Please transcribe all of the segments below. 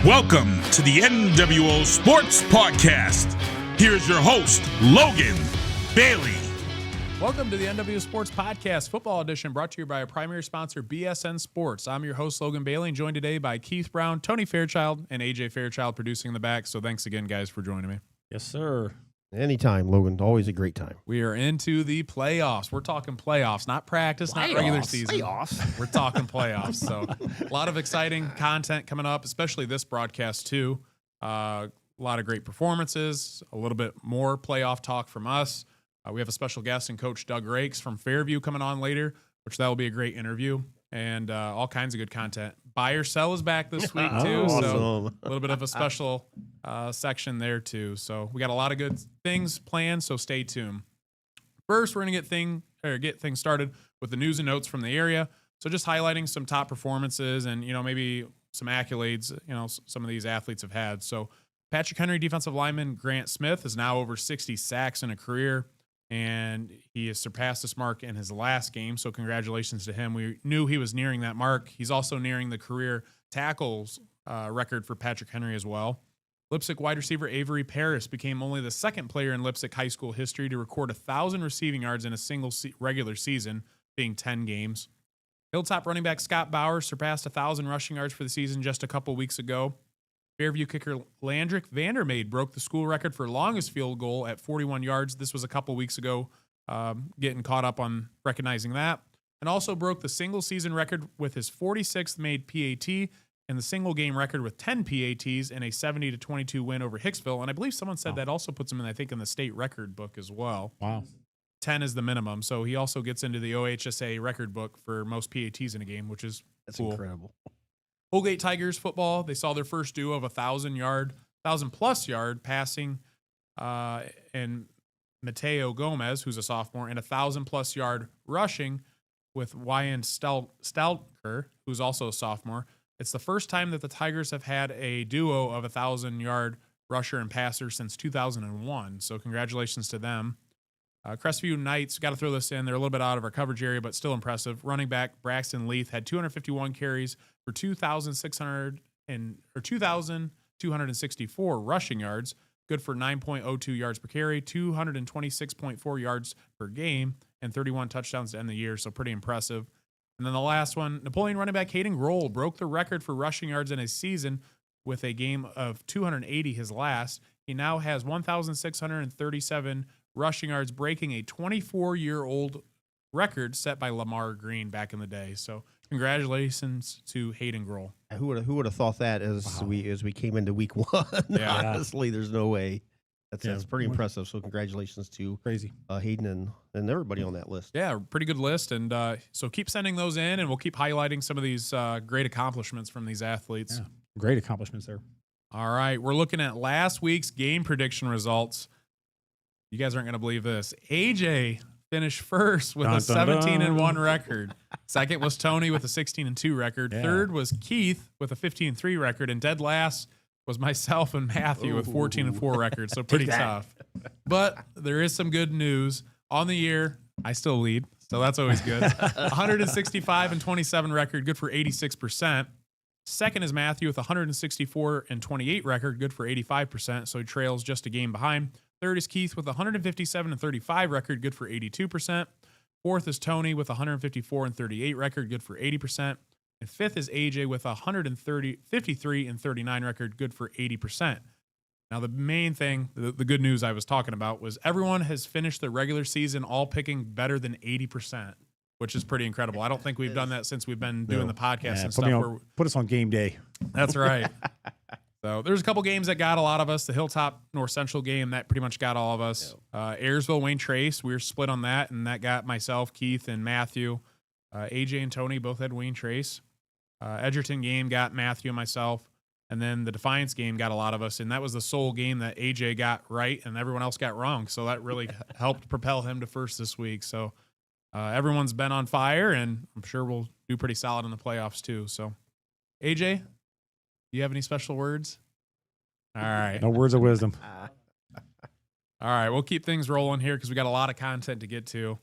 Welcome to the NWO Sports Podcast. Here's your host, Logan Bailey. Welcome to the NWO Sports Podcast, football edition, brought to you by our primary sponsor, BSN Sports. I'm your host, Logan Bailey, and joined today by Keith Brown, Tony Fairchild, and AJ Fairchild producing in the back. So thanks again, guys, for joining me. Yes, sir. Anytime, Logan. Always a great time. We are into the playoffs. We're talking playoffs, not practice, not regular season. Playoffs. We're talking playoffs. So a lot of exciting content coming up, especially this broadcast too. A lot of great performances, a little bit more playoff talk from us. We have a special guest and Coach Doug Rakes from Fairview coming on later, which that will be a great interview, and all kinds of good content. Buy or sell is back this week too, Awesome. so a little bit of a special section there too. So we got a lot of good things planned, so stay tuned. First, we're gonna get things started with the news and notes from the area. So just highlighting some top performances and maybe some accolades some of these athletes have had. So Patrick Henry defensive lineman Grant Smith is now over 60 sacks in a career, and he has surpassed this mark in his last game, so congratulations to him. We knew he was nearing that mark. He's also nearing the career tackles record for Patrick Henry as well. Lipsick wide receiver Avery Paris became only the second player in Lipsick high school history to record 1,000 receiving yards in a single regular season, being 10 games. Hilltop running back Scott Bowers surpassed 1,000 rushing yards for the season just a couple weeks ago. Fairview kicker Landrick Vandermeid broke the school record for longest field goal at 41 yards. This was a couple weeks ago, getting caught up on recognizing that. And also broke the single season record with his 46th made PAT and the single game record with 10 PATs in a 70-22 win over Hicksville. And I believe someone said that also puts him in the state record book as well. Wow. 10 is the minimum. So he also gets into the OHSA record book for most PATs in a game, which is cool. Incredible. Holgate Tigers football, they saw their first duo of 1,000-plus yard passing, and Mateo Gomez, who's a sophomore, and 1,000-plus yard rushing with Wyan Stelker, who's also a sophomore. It's the first time that the Tigers have had a duo of 1,000-yard rusher and passer since 2001, so congratulations to them. Crestview Knights, got to throw this in. They're a little bit out of our coverage area, but still impressive. Running back Braxton Leith had 251 carries for 2,264 rushing yards, good for 9.02 yards per carry, 226.4 yards per game, and 31 touchdowns to end the year, so pretty impressive. And then the last one, Napoleon running back Hayden Grohl broke the record for rushing yards in a season with a game of 280 his last. He now has 1,637 rushing yards, breaking a 24-year-old record set by Lamar Green back in the day. So congratulations to Hayden Grohl. Who would have thought that as we came into week one? Yeah. Honestly, there's no way. That's pretty impressive. So congratulations to Hayden and everybody on that list. Yeah, pretty good list. And so keep sending those in, and we'll keep highlighting some of these great accomplishments from these athletes. Yeah, great accomplishments there. All right, we're looking at last week's game prediction results. You guys aren't going to believe this. AJ finished first with a 17-1 record. Second was Tony with a 16-2 record. Yeah. Third was Keith with a 15-3 record. And dead last was myself and Matthew with 14-4 records. So pretty tough. But there is some good news. On the year, I still lead, so that's always good. 165-27 record, good for 86%. Second is Matthew with 164-28 record, good for 85%. So he trails just a game behind. Third is Keith with 157-35 record, good for 82%. Fourth is Tony with 154-38 record, good for 80%. And fifth is AJ with 153-39 record, good for 80%. Now, the main thing, the good news I was talking about was everyone has finished the regular season all picking better than 80%, which is pretty incredible. I don't think we've done that since we've been doing the podcast and stuff. Put us on game day. That's right. So there's a couple games that got a lot of us. The Hilltop North Central game, that pretty much got all of us. Ayersville, Wayne Trace, we were split on that, and that got myself, Keith, and Matthew. AJ and Tony both had Wayne Trace. Edgerton game got Matthew and myself. And then the Defiance game got a lot of us, and that was the sole game that AJ got right and everyone else got wrong. So that really helped propel him to first this week. So everyone's been on fire, and I'm sure we'll do pretty solid in the playoffs too. So, AJ, do you have any special words? All right. No words of wisdom. All right, we'll keep things rolling here because we got a lot of content to get to.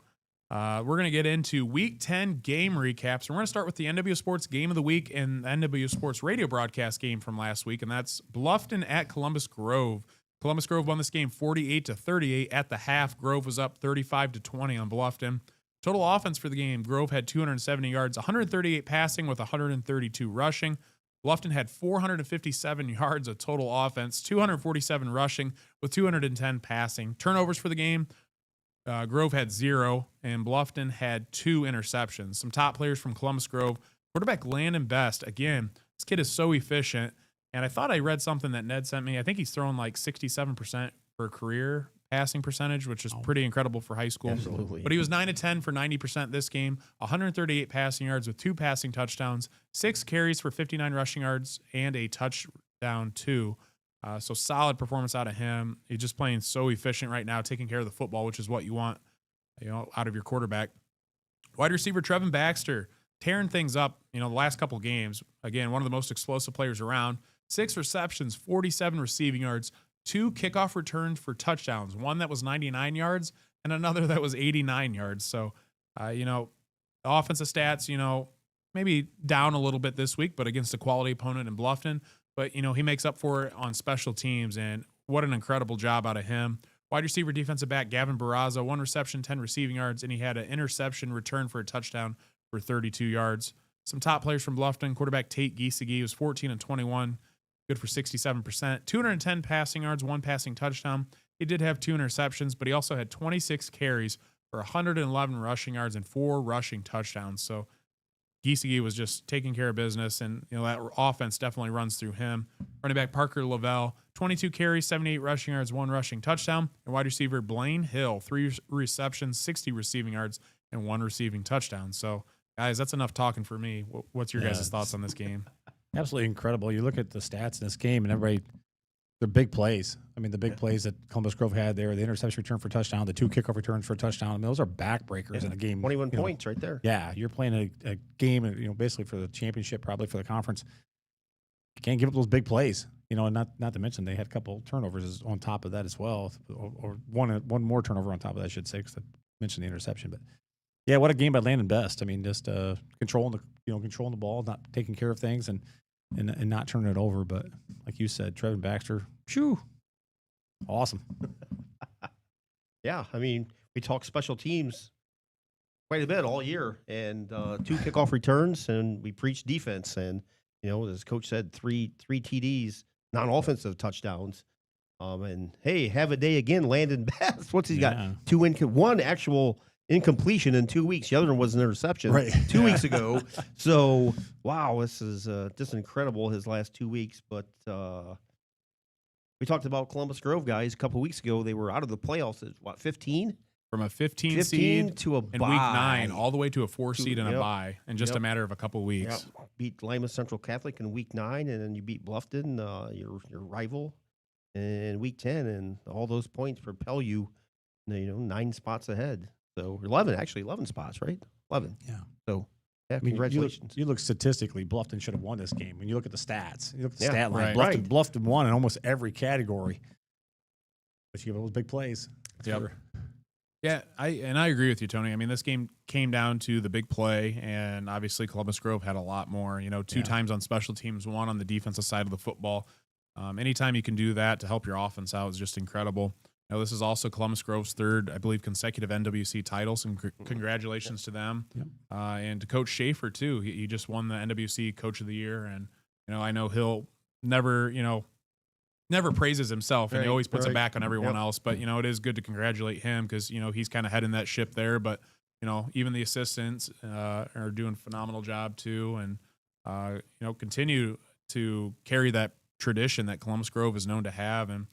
We're going to get into Week 10 game recaps. We're going to start with the NWO Sports Game of the Week and the NWO Sports radio broadcast game from last week, and that's Bluffton at Columbus Grove. Columbus Grove won this game 48-38 at the half. Grove was up 35-20 on Bluffton. Total offense for the game, Grove had 270 yards, 138 passing with 132 rushing. Bluffton had 457 yards of total offense, 247 rushing with 210 passing. Turnovers for the game, Grove had 0, and Bluffton had 2 interceptions. Some top players from Columbus Grove. Quarterback Landon Best. Again, this kid is so efficient. And I thought I read something that Ned sent me. I think he's thrown like 67% for career passing percentage, which is pretty incredible for high school. Absolutely. But he was 9-10 for 90% this game, 138 passing yards with 2 passing touchdowns, 6 carries for 59 rushing yards, and a touchdown too. So solid performance out of him. He's just playing so efficient right now, taking care of the football, which is what you want, out of your quarterback. Wide receiver Trevin Baxter tearing things up, the last couple games. Again, one of the most explosive players around. 6 receptions, 47 receiving yards, 2 kickoff returns for touchdowns. One that was 99 yards and another that was 89 yards. So, the offensive stats, maybe down a little bit this week, but against a quality opponent in Bluffton. But, he makes up for it on special teams, and what an incredible job out of him. Wide receiver defensive back Gavin Barraza, 1 reception, 10 receiving yards, and he had an interception return for a touchdown for 32 yards. Some top players from Bluffton, quarterback Tate Giesecke was 14-21, good for 67%. 210 passing yards, 1 passing touchdown. He did have 2 interceptions, but he also had 26 carries for 111 rushing yards and 4 rushing touchdowns. So Giesecke was just taking care of business, and that offense definitely runs through him. Running back Parker Lavelle, 22 carries, 78 rushing yards, 1 rushing touchdown. And wide receiver Blaine Hill, 3 receptions, 60 receiving yards, and 1 receiving touchdown. So, guys, that's enough talking for me. What's your guys' thoughts on this game? Absolutely incredible. You look at the stats in this game, and everybody, they're big plays. I mean, the big plays that Columbus Grove had there, the interception return for touchdown, the 2 kickoff returns for touchdown. I mean, those are backbreakers in a game. 21 points right there. Yeah, you're playing a game, basically for the championship, probably for the conference. You can't give up those big plays, and not to mention they had a couple turnovers on top of that as well, or one more turnover on top of that, I should say, because I mentioned the interception. But yeah, what a game by Landon Best. I mean, just controlling the ball, not taking care of things, and not turning it over. But like you said, Trevin Baxter, awesome. Yeah, I mean, we talk special teams quite a bit all year, and 2 kickoff returns, and we preach defense. And as Coach said, three TDs, non-offensive touchdowns. And hey, have a day again, Landon Best. What's he got? 1 actual incompletion in 2 weeks. The other one was an interception 2 weeks ago. So, wow, this is just incredible, his last 2 weeks. But we talked about Columbus Grove guys a couple weeks ago. They were out of the playoffs at, 15? From a 15 seed to a in bye. Week 9 all the way to a 4 seed and a bye in just a Yep. matter of a couple weeks. Yep. Beat Lima Central Catholic in Week 9, and then you beat Bluffton, your rival, in Week 10, and all those points propel you, 9 spots ahead. So 11 spots, right? 11. Yeah. So, yeah, I mean, congratulations. You look statistically, Bluffton should have won this game. When you look at the stats, you look at the stat line. right. Bluffton won in almost every category. But you have those big plays. Yep. Yeah, I agree with you, Tony. I mean, this game came down to the big play, and obviously Columbus Grove had a lot more. 2 times on special teams, 1 on the defensive side of the football. Anytime you can do that to help your offense out is just incredible. This is also Columbus Grove's 3rd, I believe, consecutive NWC title. So congratulations to them. Yep. And to Coach Schaefer, too. He just won the NWC Coach of the Year. And, I know he'll never praises himself, and he always puts it back on everyone else. But, it is good to congratulate him because, he's kind of heading that ship there. But, even the assistants are doing a phenomenal job, too. And, continue to carry that tradition that Columbus Grove is known to have. And,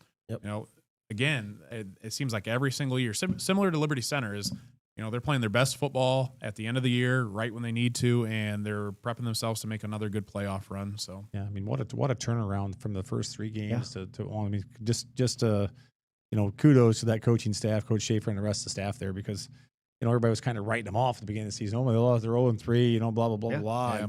again, it seems like every single year, similar to Liberty Center, is they're playing their best football at the end of the year, right when they need to, and they're prepping themselves to make another good playoff run. So yeah, I mean, what a turnaround from the first 3 games to I mean, just kudos to that coaching staff, Coach Schaefer, and the rest of the staff there, because everybody was kind of writing them off at the beginning of the season. Oh, they're 0-3, blah blah blah blah. Yeah.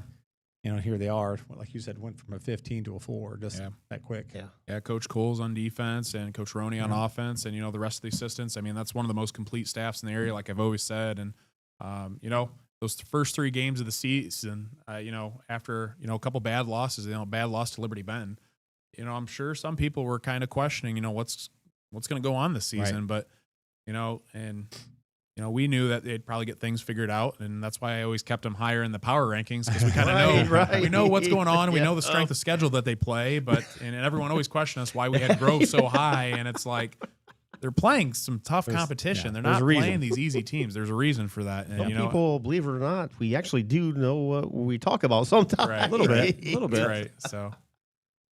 And, here they are, like you said, went from a 15 to a 4 just that quick. Yeah, Coach Cole's on defense and Coach Roney on offense, and the rest of the assistants. I mean, that's one of the most complete staffs in the area, like I've always said. And Those first 3 games of the season, after, a couple bad losses, bad loss to Liberty Benton, I'm sure some people were kind of questioning, what's going to go on this season. Right. But, we knew that they'd probably get things figured out. And that's why I always kept them higher in the power rankings, because we kind of we know what's going on. And we know the strength of schedule that they play. And everyone always questioned us why we had Grove so high. And it's like, they're playing some tough competition. They're not playing these easy teams. There's a reason for that. And, some people, believe it or not, we actually do know what we talk about sometimes. Right. A little bit. Right. So,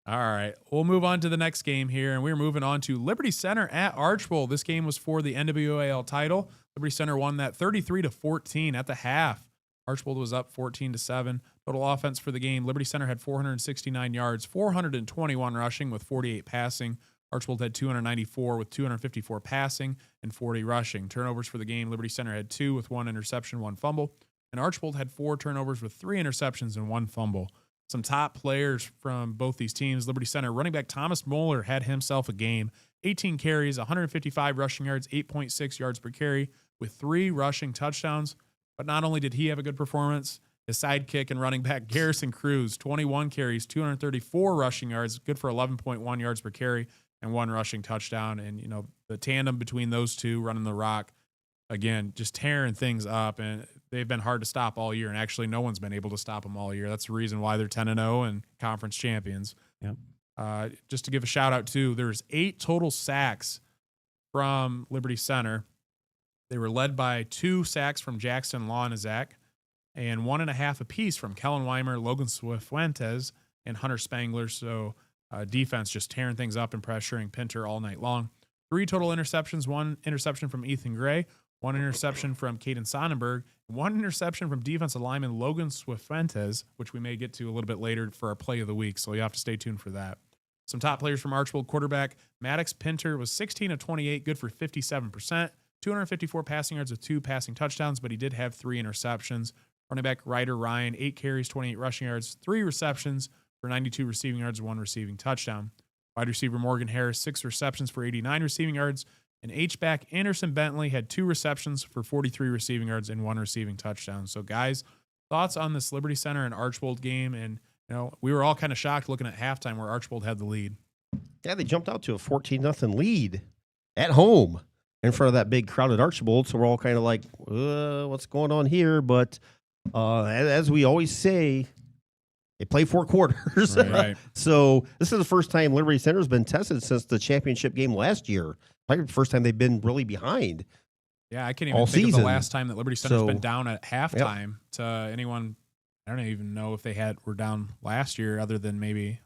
all right. We'll move on to the next game here, and we're moving on to Liberty Center at Archbold. This game was for the NWOAL title. Liberty Center won that 33-14 at the half. Archbold was up 14-7. Total offense for the game, Liberty Center had 469 yards, 421 rushing with 48 passing. Archbold had 294 with 254 passing and 40 rushing. Turnovers for the game, Liberty Center had 2 with 1 interception, 1 fumble. And Archbold had 4 turnovers with 3 interceptions and 1 fumble. Some top players from both these teams. Liberty Center running back Thomas Moeller had himself a game. 18 carries, 155 rushing yards, 8.6 yards per carry with 3 rushing touchdowns. But not only did he have a good performance, his sidekick and running back Garrison Cruz, 21 carries, 234 rushing yards, good for 11.1 yards per carry, and 1 rushing touchdown. And, the tandem between those two running the rock, again, just tearing things up. And they've been hard to stop all year. And actually, no one's been able to stop them all year. That's the reason why they're 10-0 and conference champions. Yep. Just to give a shout out, too, there's 8 total sacks from Liberty Center. They were led by 2 sacks from Jackson Lawnazak and 1.5 apiece from Kellen Weimer, Logan Swift-Fuentes, and Hunter Spangler. So, defense just tearing things up and pressuring Pinter all night long. 3 total interceptions, 1 interception from Ethan Gray, 1 interception from Caden Sonnenberg, 1 interception from defensive lineman Logan Swift-Fuentes, which we may get to a little bit later for our play of the week, so you have to stay tuned for that. Some top players from Archbold. Quarterback Maddox Pinter was 16 of 28, good for 57%, 254 passing yards with 2 passing touchdowns, but he did have 3 interceptions. Running back Ryder Ryan, 8 carries, 28 rushing yards, 3 receptions for 92 receiving yards, 1 receiving touchdown. Wide receiver Morgan Harris, 6 receptions for 89 receiving yards. And H-back Anderson Bentley had 2 receptions for 43 receiving yards and 1 receiving touchdown. So, guys, thoughts on this Liberty Center and Archbold game? And, we were all kind of shocked looking at halftime where Archbold had the lead. Yeah, they jumped out to a 14-0 lead at home in front of that big crowded Archbold. So we're all kind of like, what's going on here? But as we always say, they play 4 quarters. Right. So this is the first time Liberty Center has been tested since the championship game last year. Probably the first time they've been really behind. Yeah, I can't even think of the last time that Liberty Center's been down at halftime to anyone. I don't even know if they were down last year, other than maybe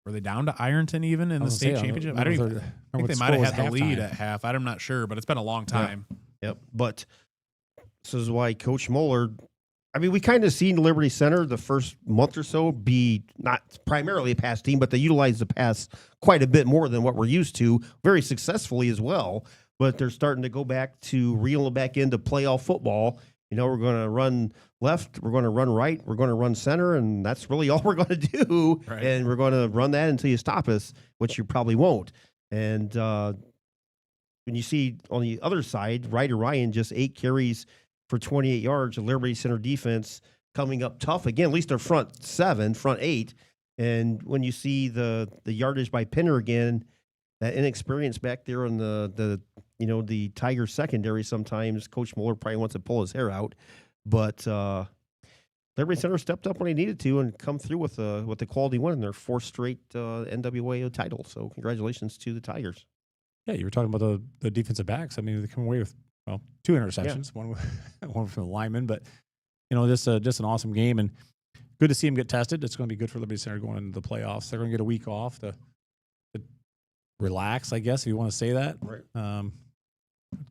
were they down to Ironton even in the state championship? I think they might have had the lead at half. I'm not sure, but it's been a long time. Yep. But this is why Coach Moeller, we kind of seen Liberty Center the first month or so be not primarily a pass team, but they utilize the pass quite a bit more than what we're used to, very successfully as well. But they're starting to go back to reel back into playoff football. We're going to run left, we're going to run right, we're going to run center, and that's really all we're going to do. Right. And we're going to run that until you stop us, which you probably won't. And when you see on the other side, Ryder Ryan just 8 carries for 28 yards, the Liberty Center defense coming up tough again, at least their front 8. And when you see the yardage by Pinner again, that inexperience back there on the Tiger secondary, sometimes Coach Moeller probably wants to pull his hair out. But Liberty Center stepped up when he needed to and come through with the quality win in their 4th straight NWOAL title. So congratulations to the Tigers. Yeah, you were talking about the defensive backs. They come away with 2 interceptions, one from the lineman, but just an awesome game and good to see him get tested. It's going to be good for Liberty Center going into the playoffs. They're going to get a week off to relax, I guess, if you want to say that. Right.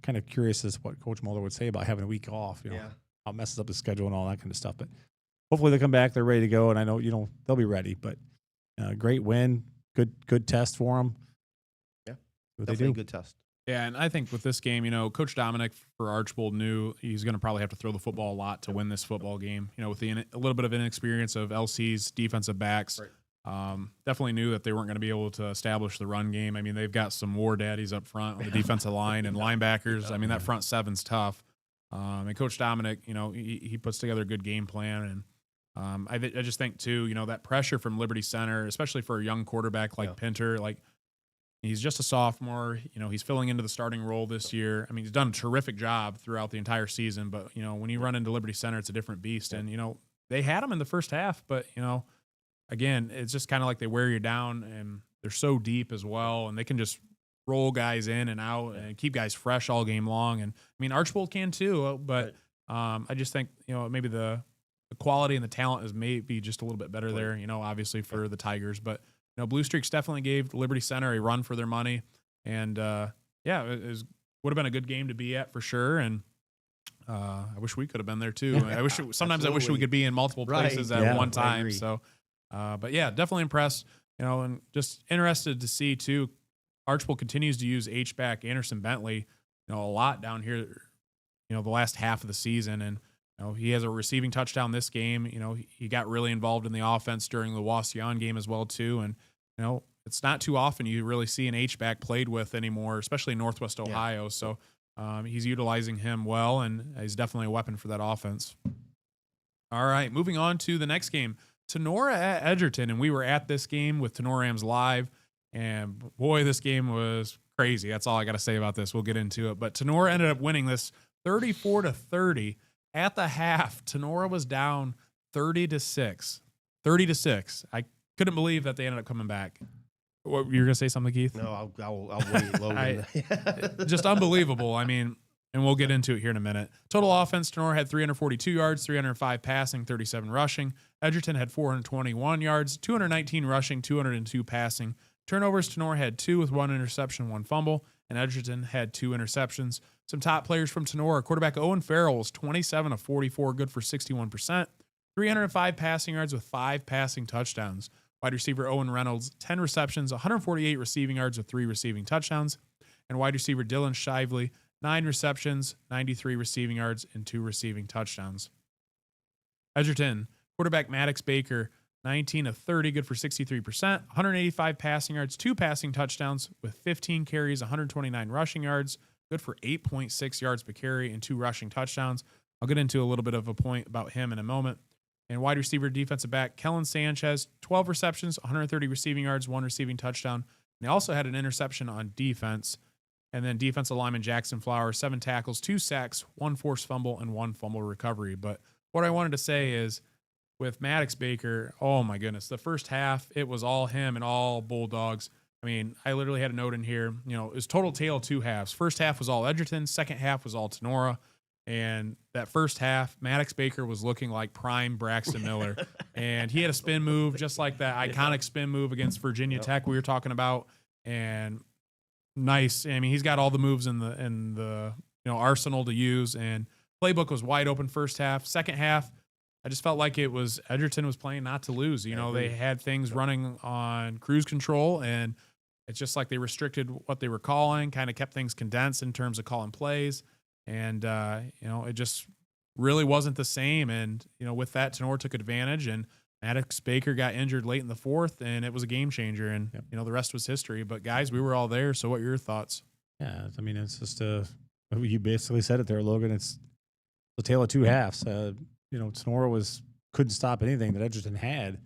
Kind of curious as what Coach Moeller would say about having a week off. How it messes up the schedule and all that kind of stuff. But hopefully they come back, they're ready to go, and I know they'll be ready. But great win, good test for them. Yeah, definitely a good test. Yeah, and I think with this game, Coach Dominic for Archbold knew he's going to probably have to throw the football a lot to win this football game. With a little bit of inexperience of LC's defensive backs, right. Definitely knew that they weren't going to be able to establish the run game. They've got some war daddies up front on the defensive line and linebackers. That front 7's tough. And Coach Dominic, he puts together a good game plan. And I just think, too, that pressure from Liberty Center, especially for a young quarterback like Pinter, like he's just a sophomore. He's filling into the starting role this year. I mean, he's done a terrific job throughout the entire season. But, when you run into Liberty Center, it's a different beast. And, they had him in the first half. But, again, it's just kind of like they wear you down. And they're so deep as well. And they can just roll guys in and out and keep guys fresh all game long. And, I mean, Archbold can too. But I just think, maybe the quality and the talent is maybe just a little bit better there, obviously for the Tigers. But, Blue Streaks definitely gave Liberty Center a run for their money. And, it would have been a good game to be at for sure. And I wish we could have been there too. I wish I wish we could be in multiple places at one time. So, but yeah, definitely impressed, and just interested to see too. Archbold continues to use H-back Anderson Bentley, a lot down here, the last half of the season. And, he has a receiving touchdown this game. He got really involved in the offense during the Wasion game as well too. And, it's not too often you really see an H-back played with anymore, especially in Northwest Ohio. Yeah. So he's utilizing him well, and he's definitely a weapon for that offense. All right, moving on to the next game, Tinora at Edgerton. And we were at this game with Tinorams Live. And boy, this game was crazy. That's all I got to say about this. We'll get into it. But Tinora ended up winning this 34-30. At the half, Tinora was down 30-6. 30-6. I couldn't believe that they ended up coming back. What, you were going to say something, Keith? No, I'll wait, Logan. Just unbelievable. I mean, and we'll get into it here in a minute. Total offense, Tinora had 342 yards, 305 passing, 37 rushing. Edgerton had 421 yards, 219 rushing, 202 passing. Turnovers, Tinora had 2 with 1 interception, 1 fumble, and Edgerton had 2 interceptions. Some top players from Tinora. Quarterback Owen Farrell was 27 of 44, good for 61%. 305 passing yards with 5 passing touchdowns. Wide receiver Owen Reynolds, 10 receptions, 148 receiving yards with 3 receiving touchdowns. And wide receiver Dylan Shively, 9 receptions, 93 receiving yards, and 2 receiving touchdowns. Edgerton, quarterback Maddox Baker, 19 of 30, good for 63%, 185 passing yards, 2 passing touchdowns with 15 carries, 129 rushing yards, good for 8.6 yards per carry and 2 rushing touchdowns. I'll get into a little bit of a point about him in a moment. And wide receiver defensive back Kellen Sanchez, 12 receptions, 130 receiving yards, 1 receiving touchdown. And they also had an interception on defense. And then defensive lineman Jackson Flower, 7 tackles, 2 sacks, 1 forced fumble, and 1 fumble recovery. But what I wanted to say is, with Maddox Baker, oh my goodness, the first half, it was all him and all Bulldogs. I mean, I literally had a note in here, it was total tale of 2 halves. First half was all Edgerton, second half was all Tinora. And that first half, Maddox Baker was looking like prime Braxton Miller. And he had a spin move, just like that iconic spin move against Virginia Tech we were talking about. And nice. I mean, he's got all the moves in the arsenal to use. And playbook was wide open first half. Second half, I just felt like it was Edgerton was playing not to lose. They had things running on cruise control, and it's just like they restricted what they were calling, kind of kept things condensed in terms of calling plays. And, it just really wasn't the same. And, with that, Tinora took advantage, and Maddox Baker got injured late in the fourth, and it was a game changer. And, the rest was history. But, guys, we were all there. So what are your thoughts? Yeah, I mean, it's just you basically said it there, Logan. It's the tale of 2 halves. Tinora couldn't stop anything that Edgerton had,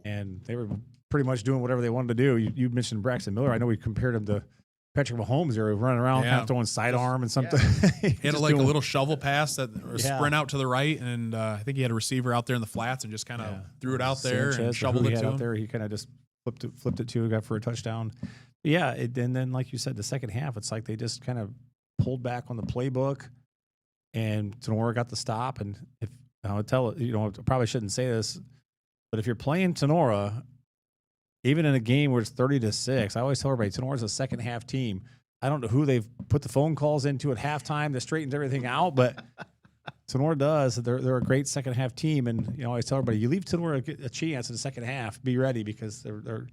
and they were pretty much doing whatever they wanted to do. You mentioned Braxton Miller. I know we compared him to Patrick Mahomes there, running around, kind of throwing sidearm and something. Yeah. He had a little shovel pass or sprint out to the right, and I think he had a receiver out there in the flats and just kind of threw it out there and shoveled it to him. There, he kind of just flipped it to, got for a touchdown. But yeah, and then like you said, the second half, it's like they just kind of pulled back on the playbook, and Tinora got the stop. And if I probably shouldn't say this, but if you're playing Tinora, even in a game where it's 30-6, I always tell everybody Tenora's a second half team. I don't know who they've put the phone calls into at halftime that straightens everything out, but Tinora does. They're a great second half team, and I always tell everybody you leave Tinora a chance in the second half. Be ready because they're.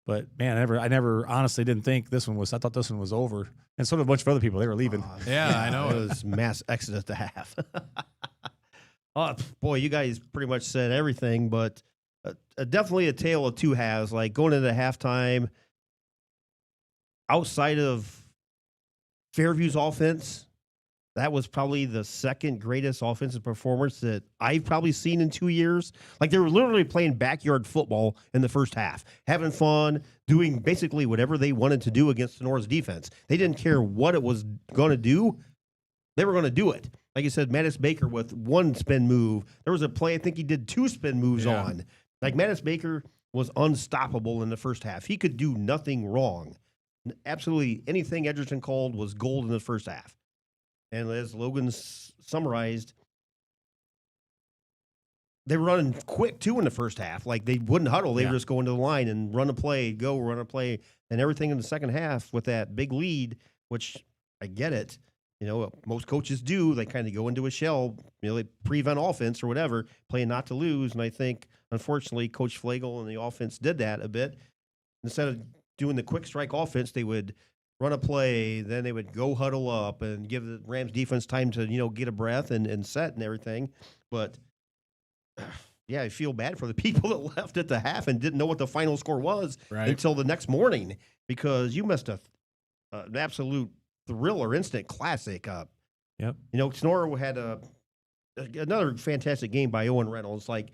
But man, I never honestly didn't think this one was. I thought this one was over, and so did a bunch of other people. They were leaving. I know it was mass exodus at the half. Oh boy, you guys pretty much said everything, but. Definitely a tale of 2 halves. Like going into halftime, outside of Fairview's offense, that was probably the second greatest offensive performance that I've probably seen in 2 years. Like, they were literally playing backyard football in the first half, having fun, doing basically whatever they wanted to do against Tenora's defense. They didn't care what it was going to do. They were going to do it. Like you said, Mattis Baker with one spin move. There was a play, I think he did 2 spin moves on. Like, Mattis Baker was unstoppable in the first half. He could do nothing wrong. Absolutely anything Edgerton called was gold in the first half. And as Logan summarized, they were running quick, too, in the first half. Like, they wouldn't huddle. They were just going to the line and run a play, run a play, and everything in the second half with that big lead, which I get it. You know, most coaches do. They kind of go into a shell, you know, they prevent offense or whatever, playing not to lose. And I think, unfortunately, Coach Flagel and the offense did that a bit. Instead of doing the quick strike offense, they would run a play, then they would go huddle up and give the Rams defense time to, you know, get a breath and set and everything. But, yeah, I feel bad for the people that left at the half and didn't know what the final score was until the next morning, because you missed an absolute thriller, instant classic. Yep. You know, Tinora had another fantastic game by Owen Reynolds. Like,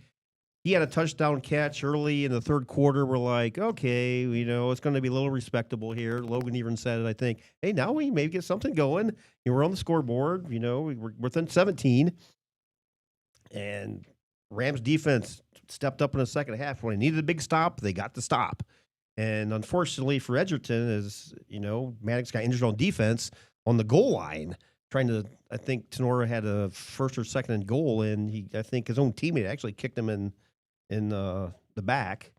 he had a touchdown catch early in the third quarter. We're like, okay, you know, it's going to be a little respectable here. Logan even said it, I think. Hey, now we maybe get something going. You know, we're on the scoreboard. You know, we're within 17. And Rams defense stepped up in the second half. When they needed a big stop, they got the stop. And unfortunately for Edgerton, as you know, Maddox got injured on defense on the goal line, trying to, I think Tinora had a first or second and goal, and I think his own teammate actually kicked him in the back,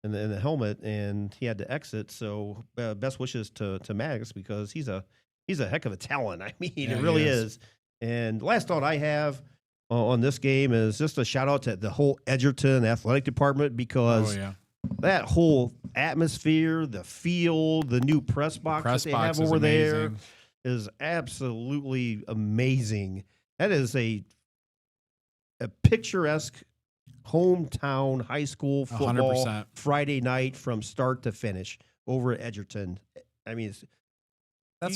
in the helmet, and he had to exit. So best wishes to Maddox, because he's a heck of a talent. I mean, it really is. And last thought I have on this game is just a shout out to the whole Edgerton athletic department, because that whole atmosphere, the field, the new press box that they have over there is absolutely amazing. That is a picturesque hometown high school football 100%. Friday night from start to finish over at Edgerton. I mean,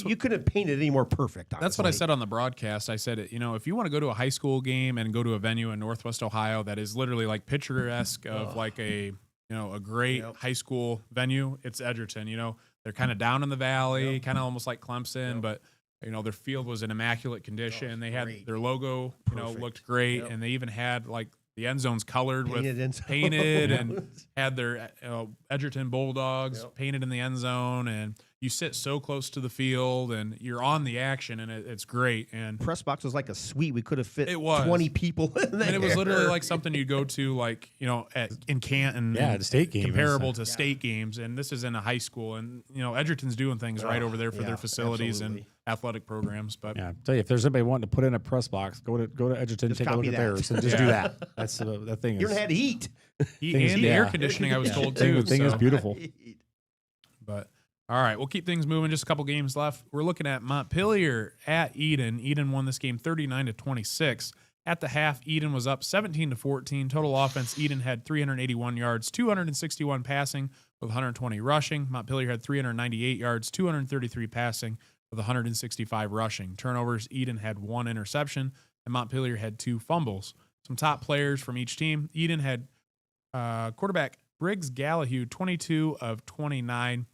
you couldn't paint it any more perfect. Honestly. That's what I said on the broadcast. I said, you know, if you want to go to a high school game and go to a venue in Northwest Ohio that is literally like picturesque of like a, you know, a great high school venue, it's Edgerton. You know, they're kind of down in the valley, kind of almost like Clemson, but you know, their field was in immaculate condition. They had their logo, you know, looked great, and they even had like the end zones colored painted and had their Edgerton Bulldogs painted in the end zone, and you sit so close to the field and you're on the action, and it's great. And press box was like a suite. We could have fit 20 people in there. And it was literally like something you'd go to, like, you know, in Canton. The state games. Comparable to state games. And this is in a high school. And, you know, Edgerton's doing things right over there for their facilities and athletic programs. But I'll tell you, if there's anybody wanting to put in a press box, go to Edgerton, take a look at theirs, and just do that. That's the thing. You're going to have heat. And air conditioning, I was told, too. The thing is beautiful. But all right, we'll keep things moving. Just a couple games left. We're looking at Montpelier at Edon. Edon won this game 39-26. At the half, Edon was up 17-14. Total offense, Edon had 381 yards, 261 passing with 120 rushing. Montpelier had 398 yards, 233 passing with 165 rushing. Turnovers, Edon had 1 interception, and Montpelier had 2 fumbles. Some top players from each team. Edon had quarterback Briggs Gallahue, 22 of 29.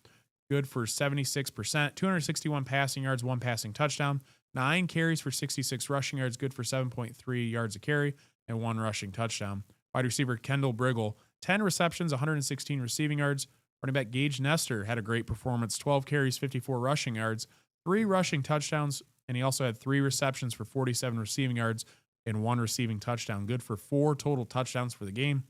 Good for 76%, 261 passing yards, 1 passing touchdown, 9 carries for 66 rushing yards, good for 7.3 yards a carry, and 1 rushing touchdown. Wide receiver Kendall Briggle, 10 receptions, 116 receiving yards. Running back Gage Nestor had a great performance, 12 carries, 54 rushing yards, 3 rushing touchdowns, and he also had 3 receptions for 47 receiving yards and 1 receiving touchdown. Good for 4 total touchdowns for the game.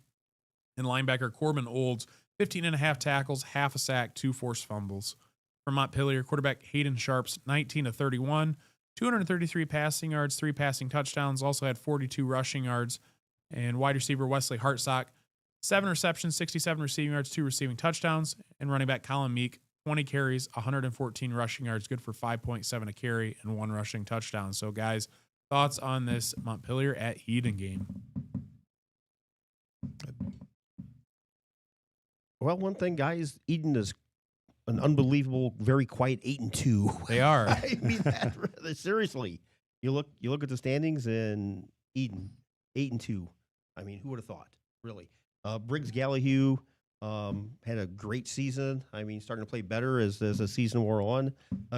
And linebacker Corbin Olds, 15.5 tackles, half a sack, 2 forced fumbles. For Montpelier, quarterback Hayden Sharps, 19 of 31, 233 passing yards, 3 passing touchdowns, also had 42 rushing yards. And wide receiver Wesley Hartsock, 7 receptions, 67 receiving yards, 2 receiving touchdowns. And running back Colin Meek, 20 carries, 114 rushing yards, good for 5.7 a carry and 1 rushing touchdown. So, guys, thoughts on this Montpelier at Edon game? Well, one thing, guys, Edon is an unbelievable, very quiet 8-2. They are. I mean, seriously, you look at the standings and Edon 8-2. I mean, who would have thought? Really, Briggs Gallahue had a great season. I mean, starting to play better as the season wore on.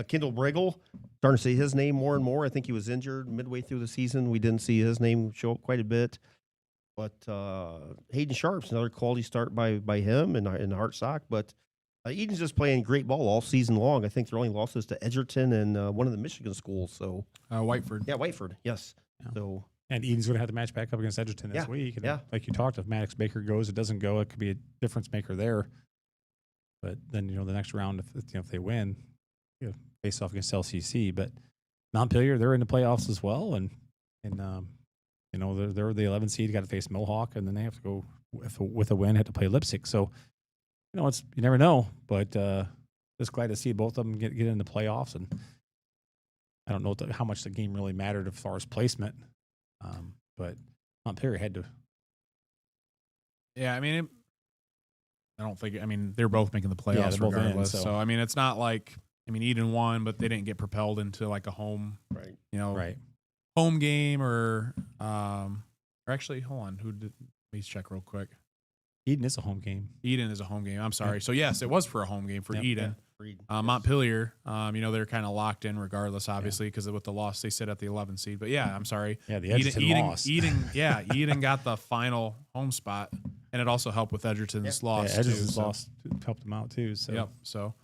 Kendall Bregel, starting to see his name more and more. I think he was injured midway through the season. We didn't see his name show up quite a bit. But Hayden Sharp's another quality start by him and Hartsock. But Edon's just playing great ball all season long. I think their only losses to Edgerton and one of the Michigan schools. So Whiteford. Yeah, Whiteford. Yes. Yeah. So. And Edon's going to have to match back up against Edgerton this week. And like you talked, if Maddox Baker goes, it doesn't go. It could be a difference maker there. But then, the next round, if they win, face off against LCC. But Montpelier, they're in the playoffs as well. And they're the 11th seed, got to face Mohawk. And then they have to go, with a win, have to play Lipsick. So, you never know. But just glad to see both of them get in the playoffs. And I don't know how much the game really mattered as far as placement. But Montpelier had to. Yeah, I mean, they're both making the playoffs regardless. So, I mean, it's not like, Edon won, but they didn't get propelled into like a home, right. Home game or actually, hold on. Let me check real quick. Edon is a home game. Edon is a home game. I'm sorry. Yeah. So, yes, it was for a home game for Edon. Yeah. Montpelier, they're kind of locked in regardless, obviously, because with the loss, they sit at the 11th seed. But, yeah, I'm sorry. Yeah, the Edgerton loss. Edon got the final home spot, and it also helped with Edgerton's loss, yeah, Edgerton's loss helped them out, too. So. Yep. So,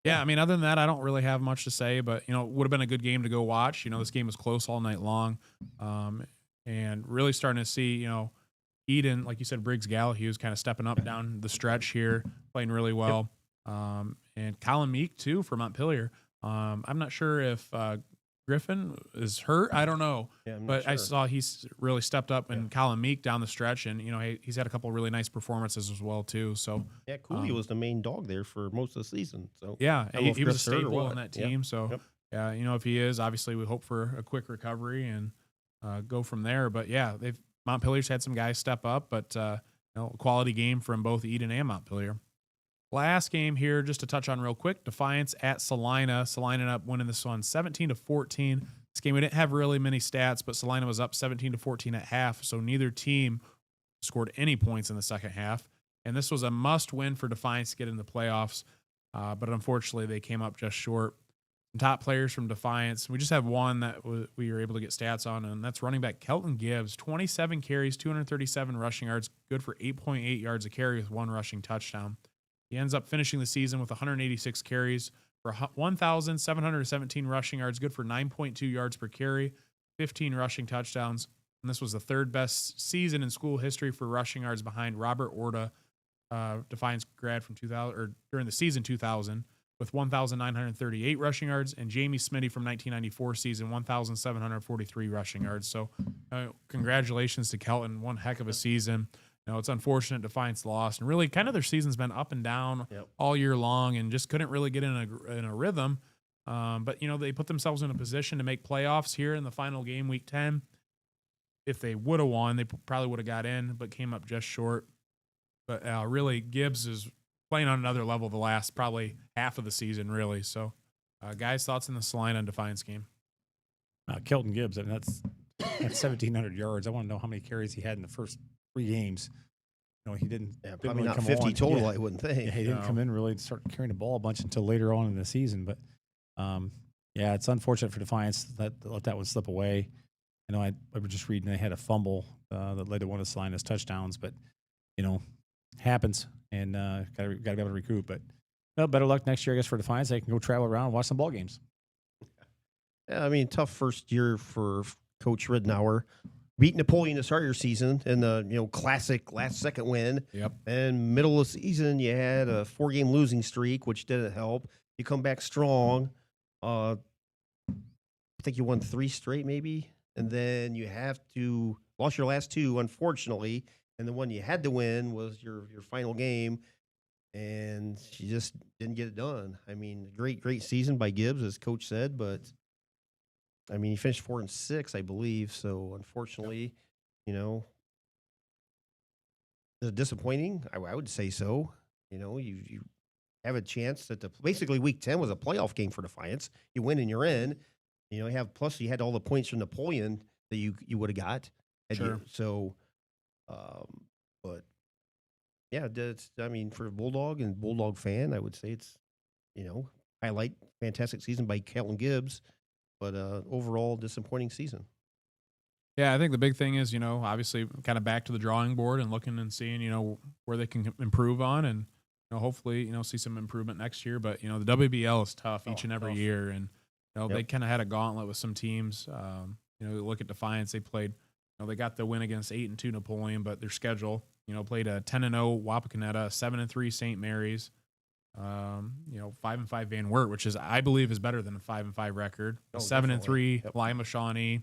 yeah, other than that, I don't really have much to say. But, it would have been a good game to go watch. This game was close all night long. And really starting to see, Edon, like you said, Briggs Gallahue is kind of stepping up down the stretch here, playing really well. And Colin Meek, too, for Montpelier. I'm not sure if Griffin is hurt. I don't know. Yeah, but I saw he's really stepped up and Colin Meek down the stretch. And, he's had a couple of really nice performances as well, too. So yeah, Cooley was the main dog there for most of the season. So yeah, he was a staple on that team. Yep. So, if he is, obviously we hope for a quick recovery and go from there. But, yeah, Montpelier's had some guys step up, but quality game from both Edon and Montpelier. Last game here, just to touch on real quick, Defiance at Celina. Celina ended up winning this one 17-14. This game, we didn't have really many stats, but Celina was up 17-14 at half, so neither team scored any points in the second half. And this was a must-win for Defiance to get in the playoffs, but unfortunately they came up just short. Some top players from Defiance. We just have one that we were able to get stats on, and that's running back Kelton Gibbs. 27 carries, 237 rushing yards, good for 8.8 yards a carry with one rushing touchdown. He ends up finishing the season with 186 carries for 1,717 rushing yards, good for 9.2 yards per carry, 15 rushing touchdowns. And this was the third best season in school history for rushing yards behind Robert Orta, Defiance grad from 2000 or during the season 2000 with 1,938 rushing yards, and Jamie Smitty from 1994 season 1,743 rushing yards. So, congratulations to Kelton, one heck of a season. It's unfortunate Defiance lost, and really kind of their season's been up and down all year long and just couldn't really get in a rhythm. But, they put themselves in a position to make playoffs here in the final game, week 10. If they would have won, they probably would have got in, but came up just short. But really, Gibbs is playing on another level the last probably half of the season, really. So, guys, thoughts on the Celina and Defiance game? Kelton Gibbs, that's 1,700 yards. I want to know how many carries he had in the first 3 games. He didn't. Yeah, probably really not come 50 on. total, I wouldn't think. Yeah, he didn't come in really start carrying the ball a bunch until later on in the season. But, it's unfortunate for Defiance that let that one slip away. I was just reading they had a fumble that led to one of Celina's touchdowns, but, happens, and got to be able to recoup. But better luck next year, I guess, for Defiance. They can go travel around and watch some ball games. Yeah, tough first year for Coach Ridnour. Beat Napoleon to start your season in the classic last second win. Yep. And middle of the season you had a 4-game losing streak, which didn't help. You come back strong. I think you won 3 straight maybe, and then you lost your last 2, unfortunately. And the one you had to win was your final game, and you just didn't get it done. Great season by Gibbs, as Coach said, but he finished 4-6, I believe. So unfortunately, disappointing. I would say so. You have a chance that basically week 10 was a playoff game for Defiance. You win and you're in. You know, plus you had all the points from Napoleon that you would have got. Sure. But yeah, I mean, for a Bulldog and Bulldog fan, I would say it's, highlight fantastic season by Kelton Gibbs, but overall disappointing season. Yeah, I think the big thing is, obviously kind of back to the drawing board and looking and seeing, where they can improve on and, hopefully, see some improvement next year. But, the WBL is tough each and every year. And, they kind of had a gauntlet with some teams. Look at Defiance. They played, they got the win against 8-2 Napoleon, but their schedule, played a 10-0 Wapakoneta, 7-3 St. Mary's, 5-5 Van Wert, which is, I believe, is better than a 5-5 record. 7-3 Lima Shawnee,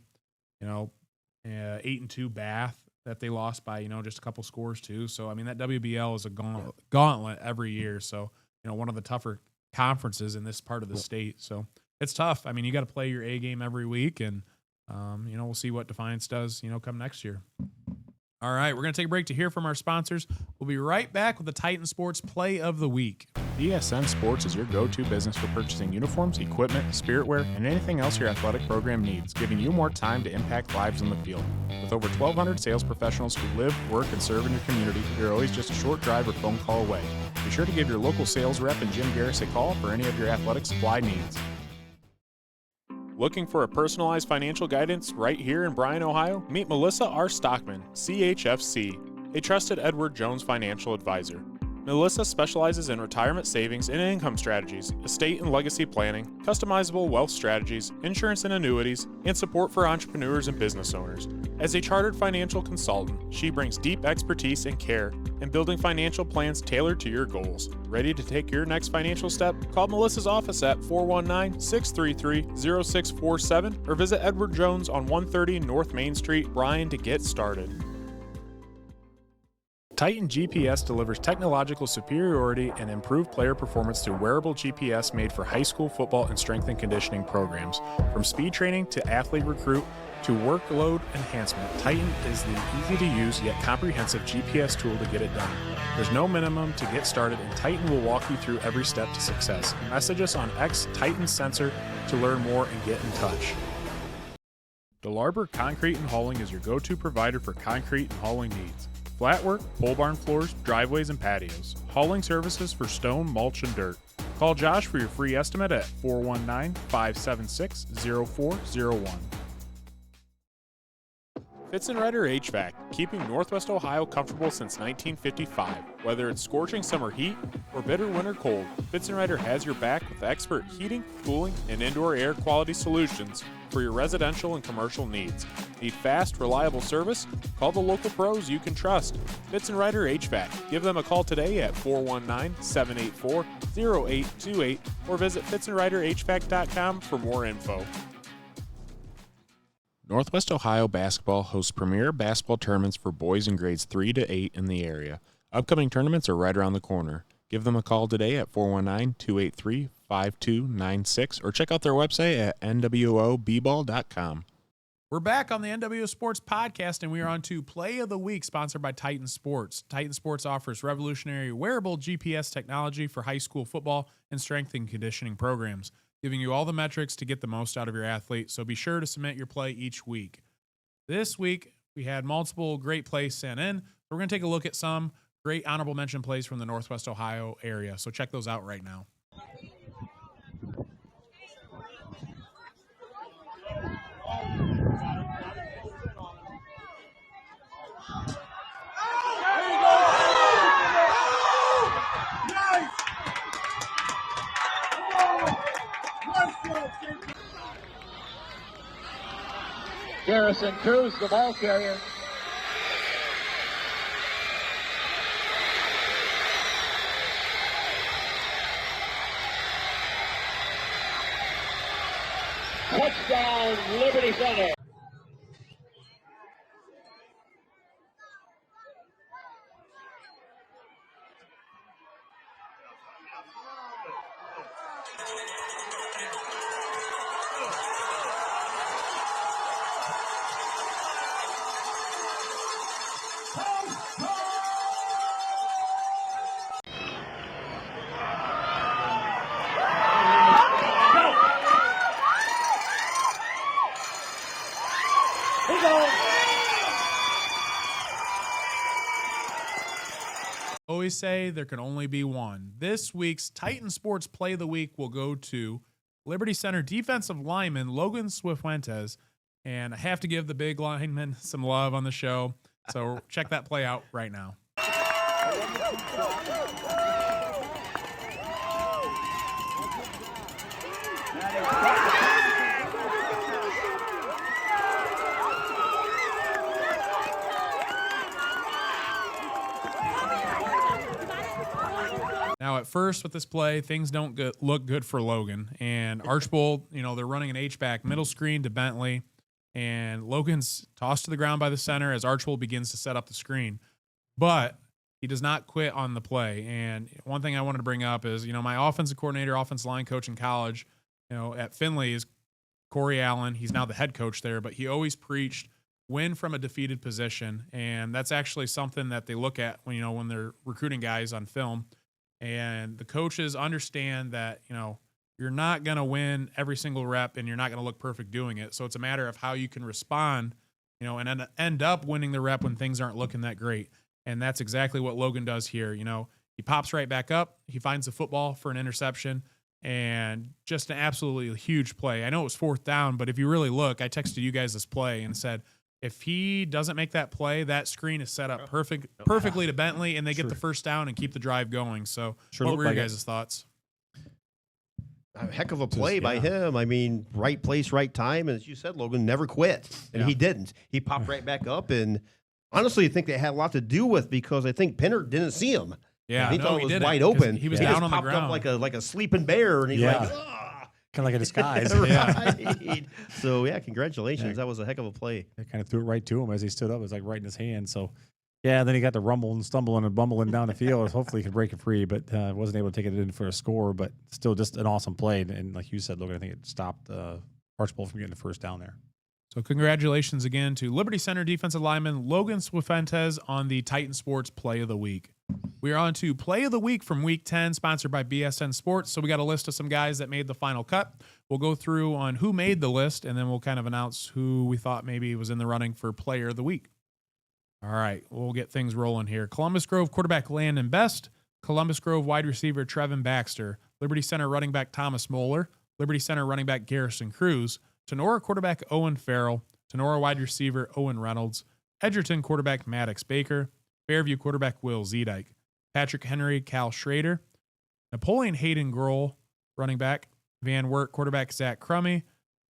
8-2 Bath that they lost by, just a couple scores too. So, I mean, that WBL is a gauntlet every year. So, one of the tougher conferences in this part of the state. So it's tough. I mean, you got to play your A game every week and, we'll see what Defiance does, come next year. All right, we're going to take a break to hear from our sponsors. We'll be right back with the Titan Sports Play of the Week. DSN Sports is your go-to business for purchasing uniforms, equipment, spiritwear, and anything else your athletic program needs, giving you more time to impact lives on the field. With over 1,200 sales professionals who live, work, and serve in your community, you're always just a short drive or phone call away. Be sure to give your local sales rep and Jim Garris a call for any of your athletic supply needs. Looking for a personalized financial guidance right here in Bryan, Ohio? Meet Melissa R. Stockman, CHFC, a trusted Edward Jones financial advisor. Melissa specializes in retirement savings and income strategies, estate and legacy planning, customizable wealth strategies, insurance and annuities, and support for entrepreneurs and business owners. As a chartered financial consultant, she brings deep expertise and care in building financial plans tailored to your goals. Ready to take your next financial step? Call Melissa's office at 419-633-0647 or visit Edward Jones on 130 North Main Street, Bryan to get started. Titan GPS delivers technological superiority and improved player performance through wearable GPS made for high school football and strength and conditioning programs. From speed training to athlete recruit to workload enhancement, Titan is the easy-to-use yet comprehensive GPS tool to get it done. There's no minimum to get started, and Titan will walk you through every step to success. Message us on X Titan Sensor to learn more and get in touch. DeLarber Concrete and Hauling is your go-to provider for concrete and hauling needs. Flat work, pole barn floors, driveways, and patios. Hauling services for stone, mulch, and dirt. Call Josh for your free estimate at 419-576-0401. Fitzenreiter HVAC, keeping Northwest Ohio comfortable since 1955. Whether it's scorching summer heat or bitter winter cold, Fitzenreiter has your back with expert heating, cooling, and indoor air quality solutions for your residential and commercial needs. Need fast, reliable service? Call the local pros you can trust. Fitzenreiter HVAC. Give them a call today at 419-784-0828 or visit fitzenreiterhvac.com for more info. Northwest Ohio Basketball hosts premier basketball tournaments for boys in grades 3 to 8 in the area. Upcoming tournaments are right around the corner. Give them a call today at 419-283-5296 or check out their website at NWOBball.com. We're back on the NWO Sports Podcast, and we are on to Play of the Week, sponsored by Titan Sports. Titan Sports offers revolutionary wearable GPS technology for high school football and strength and conditioning programs, giving you all the metrics to get the most out of your athlete, so be sure to submit your play each week. This week, we had multiple great plays sent in. We're going to take a look at some great honorable mention plays from the Northwest Ohio area, so check those out right now. Garrison Cruz, the ball carrier. Touchdown, Liberty Center. always say there can only be one. This week's Titan Sports Play of the Week will go to Liberty Center defensive lineman Logan Swifuentes. And I have to give the big lineman some love on the show. So check that play out right now. Now, at first with this play, things don't look good for Logan. And Archbold, they're running an H-back middle screen to Bentley. And Logan's tossed to the ground by the center as Archbold begins to set up the screen. But he does not quit on the play. And one thing I wanted to bring up is, my offensive coordinator, offensive line coach in college, at Findlay is Corey Allen. He's now the head coach there, but he always preached win from a defeated position. And that's actually something that they look at when they're recruiting guys on film. And the coaches understand that, you're not going to win every single rep and you're not going to look perfect doing it. So it's a matter of how you can respond, and end up winning the rep when things aren't looking that great. And that's exactly what Logan does here. He pops right back up. He finds the football for an interception and just an absolutely huge play. I know it was 4th down, but if you really look, I texted you guys this play and said, if he doesn't make that play, that screen is set up perfectly to Bentley, and they get the first down and keep the drive going. So what were your guys' thoughts? A heck of a play by him. I mean, right place, right time. And as you said, Logan never quit. And he didn't. He popped right back up. And honestly, I think they had a lot to do with, because I think Pinner didn't see him. Yeah, he thought it was wide open. He was down on the popped ground. up like a sleeping bear. And he's like, ah. Kind of like a disguise. Right. So, congratulations. Yeah. That was a heck of a play. They kind of threw it right to him as he stood up. It was like right in his hand. So, then he got to rumble and stumbling and bumbling down the field. Hopefully he could break it free, but wasn't able to take it in for a score. But still just an awesome play. And like you said, Logan, I think it stopped Archbold from getting the first down there. So congratulations again to Liberty Center defensive lineman Logan Swifuentes on the Titan Sports Play of the Week. We are on to Play of the Week from Week 10, sponsored by BSN Sports. So we got a list of some guys that made the final cut. We'll go through on who made the list, and then we'll kind of announce who we thought maybe was in the running for Player of the Week. All right, we'll get things rolling here. Columbus Grove quarterback Landon Best, Columbus Grove wide receiver Trevin Baxter, Liberty Center running back Thomas Moeller, Liberty Center running back Garrison Cruz, Tinora quarterback Owen Farrell, Tinora wide receiver Owen Reynolds, Edgerton quarterback Maddox Baker, Fairview quarterback Will Zedike, Patrick Henry, Cal Schrader, Napoleon Hayden Grohl running back, Van Wert quarterback Zach Crummy,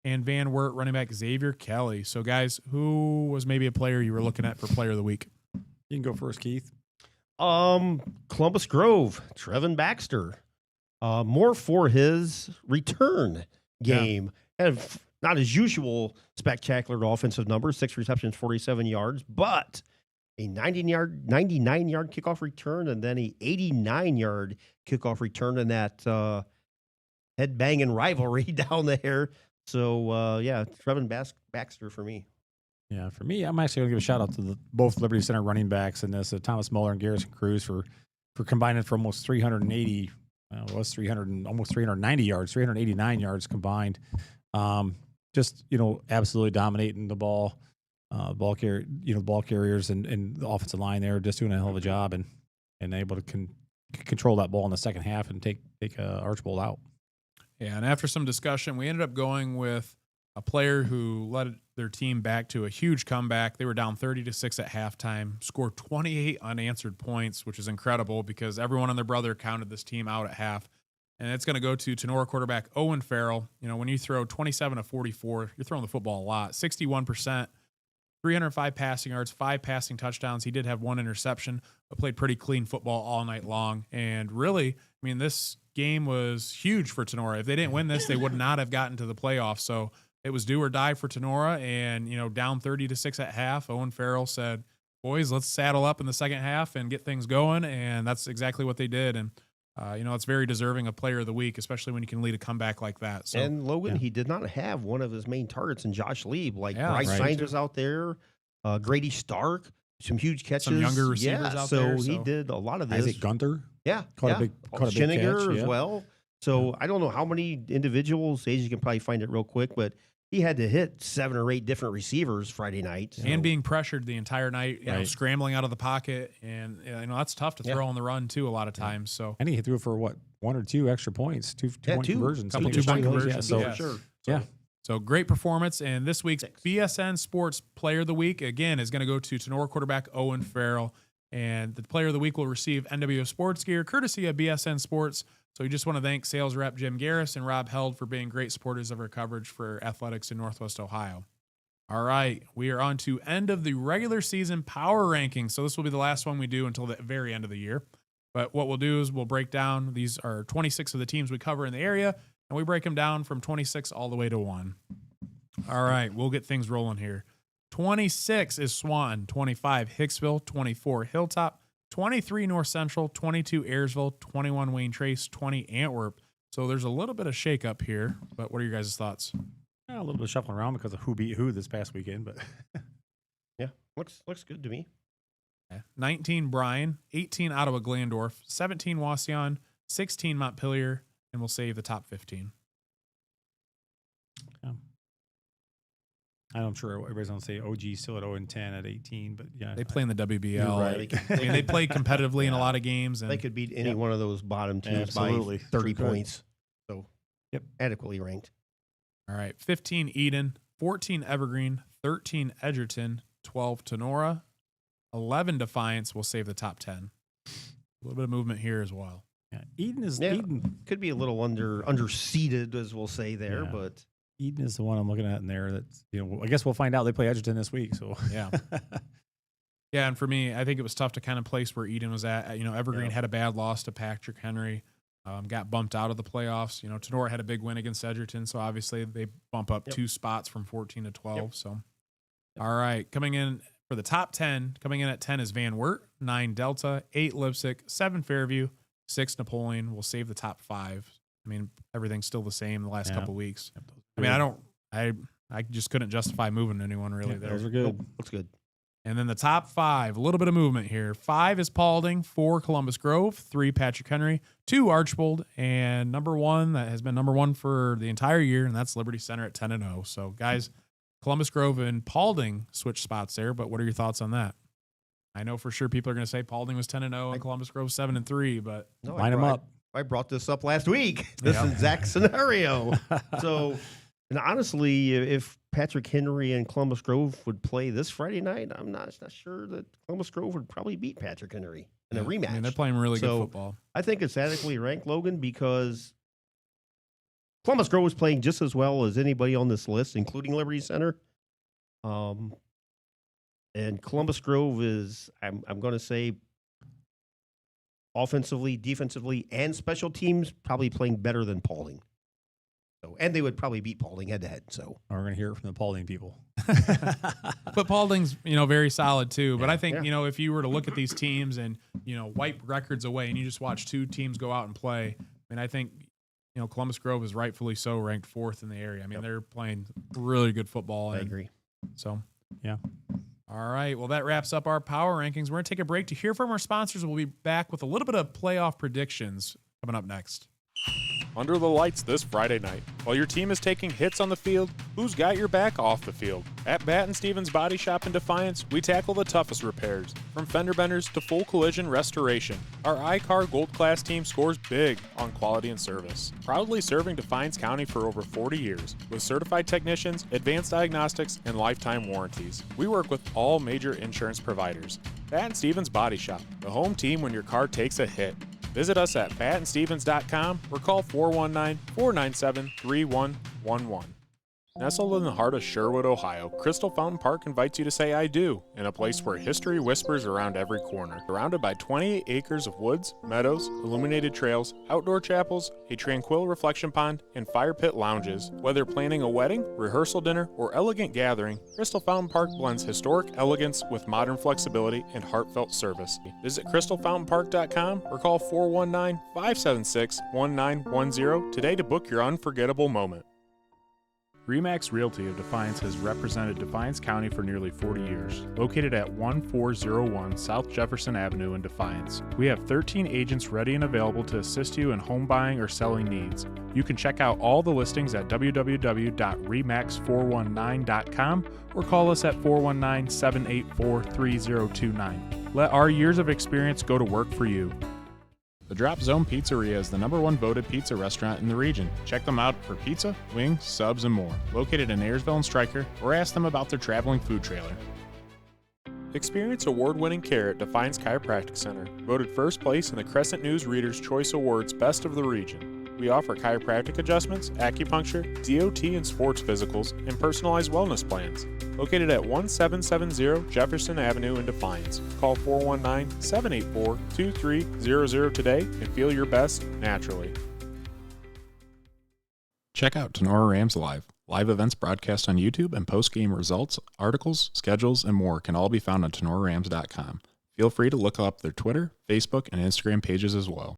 and Van Wert running back Xavier Kelly. So, guys, who was maybe a player you were looking at for Player of the Week? You can go first, Keith. Columbus Grove, Trevin Baxter. More for his return game. Had not his usual spectacular offensive numbers, 6 receptions, 47 yards, but a 99-yard kickoff return, and then a 89-yard kickoff return in that head-banging rivalry down there. So, Trevin Baxter for me. Yeah, for me, I'm actually going to give a shout out to both Liberty Center running backs in this, Thomas Moeller and Garrison Cruz for combining for almost 380, almost 390 yards, 389 yards combined. Just, absolutely dominating the ball carriers and the offensive line there, just doing a hell of a job and able to control that ball in the second half and take Archbold out. Yeah, and after some discussion, we ended up going with a player who led their team back to a huge comeback. They were down 30-6 at halftime, scored 28 unanswered points, which is incredible because everyone and their brother counted this team out at half. And it's going to go to Tinora quarterback Owen Farrell. When you throw 27 of 44, you're throwing the football a lot. 61%, 305 passing yards, 5 passing touchdowns. He did have 1 interception, but played pretty clean football all night long. And really, this game was huge for Tinora. If they didn't win this, they would not have gotten to the playoffs. So it was do or die for Tinora. And, down 30-6 at half, Owen Farrell said, boys, let's saddle up in the second half and get things going. And that's exactly what they did. And, it's very deserving of Player of the Week, especially when you can lead a comeback like that. So, and Logan, he did not have one of his main targets in Josh Lieb. Bryce Sainz was out there, Grady Stark, some huge catches. Some younger receivers out there. So he did a lot of this. Isaac Gunther. Caught a big catch, as well. So I don't know how many individuals, you can probably find it real quick, but he had to hit 7 or 8 different receivers Friday night. So. And being pressured the entire night, you know, Right. scrambling out of the pocket. And, you know, that's tough to throw on the run, too, a lot of times. So, And he threw it for, what, 1 or 2 extra points, two point conversions. Couple I think 2-point it was. conversions, Yeah, yeah. so, Sure. yeah. So great performance. And this week's BSN Sports Player of the Week, again, is going to go to Tinora quarterback Owen Farrell. And the Player of the Week will receive NWO Sports gear, courtesy of BSN Sports. So we just want to thank sales rep Jim Garris and Rob Held for being great supporters of our coverage for athletics in Northwest Ohio. All right, we are on to end of the regular season power rankings. So this will be the last one we do until the very end of the year. But what we'll do is we'll break down, these are 26 of the teams we cover in the area, and we break them down from 26 all the way to 1. All right, we'll get things rolling here. 26 is Swanton, 25 Hicksville, 24 Hilltop, 23 North Central, 22 Ayersville, 21 Wayne Trace, 20 Antwerp. So there's a little bit of shakeup here, but what are your guys' thoughts? Yeah, a little bit of shuffling around because of who beat who this past weekend, but Yeah, looks good to me. 19 Bryan, 18 Ottawa Glandorf, 17 Wasion, 16 Montpelier, and we'll save the top 15. I'm sure everybody's going to say OG still at 0-10 at 18, but yeah. They play in the WBL. You're right. I mean, they play competitively in a lot of games. And They could beat any one of those bottom teams Absolutely. by 30 Sure could. points. So, adequately ranked. All right, 15 Edon, 14 Evergreen, 13 Edgerton, 12 Tinora, 11 Defiance. We'll save the top 10. A little bit of movement here as well. Yeah, Edon is Yeah. Edon. Could be a little underseeded, as we'll say there, Yeah. but Edon is the one I'm looking at in there. That's, you know, I guess we'll find out. They play Edgerton this week, so Yeah. Yeah, and for me, I think it was tough to kind of place where Edon was at. You know, Evergreen had a bad loss to Patrick Henry, got bumped out of the playoffs. You know, Tinora had a big win against Edgerton, so obviously they bump up 2 spots from 14 to 12. So, all right, coming in for the top 10, coming in at 10 is Van Wert, 9 Delta, 8 Lipsick, 7 Fairview, 6 Napoleon. We'll save the top 5. I mean, everything's still the same the last couple weeks. I mean, I just couldn't justify moving anyone really there. those are good. looks good. And then the top 5, a little bit of movement here. 5 is Paulding, 4 Columbus Grove, 3 Patrick Henry, 2 Archbold, and number 1 that has been number 1 for the entire year, and that's Liberty Center at 10-0. So, guys, Columbus Grove and Paulding switched spots there, but what are your thoughts on that? I know for sure people are going to say Paulding was 10-0 and Columbus Grove 7-3, but No, Line them up. I brought this up last week. This exact scenario. So, and honestly, if Patrick Henry and Columbus Grove would play this Friday night, I'm not sure that Columbus Grove would probably beat Patrick Henry in a rematch. I mean, they're playing really good So, football. I think it's adequately ranked, Logan, because Columbus Grove is playing just as well as anybody on this list, including Liberty Center. And Columbus Grove is, I'm going to say, offensively, defensively, and special teams probably playing better than Paulding. So, and they would probably beat Paulding head to head. So We're going to hear it from the Paulding people. But Paulding's, you know, very solid too. But I think, Yeah. you know, if you were to look at these teams and, you know, wipe records away and you just watch 2 teams go out and play, I mean, I think, you know, Columbus Grove is rightfully so ranked 4th in the area. I mean, they're playing really good football. I and agree. So, Yeah. All right. Well, that wraps up our power rankings. We're going to take a break to hear from our sponsors. We'll be back with a little bit of playoff predictions coming up next. Under the lights this Friday night. While your team is taking hits on the field, who's got your back off the field? At Batt & Stevens Body Shop in Defiance, we tackle the toughest repairs, from fender benders to full collision restoration. Our iCar Gold Class team scores big on quality and service. Proudly serving Defiance County for over 40 years, with certified technicians, advanced diagnostics, and lifetime warranties. We work with all major insurance providers. Batt & Stevens Body Shop, the home team when your car takes a hit. Visit us at battandstevens.com or call 419-497-3111. Nestled in the heart of Sherwood, Ohio, Crystal Fountain Park invites you to say I do in a place where history whispers around every corner. Surrounded by 28 acres of woods, meadows, illuminated trails, outdoor chapels, a tranquil reflection pond, and fire pit lounges. Whether planning a wedding, rehearsal dinner, or elegant gathering, Crystal Fountain Park blends historic elegance with modern flexibility and heartfelt service. Visit crystalfountainpark.com or call 419-576-1910 today to book your unforgettable moment. Remax Realty of Defiance has represented Defiance County for nearly 40 years. Located at 1401 South Jefferson Avenue in Defiance, we have 13 agents ready and available to assist you in home buying or selling needs. You can check out all the listings at www.remax419.com or call us at 419-784-3029. Let our years of experience go to work for you. The Drop Zone Pizzeria is the #1 voted pizza restaurant in the region. Check them out for pizza, wings, subs, and more. Located in Ayersville and Stryker, or ask them about their traveling food trailer. Experience award-winning care at Defiance Chiropractic Center, voted first place in the Crescent News Reader's Choice Awards Best of the Region. We offer chiropractic adjustments, acupuncture, DOT and sports physicals, and personalized wellness plans. Located at 1770 Jefferson Avenue in Defiance. Call 419-784-2300 today and feel your best naturally. Check out Tinora Rams Live. Live events broadcast on YouTube and post-game results, articles, schedules, and more can all be found on TinoraRams.com. Feel free to look up their Twitter, Facebook, and Instagram pages as well.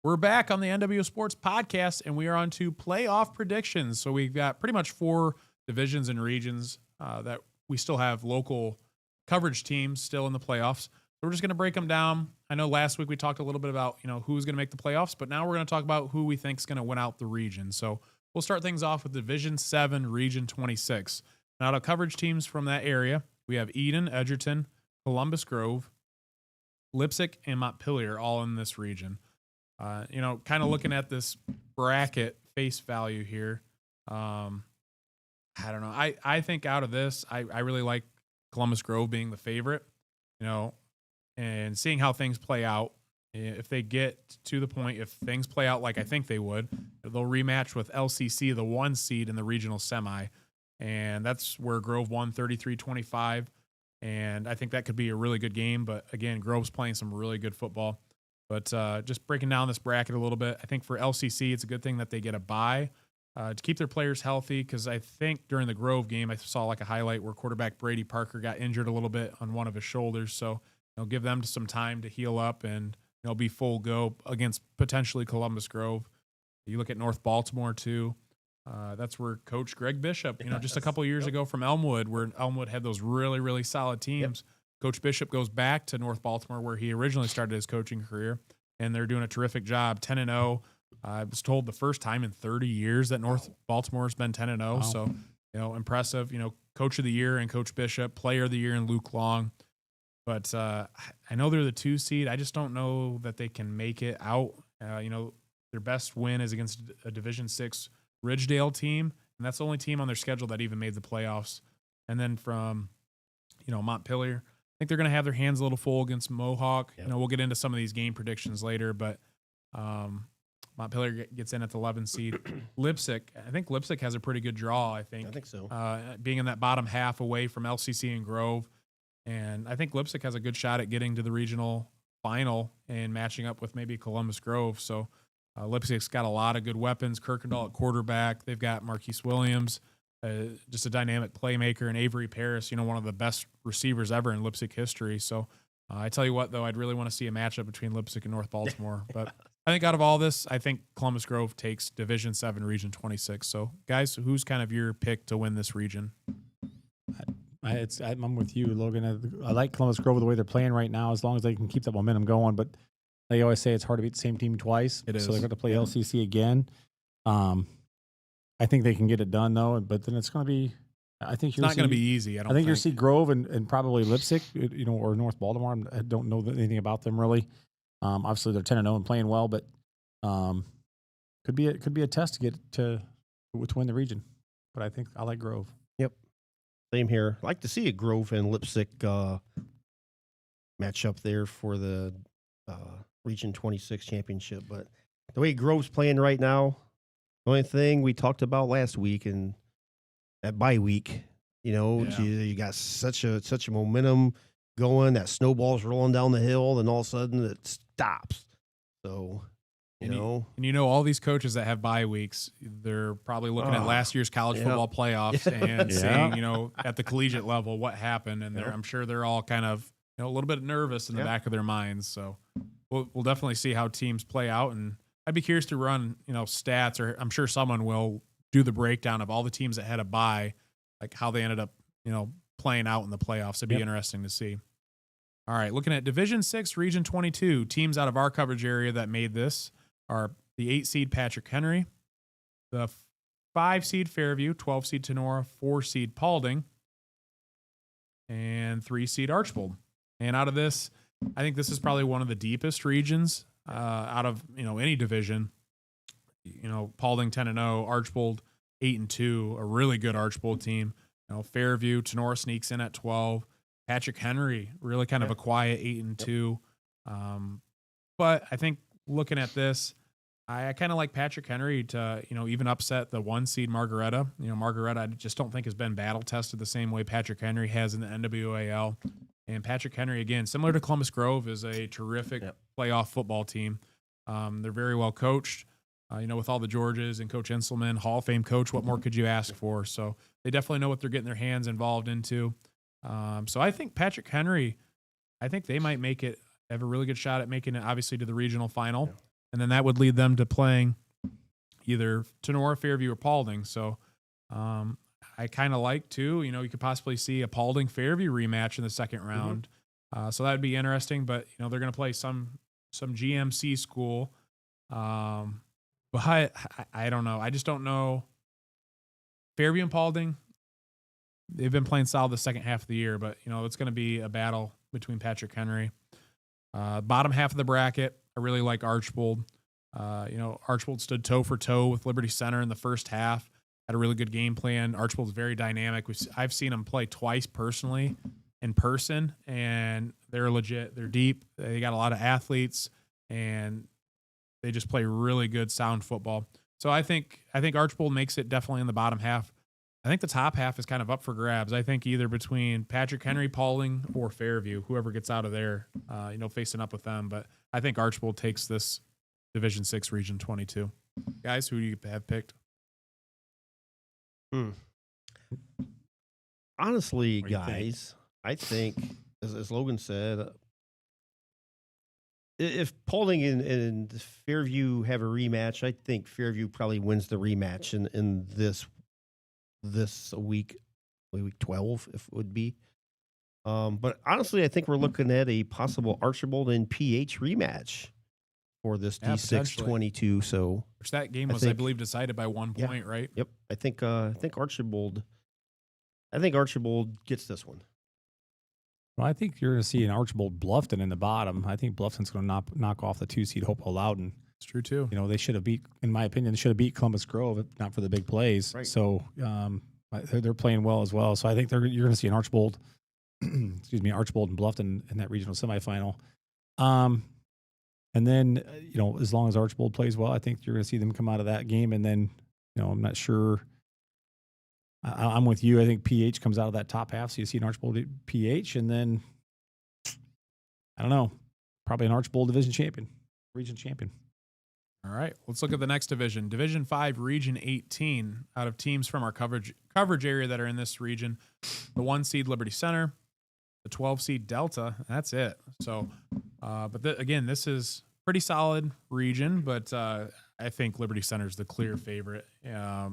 We're back on the NWO Sports Podcast, and we are on to playoff predictions. So we've got pretty much 4 divisions and regions that we still have local coverage teams still in the playoffs. So we're just going to break them down. I know last week we talked a little bit about who's going to make the playoffs, but now we're going to talk about who we think is going to win out the region. So we'll start things off with Division 7, Region 26. Now, the coverage teams from that area, we have Edon, Edgerton, Columbus Grove, Leipzig, and Montpelier all in this region. Kind of looking at this bracket face value here. I don't know. I think out of this, I really like Columbus Grove being the favorite, and seeing how things play out. If they get to the point, if things play out like I think they would, they'll rematch with LCC, the 1 seed in the regional semi. And that's where Grove won 33-25. And I think that could be a really good game. But again, Grove's playing some really good football. But just breaking down this bracket a little bit, I think for LCC, it's a good thing that they get a bye to keep their players healthy, because I think during the Grove game, I saw like a highlight where quarterback Brady Parker got injured a little bit on one of his shoulders. So give them some time to heal up and be full go against potentially Columbus Grove. You look at North Baltimore too. That's where Coach Greg Bishop, just a couple years ago from Elmwood, where Elmwood had those really, really solid teams. Yep. Coach Bishop goes back to North Baltimore, where he originally started his coaching career, and they're doing a terrific job. 10-0. I was told the first time in 30 years that North Baltimore has been 10-0. Wow. So, impressive. Coach of the year and Coach Bishop, player of the year and Luke Long. But I know they're the 2 seed. I just don't know that they can make it out. Their best win is against a Division 6 Ridgedale team, and that's the only team on their schedule that even made the playoffs. And then from, Montpelier, I think they're going to have their hands a little full against Mohawk. Yep. We'll get into some of these game predictions later, but Montpelier gets in at the 11 seed. Leipzig, I think Leipzig has a pretty good draw, I think so. Being in that bottom half away from LCC and Grove. And I think Leipzig has a good shot at getting to the regional final and matching up with maybe Columbus Grove. So Leipzig's got a lot of good weapons. Kirkendall at quarterback. They've got Marquise Williams, just a dynamic playmaker, and Avery Paris, one of the best receivers ever in Leipzig history. So I tell you what, though, I'd really want to see a matchup between Leipzig and North Baltimore. But I think out of all this, I think Columbus Grove takes Division 7, Region 26. So, guys, who's kind of your pick to win this region? I'm with you, Logan. I like Columbus Grove the way they're playing right now, as long as they can keep that momentum going. But they always say it's hard to beat the same team twice. It is. So they're going to play LCC again. I think they can get it done, though. But then it's going to be, I think you're not going to be easy. I think you're see Grove and probably Leipzig, or North Baltimore. I don't know anything about them really. Obviously they're 10-0 and playing well, but could be a test to get to win the region. But I think I like Grove. Yep, same here. I like to see a Grove and Leipzig match up there for the Region 26 championship. But the way Grove's playing right now, the only thing we talked about last week and that bye week, you got such a momentum going, that snowball's rolling down the hill, and all of a sudden it stops. So, all these coaches that have bye weeks, they're probably looking at last year's college football playoffs and seeing, at the collegiate level what happened, and I'm sure they're all kind of a little bit nervous in the back of their minds. So we'll definitely see how teams play out, and I'd be curious to run stats, or I'm sure someone will do the breakdown of all the teams that had a bye, like how they ended up, playing out in the playoffs. It'd be interesting to see. All right, looking at Division 6, Region 22, teams out of our coverage area that made this are the 8 seed Patrick Henry, the 5 seed Fairview, 12 seed Tinora, 4 seed Paulding, and 3 seed Archbold. And out of this, I think this is probably one of the deepest regions out of any division. Paulding 10-0, Archbold 8-2, a really good Archbold team. Fairview, Tinora sneaks in at 12. Patrick Henry, really kind of a quiet 8-2. But I think looking at this, I kind of like Patrick Henry to, even upset the 1 seed Margaretta. Margaretta, I just don't think has been battle tested the same way Patrick Henry has in the NWOAL. And Patrick Henry, again, similar to Columbus Grove, is a terrific playoff football team. They're very well coached. With all the Georges and Coach Inselman, Hall of Fame coach, what more could you ask for? So they definitely know what they're getting their hands involved into. So I think Patrick Henry, I think they might make it, have a really good shot at making it, obviously, to the regional final. Yeah. And then that would lead them to playing either Tinora, Fairview, or Paulding. So I kind of like, too, you could possibly see a Paulding-Fairview rematch in the second round. So that would be interesting. But, they're going to play some GMC school. But I don't know. I just don't know. Fairview and Paulding, they've been playing solid the second half of the year, but, it's going to be a battle between Patrick Henry. Bottom half of the bracket, I really like Archbold. Archbold stood toe for toe with Liberty Center in the first half, had a really good game plan. Archbold's very dynamic. I've seen them play twice personally in person, and they're legit. They're deep. They got a lot of athletes, and they just play really good, sound football. So I think Archbold makes it definitely in the bottom half. I think the top half is kind of up for grabs. I think either between Patrick Henry, Paulding, or Fairview, whoever gets out of there, facing up with them. But I think Archbold takes this Division 6 Region 22. Guys, who do you have picked? Honestly, guys, I think, as Logan said, if Paulding and Fairview have a rematch, I think Fairview probably wins the rematch in this week 12, if it would be. But honestly, I think we're looking at a possible Archbold and PH rematch for this D6 22. So which that game was, I believe, decided by 1 point, right? Yep. I think Archbold gets this one. Well, I think you're going to see an Archbold Bluffton in the bottom. I think Bluffton's going to knock off the 2 seed Hopewell Loudon. It's true too. They should have beat, in my opinion, Columbus Grove, if not for the big plays. Right. So they're playing well as well. So I think you're going to see an Archbold, Archbold and Bluffton in that regional semifinal. And then as long as Archbold plays well, I think you're going to see them come out of that game. And then I'm not sure. I'm with you. I think PH comes out of that top half, so you see an Archbold PH, and then I don't know, probably an Archbold division champion, region champion. All right, let's look at the next division. Division 5, Region 18, out of teams from our coverage area that are in this region. The 1 seed Liberty Center, the 12 seed Delta. That's it. So, again, this is pretty solid region, but I think Liberty Center is the clear favorite. I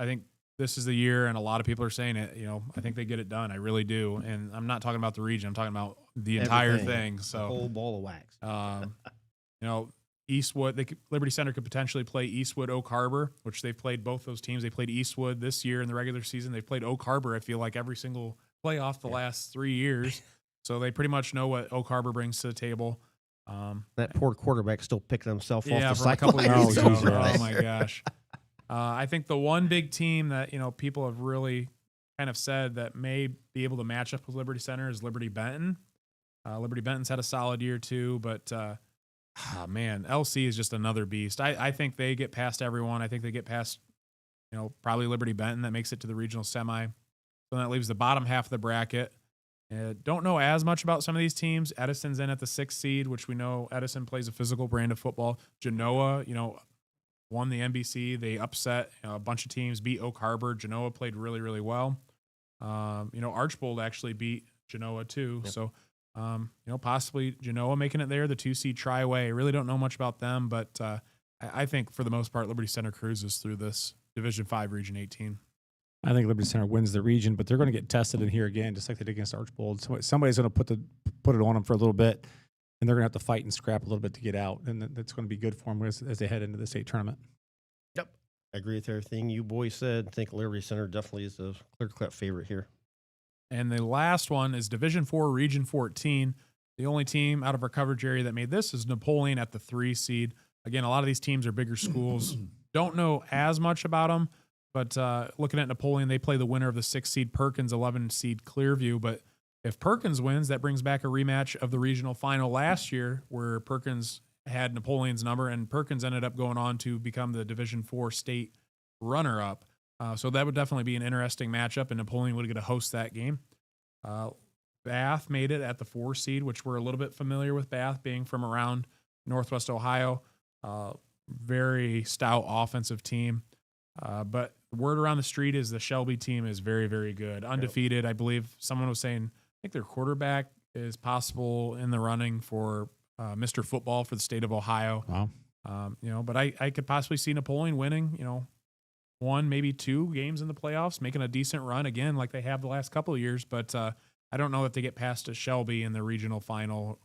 think this is the year, and a lot of people are saying it. I think they get it done. I really do. And I'm not talking about the region. I'm talking about the entire thing. So the whole ball of wax. Eastwood, Liberty Center could potentially play Eastwood, Oak Harbor, which they've played both those teams. They played Eastwood this year in the regular season. They've played Oak Harbor, I feel like, every single playoff the last 3 years. So they pretty much know what Oak Harbor brings to the table. That poor quarterback still picking himself off the from a couple years ago. Right. Oh, my gosh. I think the one big team that, people have really kind of said that may be able to match up with Liberty Center is Liberty Benton. Liberty Benton's had a solid year too, but LC is just another beast. I think they get past everyone. I think they get past, probably Liberty Benton. That makes it to the regional semi. So that leaves the bottom half of the bracket. Don't know as much about some of these teams. Edison's in at the 6th seed, which we know Edison plays a physical brand of football. Genoa, won the NBC. They upset a bunch of teams, beat Oak Harbor. Genoa played really, really well. Archbold actually beat Genoa too. Yep. So, possibly Genoa making it there. The 2 seed Tri-Way. I really don't know much about them, but I think for the most part, Liberty Center cruises through this Division 5 Region 18. I think Liberty Center wins the region, but they're going to get tested in here again, just like they did against Archbold. Somebody's going to put it on them for a little bit, and they're going to have to fight and scrap a little bit to get out, and that's going to be good for them as they head into the state tournament. Yep, I agree with everything you boys said. I think Liberty Center definitely is the clear-cut favorite here. And the last one is Division 4 Region 14. The only team out of our coverage area that made this is Napoleon at the 3 seed. Again, a lot of these teams are bigger schools. Don't know as much about them. But looking at Napoleon, they play the winner of the 6 seed Perkins, 11 seed Clearview. But if Perkins wins, that brings back a rematch of the regional final last year where Perkins had Napoleon's number, and Perkins ended up going on to become the Division 4 state runner-up. So that would definitely be an interesting matchup, and Napoleon would get to host that game. Bath made it at the 4 seed, which we're a little bit familiar with Bath being from around Northwest Ohio. Very stout offensive team. But the word around the street is the Shelby team is very, very good. Undefeated, I believe. Someone was saying, I think their quarterback is possible in the running for Mr. Football for the state of Ohio. Wow. But I could possibly see Napoleon winning, 1, maybe 2 games in the playoffs, making a decent run again like they have the last couple of years. But I don't know if they get past a Shelby in the regional final.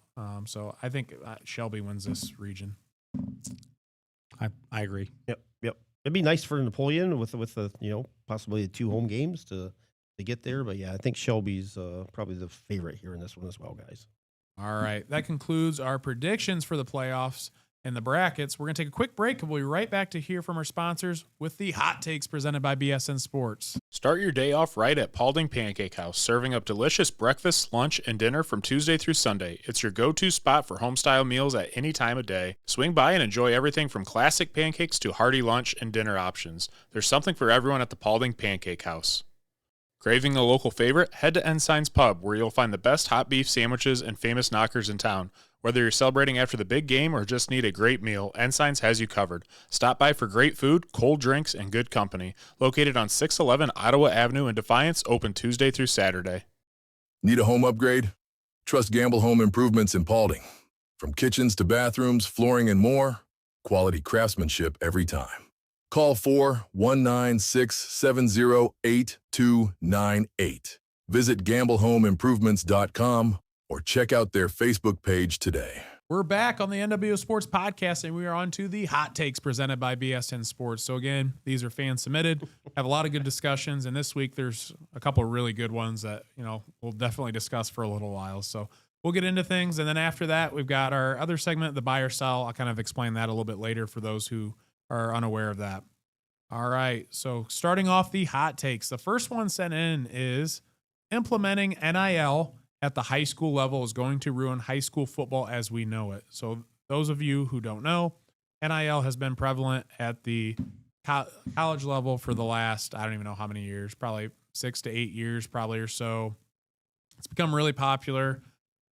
So I think Shelby wins this region. I agree. Yep. It'd be nice for Napoleon with the possibly the 2 home games to get there. But yeah, I think Shelby's probably the favorite here in this one as well, guys. All right, that concludes our predictions for the playoffs and the brackets. We're going to take a quick break, and we'll be right back to hear from our sponsors with the hot takes presented by BSN Sports. Start your day off right at Paulding Pancake House, serving up delicious breakfast, lunch, and dinner from Tuesday through Sunday. It's your go-to spot for home-style meals at any time of day. Swing by and enjoy everything from classic pancakes to hearty lunch and dinner options. There's something for everyone at the Paulding Pancake House. Craving a local favorite? Head to Ensign's Pub, where you'll find the best hot beef sandwiches and famous knockers in town. Whether you're celebrating after the big game or just need a great meal, Ensign's has you covered. Stop by for great food, cold drinks, and good company. Located on 611 Ottawa Avenue in Defiance, open Tuesday through Saturday. Need a home upgrade? Trust Gamble Home Improvements in Paulding. From kitchens to bathrooms, flooring, and more, quality craftsmanship every time. Call 419-670-8298. Visit gamblehomeimprovements.com or check out their Facebook page today. We're back on the NWO Sports Podcast, and we are on to the hot takes presented by BSN Sports. So again, these are fan submitted, have a lot of good discussions, and this week there's a couple of really good ones that we'll definitely discuss for a little while. So we'll get into things, and then after that, we've got our other segment, the buy or sell. I'll kind of explain that a little bit later for those who are unaware of that. All right, so starting off the hot takes, the first one sent in is implementing NIL at the high school level is going to ruin high school football as we know it. So those of you who don't know, NIL has been prevalent at the college level for the last, I don't even know how many years, probably 6 to 8 years probably or so. It's become really popular,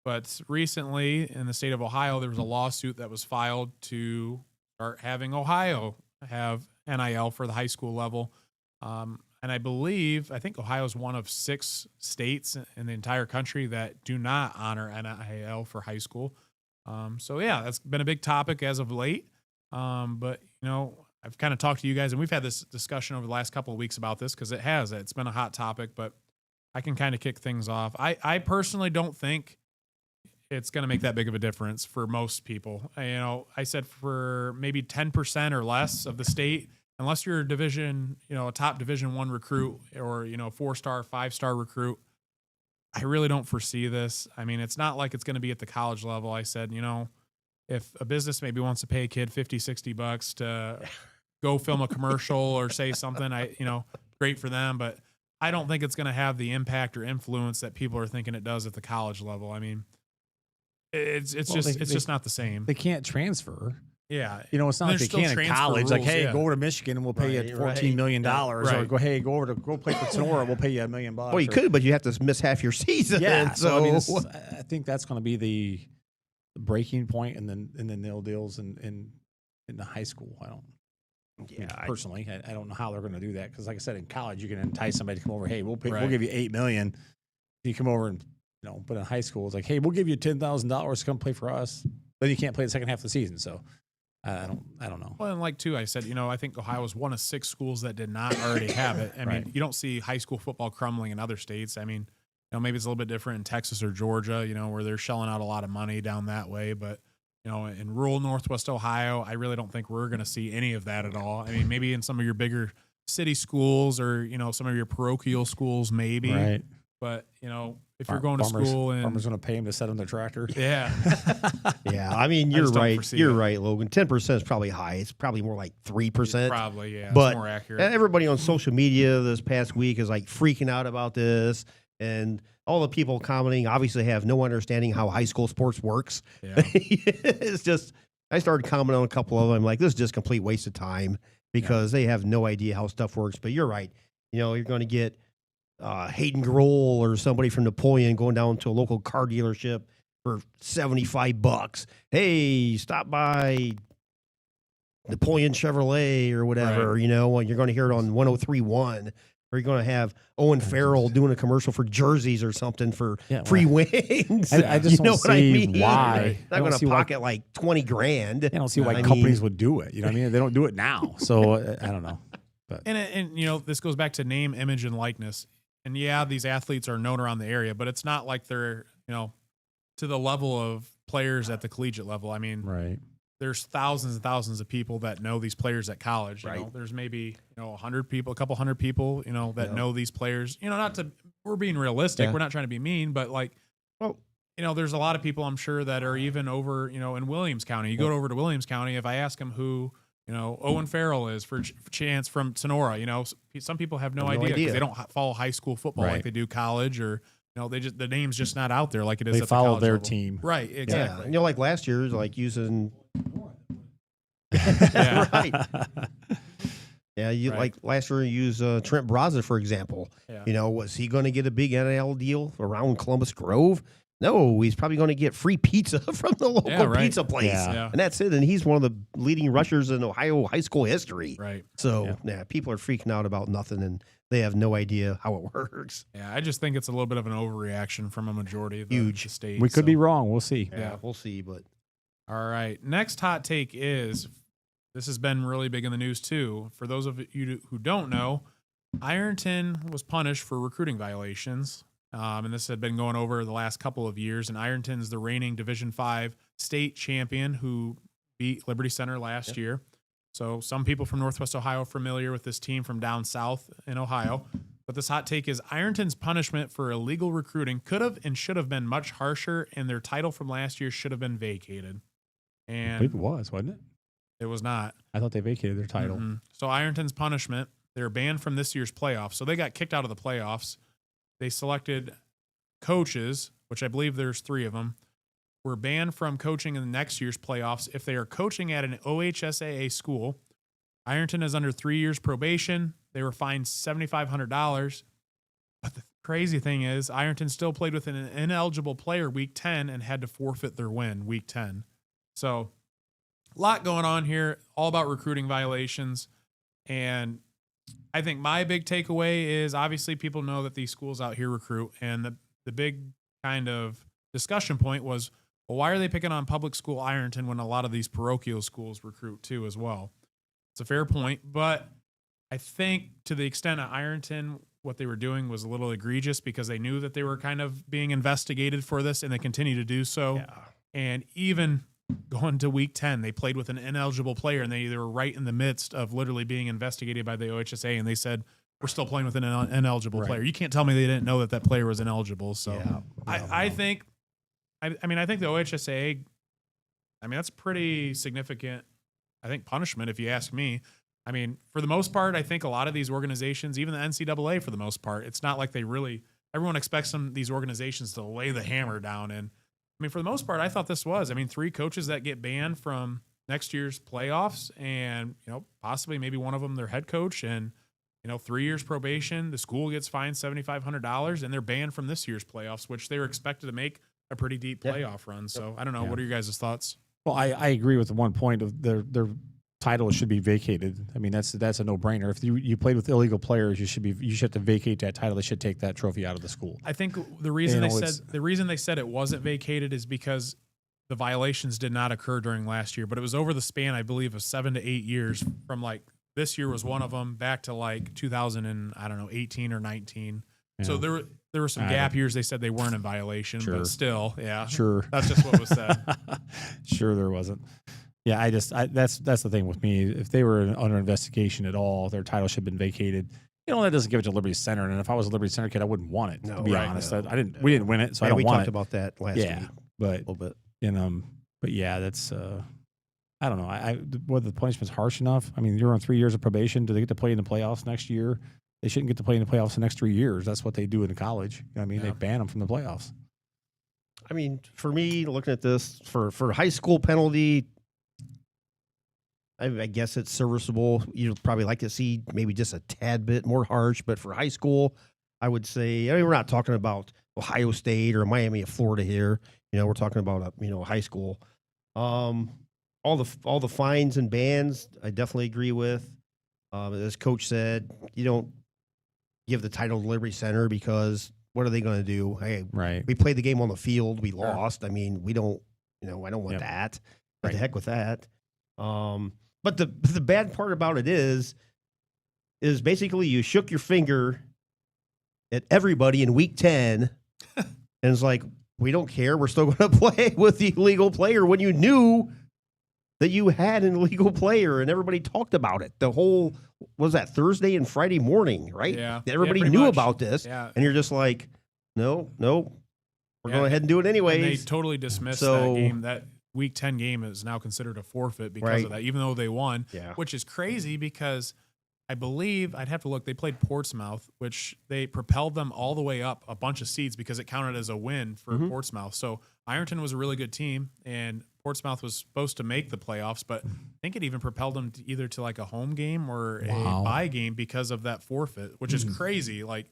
but recently in the state of Ohio, there was a lawsuit that was filed to start having Ohio have NIL for the high school level. And I think Ohio is one of 6 states in the entire country that do not honor NIL for high school. So yeah, that's been a big topic as of late. But I've kind of talked to you guys, and we've had this discussion over the last couple of weeks about this because it's been a hot topic, but I can kind of kick things off. I personally don't think it's going to make that big of a difference for most people. I said for maybe 10% or less of the state, unless you're a division, a top Division I recruit or, 4-star, 5-star recruit, I really don't foresee this. I mean, it's not like it's going to be at the college level. I said, if a business maybe wants to pay a kid $50-$60 to go film a commercial or say something, great for them, but I don't think it's going to have the impact or influence that people are thinking it does at the college level. I mean, it's just not the same. They can't transfer. Yeah. It's not like they can in college. Like, hey, go over to Michigan and we'll pay you $14 million. Or go play for Tinora, we'll pay you $1 million. Well, you could, but you have to miss half your season. Yeah. So I think that's going to be the breaking point, and then nil deals in the high school. Personally, I don't know how they're going to do that because, like I said, in college you can entice somebody to come over. Hey, we'll give you $8 million. You come over and but in high school it's like, hey, we'll give you $10,000 to come play for us. Then you can't play the second half of the season. So I don't know. Well, and like too, I said, I think Ohio was one of 6 schools that did not already have it. I mean, you don't see high school football crumbling in other states. I mean, maybe it's a little bit different in Texas or Georgia, where they're shelling out a lot of money down that way. But, in rural Northwest Ohio, I really don't think we're going to see any of that at all. I mean, maybe in some of your bigger city schools or, some of your parochial schools, maybe. Right. But, if you're going to school and farmers going to pay them to set on their tractor. Yeah. Yeah. I mean, you're right. You're right, Logan. 10% is probably high. It's probably more like 3%. Probably, yeah. But it's more accurate. Everybody on social media this past week is like freaking out about this. And all the people commenting obviously have no understanding how high school sports works. Yeah. It's just, I started commenting on a couple of them. Like, this is just complete waste of time because they have no idea how stuff works. But you're right. You're going to get Hayden Grohl or somebody from Napoleon going down to a local car dealership for $75. Hey, stop by Napoleon Chevrolet or whatever, right. You're going to hear it on 103.1, or you're going to have Owen Farrell doing a commercial for jerseys or something for free wings. I just don't see why. They're not going to pocket like $20,000. I don't see why companies would do it. You know what I mean? They don't do it now. So I don't know. But. And this goes back to name, image, and likeness. And yeah, these athletes are known around the area, but it's not like they're, to the level of players at the collegiate level. I mean, right. There's thousands and thousands of people that know these players at college. Right. There's maybe, 100 people, a couple hundred people, that know these players. We're being realistic. Yeah. We're not trying to be mean, but there's a lot of people I'm sure that are even over, in Williams County. You go over to Williams County, if I ask them who, Owen Farrell is for Chance from Tinora. Some people have no idea because they don't follow high school football like they do college, or the name's just not out there like it is. They at the follow their level. team, right? Exactly. Yeah. Like last year, like using. Right. Yeah, like last year, you use Trent Braza for example. Yeah. Was he going to get a big NIL deal around Columbus Grove? No, he's probably going to get free pizza from the local pizza place. Yeah. And that's it. And he's one of the leading rushers in Ohio high school history. Right. So, people are freaking out about nothing, and they have no idea how it works. Yeah, I just think it's a little bit of an overreaction from a majority of the state. We could be wrong. We'll see. Yeah, we'll see. But all right. Next hot take is, this has been really big in the news too. For those of you who don't know, Ironton was punished for recruiting violations. And this had been going over the last couple of years. And Ironton's the reigning Division V state champion who beat Liberty Center last year. So some people from Northwest Ohio are familiar with this team from down south in Ohio. But this hot take is Ironton's punishment for illegal recruiting could have and should have been much harsher, and their title from last year should have been vacated. And I believe it was, wasn't it? It was not. I thought they vacated their title. Mm-hmm. So Ironton's punishment, they were banned from this year's playoffs. So they got kicked out of the playoffs. They selected coaches, which I believe there's 3 of them, were banned from coaching in the next year's playoffs if they are coaching at an OHSAA school. Ironton is under 3 years probation. They were fined $7,500. But the crazy thing is, Ironton still played with an ineligible player week 10 and had to forfeit their win week 10. So a lot going on here, all about recruiting violations. And I think my big takeaway is obviously people know that these schools out here recruit, and the big kind of discussion point was, well, why are they picking on public school Ironton when a lot of these parochial schools recruit too as well? It's a fair point, but I think to the extent of Ironton, what they were doing was a little egregious because they knew that they were kind of being investigated for this, and they continue to do so. Yeah. And even going to week 10, they played with an ineligible player, and they were right in the midst of literally being investigated by the OHSA, and they said, we're still playing with an ineligible player. You can't tell me they didn't know that player was ineligible. So I think the OHSA, that's pretty significant, I think, punishment if you ask me. I mean, for the most part, I think a lot of these organizations, even the NCAA for the most part, it's not like everyone expects these organizations to lay the hammer down. And for the most part, I thought this was, 3 coaches that get banned from next year's playoffs, and, possibly maybe one of them their head coach, and, 3 years probation. The school gets fined $7,500, and they're banned from this year's playoffs, which they were expected to make a pretty deep playoff run. So I don't know. What are your guys' thoughts? Well, I agree with the one point of their title should be vacated. That's a no-brainer. If you played with illegal players, you should have to vacate that title. They should take that trophy out of the school. I think the reason they said it wasn't vacated is because the violations did not occur during last year, but it was over the span, I believe, of 7 to 8 years from like this year was one of them back to like 2018 or 19. Yeah. So there were some gap years. They said they weren't in violation, but still, Sure. That's just what was said. Sure, there wasn't. Yeah, that's the thing with me. If they were under investigation at all, their title should have been vacated. That doesn't give it to Liberty Center. And if I was a Liberty Center kid, I wouldn't want it. To be honest, no, we didn't win it, so I don't want it. We talked about that last week. But a little bit. But yeah, that's I don't know. Whether the punishment's harsh enough. I mean, you're on 3 years of probation. Do they get to play in the playoffs next year? They shouldn't get to play in the playoffs the next 3 years. That's what they do in college. They ban them from the playoffs. I mean, for me, looking at this for high school penalty, I guess it's serviceable. You'd probably like to see maybe just a tad bit more harsh, but for high school, I would say, we're not talking about Ohio State or Miami of Florida here. We're talking about high school. All the fines and bans, I definitely agree with. As Coach said, you don't give the title to Liberty Center because what are they going to do? Hey, we played the game on the field, we lost. I mean, we don't. I don't want that. What the heck with that? But the bad part about it is basically you shook your finger at everybody in week 10 and it's like, we don't care. We're still going to play with the illegal player when you knew that you had an illegal player and everybody talked about it. The whole, was that Thursday and Friday morning, right? Yeah. Everybody knew about this. Yeah. And you're just like, no, we're going ahead and do it anyways. And they totally dismissed that game. That Week 10 game is now considered a forfeit because of that, even though they won, which is crazy because I believe, I'd have to look, they played Portsmouth, which they propelled them all the way up a bunch of seeds because it counted as a win for Portsmouth. So Ironton was a really good team, and Portsmouth was supposed to make the playoffs, but I think it even propelled them to either to like a home game or a bye game because of that forfeit, which is crazy. Like,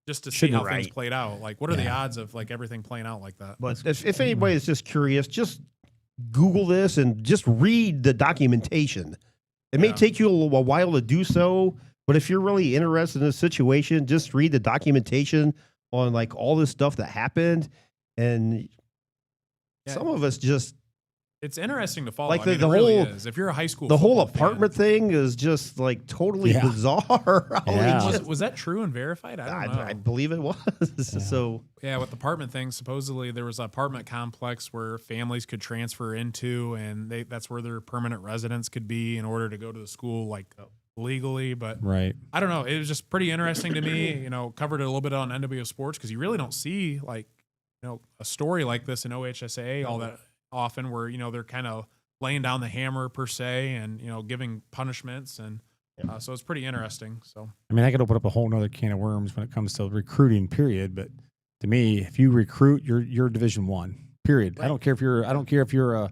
just to see how things played out. Like, what are the odds of like everything playing out like that? But if anybody is just curious, just Google this and just read the documentation. It may take you a while to do so, but if you're really interested in this situation, just read the documentation on like all this stuff that happened. And some of us just, it's interesting to follow. Like the whole, really is. If you're a high school, the whole apartment thing is just like totally bizarre. Was that true and verified? I don't know. I believe it was. So with the apartment thing, supposedly there was an apartment complex where families could transfer into, and that's where their permanent residence could be in order to go to the school like legally. But I don't know. It was just pretty interesting to me. Covered it a little bit on NWO Sports because you really don't see like a story like this in OHSAA all that often, where they're kind of laying down the hammer per se and giving punishments, and so it's pretty interesting. So I mean, I could open up a whole nother can of worms when it comes to recruiting, period. But to me, if you recruit, you're Division I, period. I don't care if you're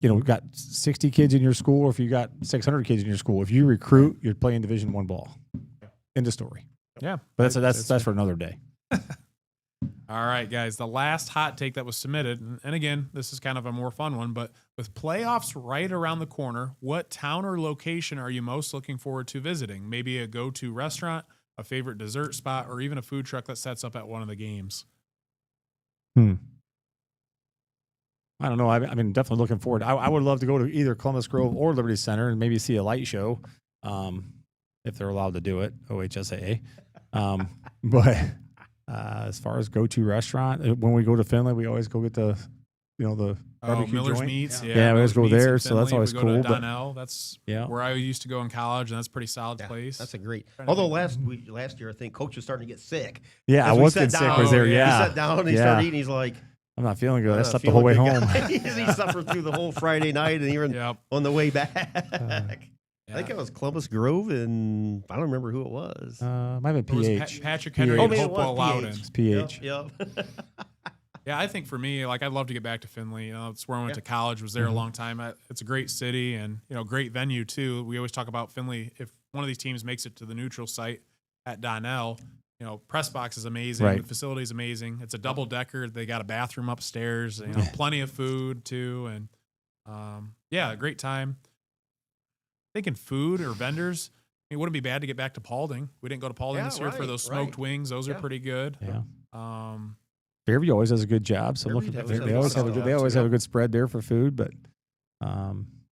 we've got 60 kids in your school or if you got 600 kids in your school. If you recruit, you're playing Division I ball. End of story. Yeah, but that's for another day. All right, guys, the last hot take that was submitted, and again, this is kind of a more fun one, but with playoffs right around the corner, what town or location are you most looking forward to visiting? Maybe a go-to restaurant, a favorite dessert spot, or even a food truck that sets up at one of the games? I don't know. I've been definitely looking forward. I would love to go to either Columbus Grove or Liberty Center and maybe see a light show, if they're allowed to do it, OHSAA. But as far as go-to restaurant, when we go to Finley, we always go get the barbecue Miller's joint. Meats. We always go there, so that's always cool. We go to Donnell. That's where I used to go in college, and that's a pretty solid place. That's a great. Although last year, I think Coach was starting to get sick. Yeah, I was getting sick. Was there? Yeah, he sat down and he started eating. He's like, I'm not feeling good. I slept the whole way home. He suffered through the whole Friday night and even on the way back. I think it was Columbus Grove, and I don't remember who it was. Might have been PH. Patrick Henry and Hopewell Loudon. It's PH. Yep. Yeah, I think for me, like, I'd love to get back to Finley. It's where I went to college, was there a long time. It's a great city and, great venue too. We always talk about Finley. If one of these teams makes it to the neutral site at Donnell, press box is amazing. The facility is amazing. It's a double decker. They got a bathroom upstairs, plenty of food too. And a great time. Thinking food or vendors. I mean, it wouldn't be bad to get back to Paulding. We didn't go to Paulding this year for those smoked wings. Those are pretty good. Yeah. Fairview always does a good job. So Fairview they always have a good spread there for food. But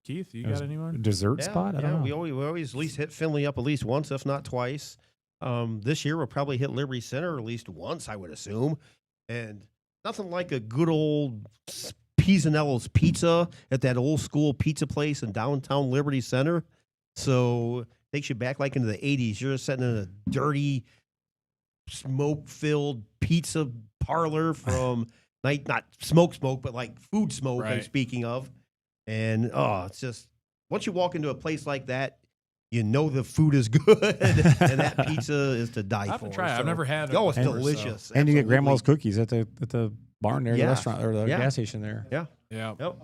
Keith, you got anyone? Dessert spot? I don't know. We always at least hit Finley up at least once, if not twice. This year we'll probably hit Liberty Center at least once, I would assume. And nothing like a good old Pisanello's pizza at that old school pizza place in downtown Liberty Center. So takes you back like into the 80s. You're sitting in a dirty, smoke-filled pizza parlor from not smoke, but like food smoke, Right. I'm speaking of. And, it's just, once you walk into a place like that, you know the food is good, and that pizza is to die I for. haven't tried. I've never had it. Oh, it's before, delicious. so- And you get Absolutely. grandma's cookies at the barn there, the Yeah. restaurant or the Yeah. gas station there. Yeah. Yeah. Yep.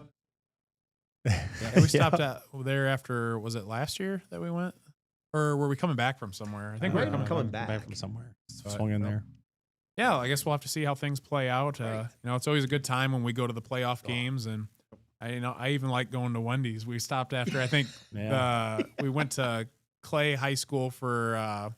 And we stopped at there after, was it last year that we went? Or were we coming back from somewhere? I think we Right, were I'm coming coming back. from somewhere. But- Swung in there. Yeah, I guess we'll have to see how things play out. Right. It's always a good time when we go to the playoff games, and I even like going to Wendy's. We stopped after I think we went to Clay High School for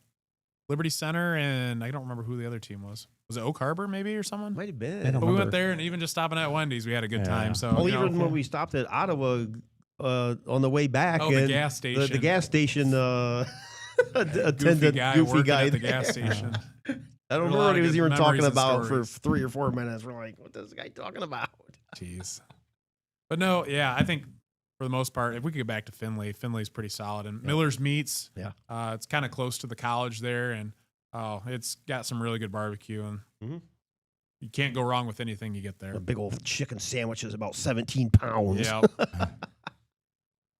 Liberty Center, and I don't remember who the other team was. Was it Oak Harbor maybe or something? Might have been. I don't But we went remember. there, and even just stopping at Wendy's, we had a good time. So Well, you know, even when we stopped at Ottawa on the way back, Oh, the and gas station. the gas station goofy attendant, guy working guy at the there. gas station. I don't There were a remember lot what he of was good even memories talking and about for stories. 3 or 4 minutes. We're like, what is this guy talking about? Jeez. But no, yeah, I think for the most part, if we could get back to Finley's pretty solid. And Miller's Meats, Yeah. It's kind of close to the college there, and it's got some really good barbecue, and Mhm. you can't go wrong with anything you get there. The big old chicken sandwich is about 17 pounds. Yep.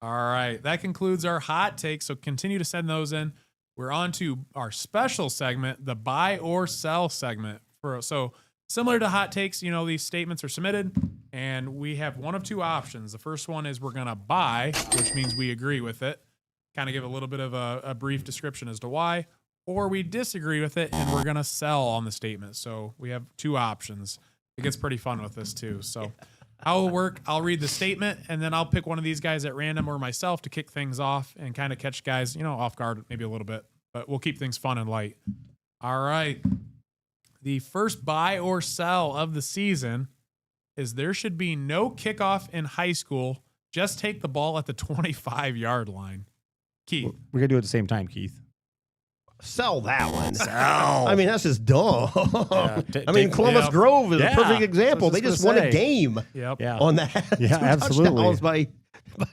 All right, that concludes our hot takes. So continue to send those in. We're on to our special segment, the buy or sell segment. So similar to hot takes, these statements are submitted, and we have one of two options. The first one is we're going to buy, which means we agree with it, kind of give a little bit of a brief description as to why, or we disagree with it, and we're going to sell on the statement. So we have two options. It gets pretty fun with this, too. So how it'll work, I'll read the statement, and then I'll pick one of these guys at random or myself to kick things off and kind of catch guys, off guard maybe a little bit. But we'll keep things fun and light. All right. The first buy or sell of the season is there should be no kickoff in high school. Just take the ball at the 25-yard line. Keith. We got to do it at the same time, Keith. Sell that one. Sell. I mean, that's just dumb. Yeah, I mean, Columbus Yep. Grove is Yeah, a perfect example. that's They what I was just won gonna a say. game Yep. Yeah. on that. Yeah, 2 absolutely. touchdowns by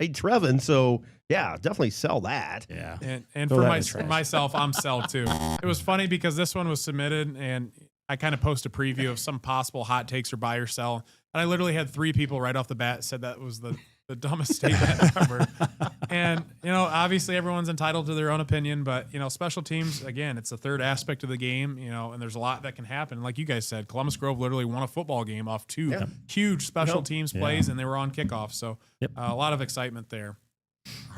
Trevin. So, yeah, definitely sell that. Yeah. And Throw for, that in my, the for trash. myself, I'm sell too. It was funny because this one was submitted, and I kind of post a preview of some possible hot takes or buy or sell. And I literally had 3 people right off the bat said that was the dumbest statement ever. And, obviously everyone's entitled to their own opinion, but, special teams, again, it's the third aspect of the game, and there's a lot that can happen. Like you guys said, Columbus Grove literally won a football game off 2 huge special teams plays, and they were on kickoff. So a lot of excitement there.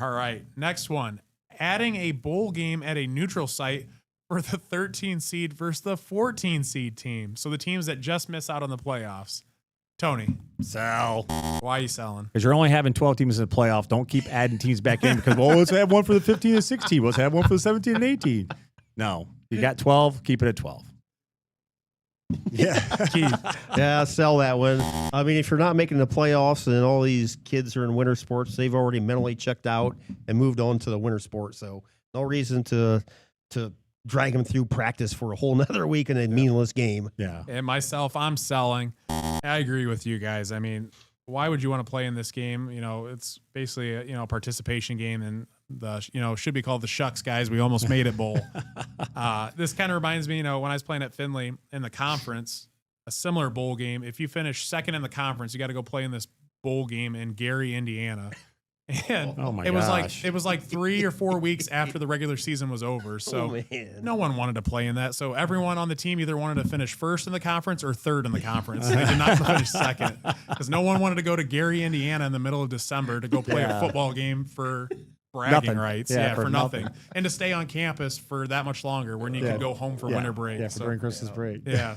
All right, next one. Adding a bowl game at a neutral site for the 13 seed versus the 14 seed team. So the teams that just miss out on the playoffs. Tony, Sell. why are you selling? Because you're only having 12 teams in the playoff. Don't keep adding teams back in because, let's have one for the 15 and 16. Let's have one for the 17 and 18. No. You got 12, keep it at 12. Yeah. Keith, Yeah, sell that one. I mean, if you're not making the playoffs and all these kids are in winter sports, they've already mentally checked out and moved on to the winter sport. So no reason to drag them through practice for a whole nother week in a meaningless game. Yeah. and myself, I'm selling. I agree with you guys. I mean, why would you want to play in this game? It's basically a participation game, and the should be called the Shucks guys. We almost made it bowl. This kind of reminds me, when I was playing at Finley in the conference, a similar bowl game. If you finish second in the conference, you got to go play in this bowl game in Gary, Indiana. And Oh my it was gosh. like 3 or 4 weeks after the regular season was over. So Oh, man. no one wanted to play in that. So everyone on the team either wanted to finish first in the conference or third in the conference. They did not finish second because no one wanted to go to Gary, Indiana in the middle of December to go play a football game for bragging Nothing. rights. Yeah, Yeah, for for nothing. nothing. And to stay on campus for that much longer when you can go home for winter break. Yeah, for So- during Christmas break. yeah,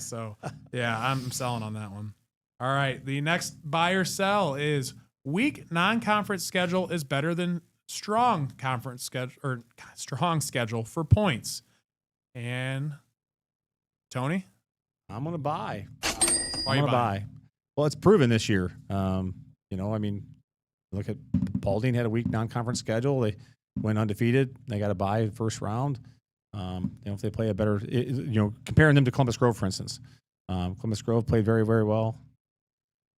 I'm selling on that one. All right, the next buy or sell is weak non-conference schedule is better than strong conference schedule or strong schedule for points. And Tony, I'm going to buy. Why you buying? Well, it's proven this year. Look at Paulding had a weak non-conference schedule. They went undefeated. They got a bye first round. If they play a better, comparing them to Columbus Grove, for instance, Columbus Grove played very, very well.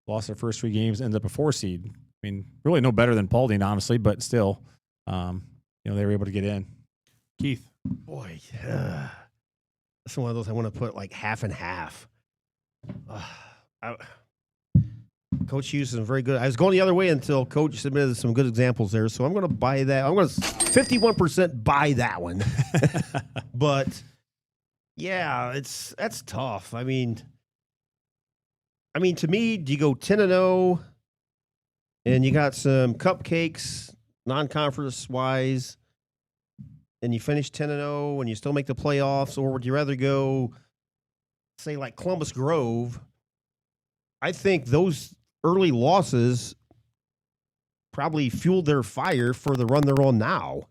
Lost their first 3 games, ended up a 4 seed. I mean, really no better than Paulding, honestly, but still, they were able to get in. Keith. Boy, that's one of those I want to put like half and half. Coach Hughes is very good. I was going the other way until Coach submitted some good examples there, so I'm going to buy that. I'm going to 51% buy that one. But yeah, that's tough. I mean, to me, do you go 10-0 and you got some cupcakes, non-conference wise, and you finish 10-0 and you still make the playoffs, or would you rather go, say, like Columbus Grove? I think those early losses probably fueled their fire for the run they're on now.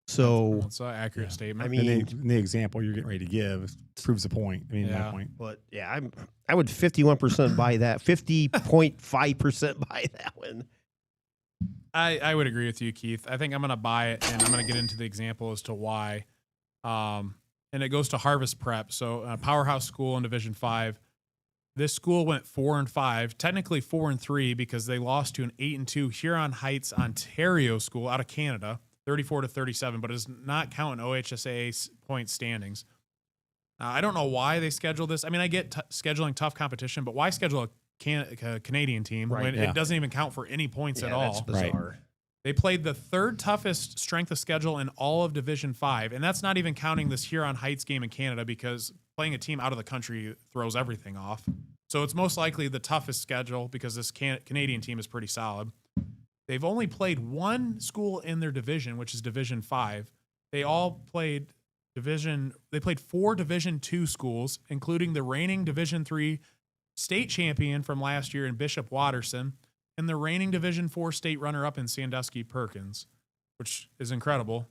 So that's an accurate statement. I mean, the example you're getting ready to give proves the point. I mean, my point. But yeah, I would 51% buy that, 50.5% buy that one. I would agree with you, Keith. I think I'm going to buy it, and I'm going to get into the example as to why. And it goes to Harvest Prep. So a powerhouse school in Division 5. This school went 4-5, technically 4-3 because they lost to an 8-2 Huron Heights, Ontario school out of Canada, 34-37, but it's not counting OHSAA point standings. I don't know why they scheduled this. I mean, I get scheduling tough competition, but why schedule a Canadian team when it doesn't even count for any points at all? That's bizarre. Right. They played the 3rd toughest strength of schedule in all of Division 5, and that's not even counting this Huron Heights game in Canada because playing a team out of the country throws everything off. So it's most likely the toughest schedule because this Canadian team is pretty solid. They've only played one school in their division, which is Division 5. They all played they played 4 Division 2 schools, including the reigning Division 3 state champion from last year in Bishop Watterson and the reigning Division 4 state runner-up in Sandusky Perkins, which is incredible.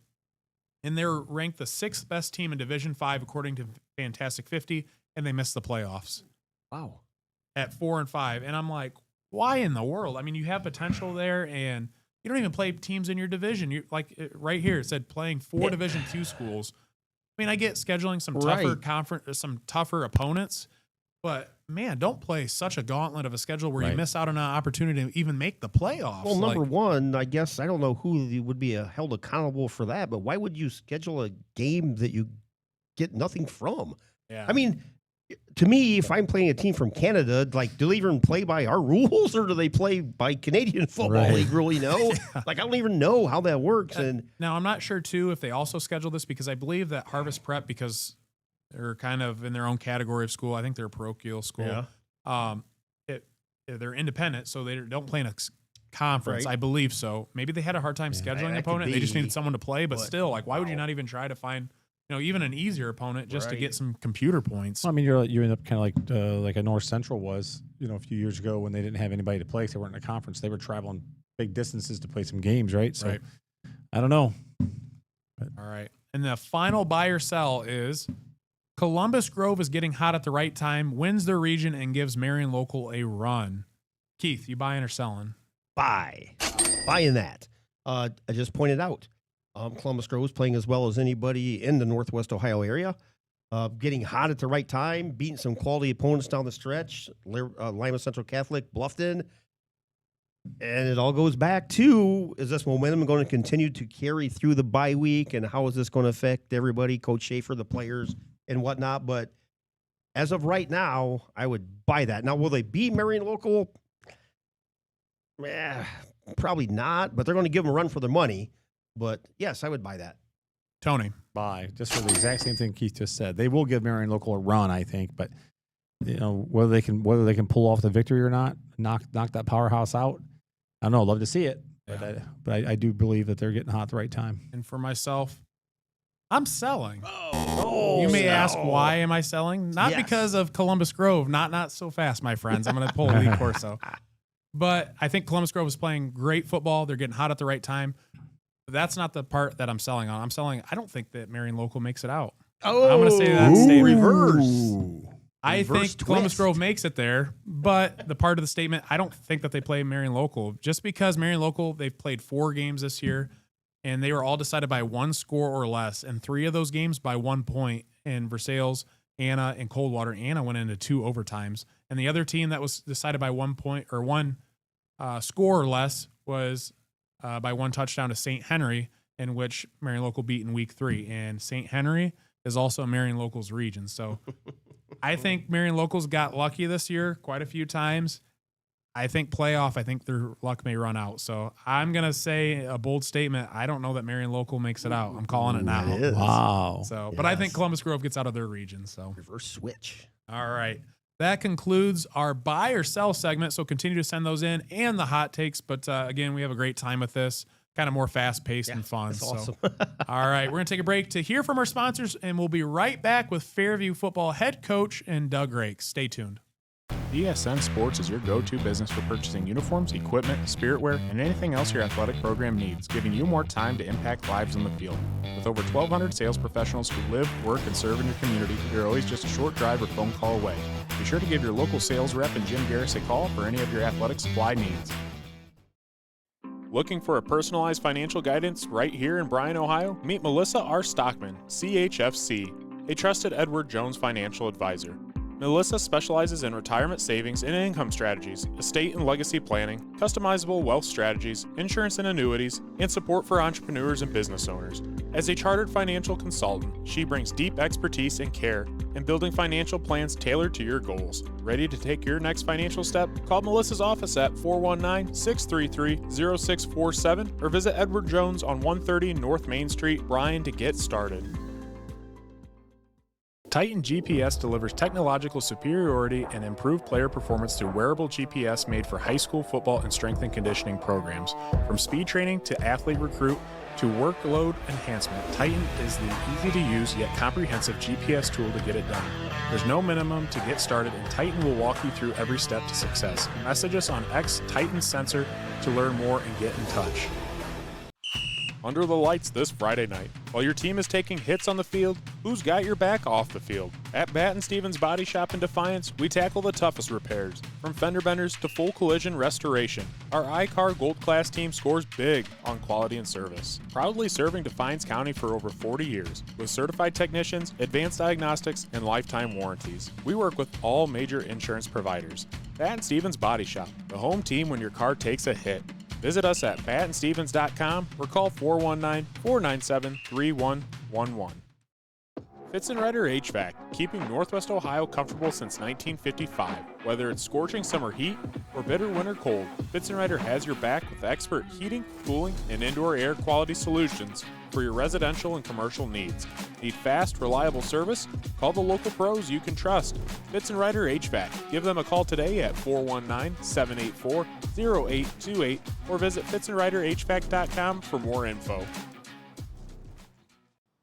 And they're ranked the 6th best team in Division 5 according to Fantastic 50, and they missed the playoffs. Wow. At 4-5. And I'm like, why in the world? I mean, you have potential there, and you don't even play teams in your division. You like right here, it said playing 4 Division 2 schools. I mean, I get scheduling some tougher some tougher opponents, but man, don't play such a gauntlet of a schedule where you miss out on an opportunity to even make the playoffs. Well, number one, I guess I don't know who would be held accountable for that, but why would you schedule a game that you get nothing from? Yeah. I mean, to me, if I'm playing a team from Canada, like, do they even play by our rules or do they play by Canadian Football League rule, you know? Like, I don't even know how that works. And now, I'm not sure, too, if they also schedule this because I believe that Harvest Prep, because they're kind of in their own category of school, I think they're a parochial school. Yeah. They're independent, so they don't play in a conference. I believe so. Maybe they had a hard time scheduling an opponent. They just needed someone to play, but still, like, why would you not even try to find – even an easier opponent just to get some computer points. Well, I mean, you end up kind of like a North Central was, a few years ago when they didn't have anybody to play because they weren't in a conference. They were traveling big distances to play some games, right? So I don't know. But. All right. And the final buy or sell is Columbus Grove is getting hot at the right time, wins their region, and gives Marion Local a run. Keith, you buying or selling? Buy. Buying that. I just pointed out. Columbus Grove is playing as well as anybody in the Northwest Ohio area. Getting hot at the right time, beating some quality opponents down the stretch. Lima Central Catholic, Bluffton. And it all goes back to, is this momentum going to continue to carry through the bye week? And how is this going to affect everybody, Coach Schaefer, the players, and whatnot? But as of right now, I would buy that. Now, will they beat Marion Local? Probably not, but they're going to give them a run for their money. But, yes, I would buy that. Tony. Buy. Just for the exact same thing Keith just said. They will give Marion Local a run, I think. But, whether they can pull off the victory or not, knock that powerhouse out, I don't know. I'd love to see it. Yeah. But I do believe that they're getting hot at the right time. And for myself, I'm selling. You may ask, why am I selling? Not because of Columbus Grove. Not so fast, my friends. I'm going to pull a Lee Corso. But I think Columbus Grove is playing great football. They're getting hot at the right time. That's not the part that I'm selling on. I don't think that Marion Local makes it out. I'm going to say that statement. Reverse. I Reverse think Columbus twist. Grove makes it there, but the part of the statement, I don't think that they play Marion Local. Just because Marion Local, they've played 4 games this year, and they were all decided by 1 score or less, and 3 of those games by 1 point. In Versailles, Anna, and Coldwater, Anna went into 2 overtimes, and the other team that was decided by 1 point or 1 score or less was by 1 touchdown to St. Henry, in which Marion Local beat in week 3. And St. Henry is also Marion Local's region. So I think Marion Local's got lucky this year quite a few times. I think playoff, I think their luck may run out. So I'm going to say a bold statement. I don't know that Marion Local makes it out. I'm calling it now. It is. Wow. So, but I think Columbus Grove gets out of their region. So Reverse switch. all right. That concludes our buy or sell segment. So continue to send those in and the hot takes. But again, we have a great time with this. Kind of more fast paced and fun. That's awesome. All right. We're going to take a break to hear from our sponsors, and we'll be right back with Fairview football head coach and Doug Rakes. Stay tuned. BSN Sports is your go-to business for purchasing uniforms, equipment, spiritwear, and anything else your athletic program needs, giving you more time to impact lives on the field. With over 1,200 sales professionals who live, work, and serve in your community, you're always just a short drive or phone call away. Be sure to give your local sales rep and Jim Garris a call for any of your athletic supply needs. Looking for a personalized financial guidance right here in Bryan, Ohio? Meet Melissa R. Stockman, CHFC, a trusted Edward Jones financial advisor. Melissa specializes in retirement savings and income strategies, estate and legacy planning, customizable wealth strategies, insurance and annuities, and support for entrepreneurs and business owners. As a chartered financial consultant, she brings deep expertise and care in building financial plans tailored to your goals. Ready to take your next financial step? Call Melissa's office at 419-633-0647 or visit Edward Jones on 130 North Main Street, Bryan, to get started. Titan GPS delivers technological superiority and improved player performance through wearable GPS made for high school football and strength and conditioning programs. From speed training to athlete recruit to workload enhancement, Titan is the easy-to-use yet comprehensive GPS tool to get it done. There's no minimum to get started, and Titan will walk you through every step to success. Message us on X Titan Sensor to learn more and get in touch. Under the lights this Friday night. While your team is taking hits on the field, who's got your back off the field? At Batt & Stevens Body Shop in Defiance, we tackle the toughest repairs, from fender benders to full collision restoration. Our iCar Gold Class team scores big on quality and service. Proudly serving Defiance County for over 40 years, with certified technicians, advanced diagnostics, and lifetime warranties. We work with all major insurance providers. Batt & Stevens Body Shop, the home team when your car takes a hit. Visit us at batandstevens.com or call 419-497-3111. Fitzenreiter HVAC, keeping Northwest Ohio comfortable since 1955. Whether it's scorching summer heat or bitter winter cold, Fitzenreiter has your back with expert heating, cooling, and indoor air quality solutions for your residential and commercial needs. Need fast, reliable service? Call the local pros you can trust. Fitzenreiter HVAC. Give them a call today at 419-784-0828 or visit fitzenreiterhvac.com for more info.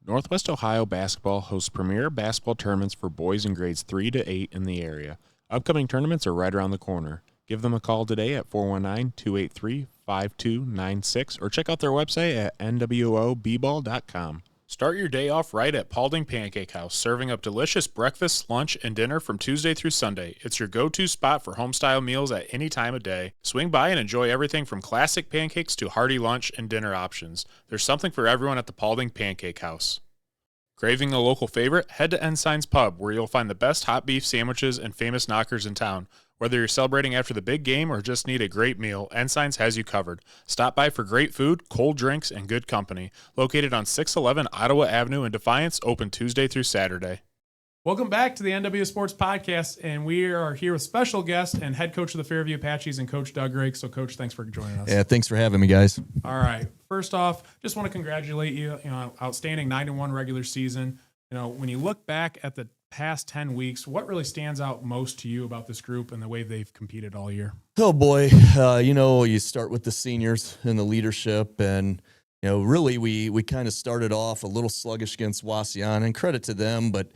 Northwest Ohio Basketball hosts premier basketball tournaments for boys in grades 3 to 8 in the area. Upcoming tournaments are right around the corner. Give them a call today at 419-283-5296 or check out their website at NWOBball.com. Start your day off right at Paulding Pancake House, serving up delicious breakfast, lunch, and dinner from Tuesday through Sunday. It's your go-to spot for home-style meals at any time of day. Swing by and enjoy everything from classic pancakes to hearty lunch and dinner options. There's something for everyone at the Paulding Pancake House. Craving a local favorite? Head to Ensign's Pub, where you'll find the best hot beef sandwiches and famous knockers in town. Whether you're celebrating after the big game or just need a great meal, Ensign's has you covered. Stop by for great food, cold drinks, and good company. Located on 611 Ottawa Avenue in Defiance, open Tuesday through Saturday. Welcome back to the NWO Sports Podcast, and we are here with special guest and head coach of the Fairview Apaches and Coach Doug Rakes. So, Coach, thanks for joining us. Yeah, thanks for having me, guys. All right. First off, just want to congratulate you. Outstanding 9-1 regular season. When you look back at the past 10 weeks, what really stands out most to you about this group and the way they've competed all year? Oh boy, you start with the seniors and the leadership, and really we kind of started off a little sluggish against Wasion, and credit to them, but,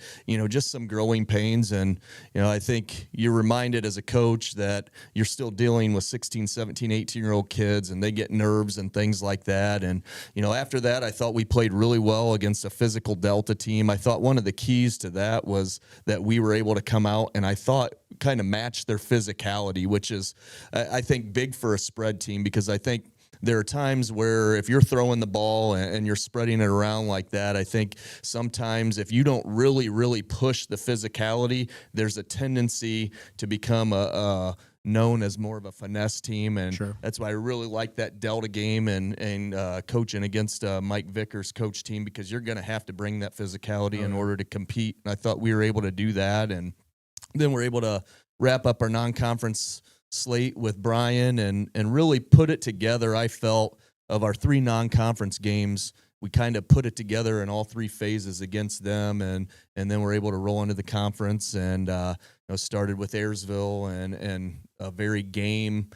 just some growing pains. And, I think you're reminded as a coach that you're still dealing with 16, 17, 18-year-old kids, and they get nerves and things like that. And, after that, I thought we played really well against a physical Delta team. I thought one of the keys to that was that we were able to come out and I thought kind of match their physicality, which is, I think, big for a spread team, because I think there are times where if you're throwing the ball and you're spreading it around like that, I think sometimes if you don't really, really push the physicality, there's a tendency to become known as more of a finesse team. And Sure. That's why I really like that Delta game and coaching against Mike Vickers' coach team, because you're going to have to bring that physicality in order to compete. And I thought we were able to do that. And then we're able to wrap up our non-conference slate with Brian and really put it together. I felt of our 3 non-conference games, we kind of put it together in all 3 phases against them, and then we're able to roll into the conference and started with Ayersville and a very game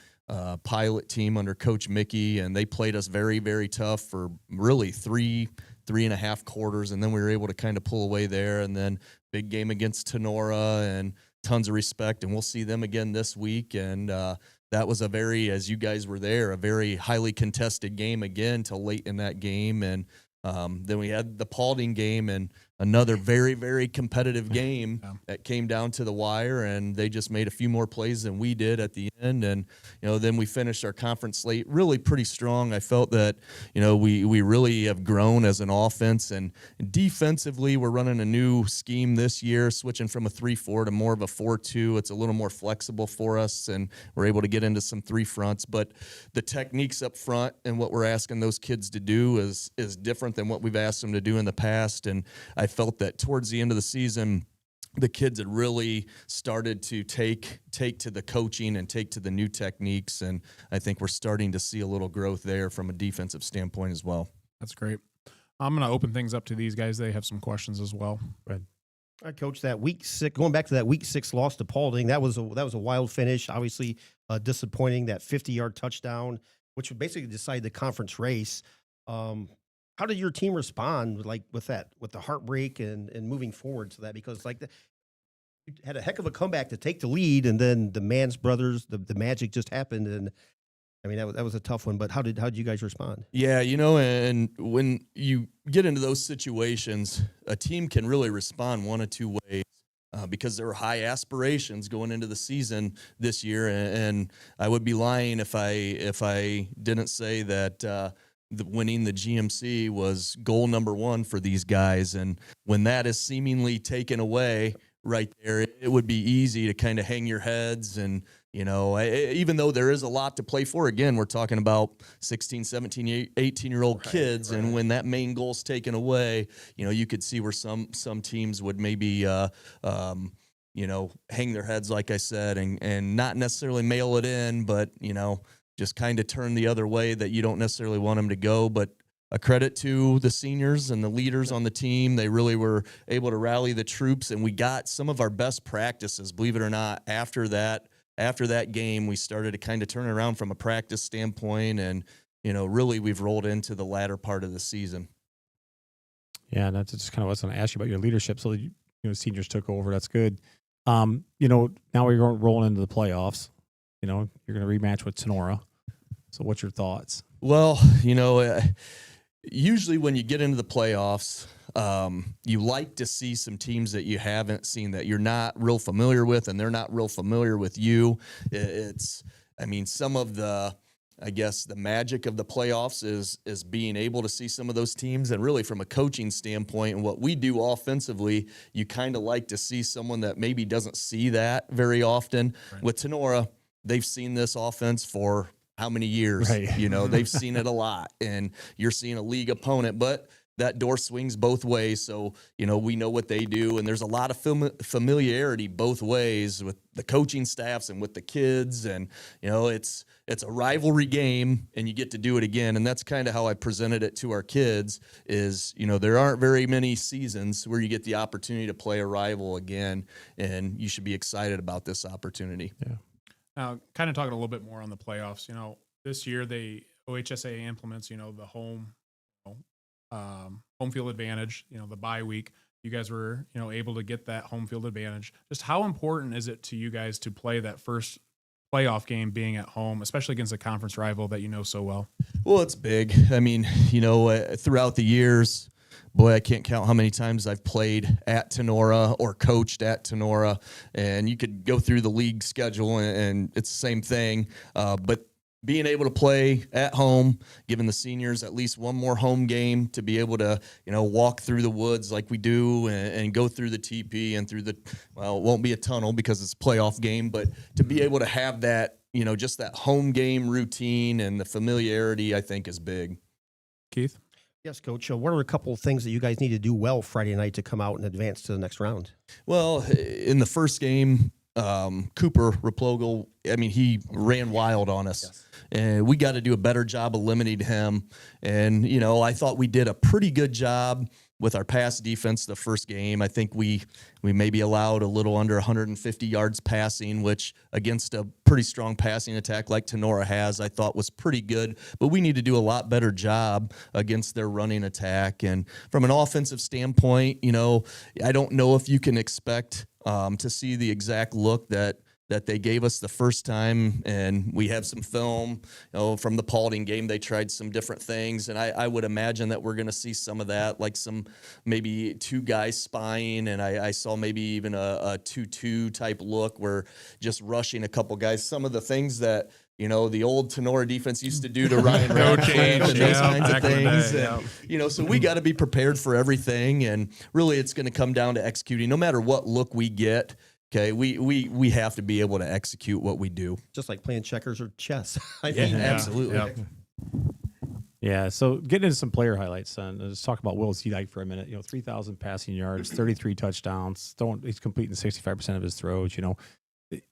pilot team under Coach Mickey, and they played us very, very tough for really 3.5 quarters, and then we were able to kind of pull away there, and then big game against Tinora, and tons of respect, and we'll see them again this week. And that was a very, as you guys were there, a very highly contested game again till late in that game. And then we had the Paulding game, and another very, very competitive game that came down to the wire, and they just made a few more plays than we did at the end. And, then we finished our conference slate really pretty strong. I felt that, we really have grown as an offense, and defensively we're running a new scheme this year, switching from a 3-4 to more of a 4-2. It's a little more flexible for us, and we're able to get into some 3 fronts. But the techniques up front and what we're asking those kids to do is different than what we've asked them to do in the past. And I felt that towards the end of the season, the kids had really started to take to the coaching and take to the new techniques, and I think we're starting to see a little growth there from a defensive standpoint as well. That's great. I'm going to open things up to these guys. They have some questions as well. Go ahead. All right, Coach, that week 6, going back to that week 6 loss to Paulding, that was a wild finish. Obviously, disappointing, that 50-yard touchdown, which would basically decide the conference race. How did your team respond, with the heartbreak and moving forward to that? Because you had a heck of a comeback to take the lead, and then the Mans brothers, the magic just happened, and I mean that was a tough one. But how did you guys respond? Yeah, and when you get into those situations, a team can really respond one of 2 ways. Because there were high aspirations going into the season this year, and I would be lying if I didn't say that winning the GMC was goal number 1 for these guys. And when that is seemingly taken away right there, it would be easy to kind of hang your heads. And, even though there is a lot to play for, again, we're talking about 16, 17, 18-year-old kids. Right. And when that main goal's taken away, you could see where some teams would maybe, hang their heads, like I said, and not necessarily mail it in, but, just kind of turn the other way that you don't necessarily want them to go. But a credit to the seniors and the leaders on the team. They really were able to rally the troops, and we got some of our best practices, believe it or not. After that game, we started to kind of turn around from a practice standpoint, and, really we've rolled into the latter part of the season. Yeah, and that's just kind of what I was going to ask you about your leadership. So, seniors took over. That's good. Now we're rolling into the playoffs. You're going to rematch with Tinora. So what's your thoughts? Well, usually when you get into the playoffs, you like to see some teams that you haven't seen, that you're not real familiar with, and they're not real familiar with you. Some of the, I guess, the magic of the playoffs is being able to see some of those teams. And really from a coaching standpoint and what we do offensively, you kind of like to see someone that maybe doesn't see that very often. Right. With Tinora, they've seen this offense for how many years? Right. They've seen it a lot, and you're seeing a league opponent, but that door swings both ways. So, we know what they do, and there's a lot of familiarity both ways with the coaching staffs and with the kids. And, it's a rivalry game, and you get to do it again. And that's kind of how I presented it to our kids is, there aren't very many seasons where you get the opportunity to play a rival again, and you should be excited about this opportunity. Yeah. Now, kind of talking a little bit more on the playoffs, this year OHSA implements, the home home field advantage, the bye week. You guys were, able to get that home field advantage. Just how important is it to you guys to play that first playoff game being at home, especially against a conference rival that you know so well? Well, it's big. I mean, throughout the years, boy, I can't count how many times I've played at Tinora or coached at Tinora, and you could go through the league schedule and it's the same thing. But being able to play at home, giving the seniors at least one more home game to be able to, walk through the woods like we do and go through the TP and through it won't be a tunnel because it's a playoff game, but to be able to have that, just that home game routine and the familiarity, I think is big. Keith? Yes, Coach. What are a couple of things that you guys need to do well Friday night to come out and advance to the next round? Well, in the first game, Cooper Replogle, he ran wild on us. Yes. And we got to do a better job of limiting him. And, I thought we did a pretty good job with our pass defense the first game. I think we maybe allowed a little under 150 yards passing, which against a pretty strong passing attack like Tinora has, I thought was pretty good. But we need to do a lot better job against their running attack. And from an offensive standpoint, I don't know if you can expect to see the exact look that they gave us the first time, and we have some film, from the Paulding game. They tried some different things, and I would imagine that we're going to see some of that, like some maybe two guys spying, and I saw maybe even a 2-2 type look where just rushing a couple guys. Some of the things that the old Tinora defense used to do to Ryan Radcliffe and those kinds of things. And, so we got to be prepared for everything, and really it's going to come down to executing. No matter what look we get, okay, we have to be able to execute what we do. Just like playing checkers or chess. Absolutely. Yeah, so getting into some player highlights, let's talk about Will Zedike for a minute. 3,000 passing yards, 33 touchdowns. He's completing 65% of his throws.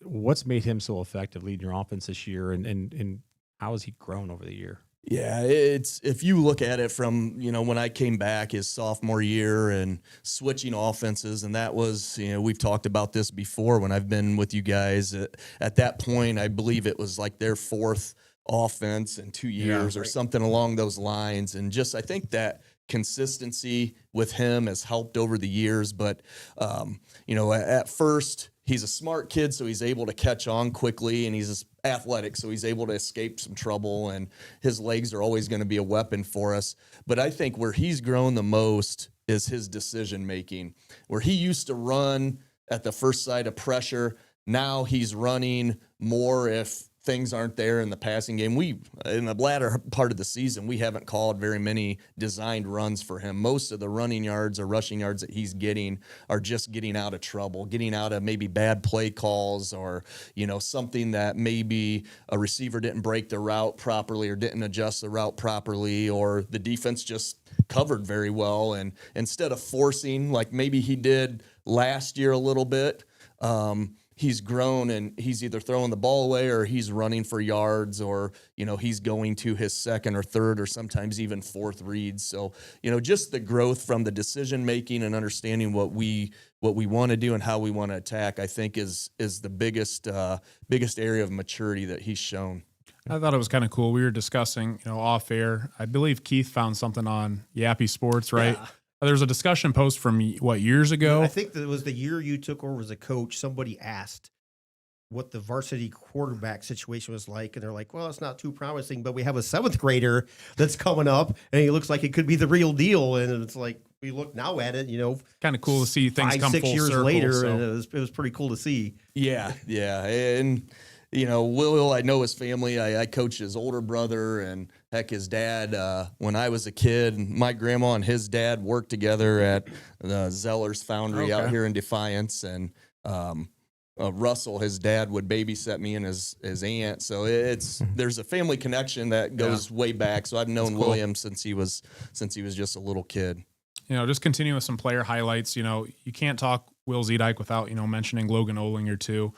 What's made him so effective leading your offense this year, and how has he grown over the year? Yeah, it's if you look at it from, when I came back his sophomore year and switching offenses, and that was, we've talked about this before when I've been with you guys. At that point, I believe it was like their fourth offense in 2 years or something along those lines. And just, I think that consistency with him has helped over the years. But, at first, he's a smart kid, so he's able to catch on quickly, and he's athletic, so he's able to escape some trouble, and his legs are always going to be a weapon for us. But I think where he's grown the most is his decision-making, where he used to run at the first sight of pressure. Now he's running more if things aren't there in the passing game. In the latter part of the season, we haven't called very many designed runs for him. Most of the running yards or rushing yards that he's getting are just getting out of trouble, getting out of maybe bad play calls, or, something that maybe a receiver didn't break the route properly or didn't adjust the route properly, or the defense just covered very well. And instead of forcing, like maybe he did last year a little bit, he's grown, and he's either throwing the ball away or he's running for yards, or, he's going to his second or third or sometimes even fourth reads. So, just the growth from the decision-making and understanding what we want to do and how we want to attack, I think is the biggest area of maturity that he's shown. I thought it was kind of cool. We were discussing, off air. I believe Keith found something on Yappy Sports, right? Yeah. There was a discussion post from, years ago? I think that it was the year you took over as a coach. Somebody asked what the varsity quarterback situation was like, and they're like, well, it's not too promising, but we have a 7th grader that's coming up, and he looks like it could be the real deal. And it's like, we look now at it, kind of cool to see things come full 5-6 years circle, later, so. and it was pretty cool to see. Yeah. And Will, I know his family. I coached his older brother, and heck, his dad, when I was a kid, my grandma and his dad worked together at the Zeller's Foundry out here in Defiance. And Russell, his dad, would babysit me and his aunt. So there's a family connection that goes way back. So I've known William since he was just a little kid. Just continuing with some player highlights. You can't talk Will Zedike without, mentioning Logan Olinger too.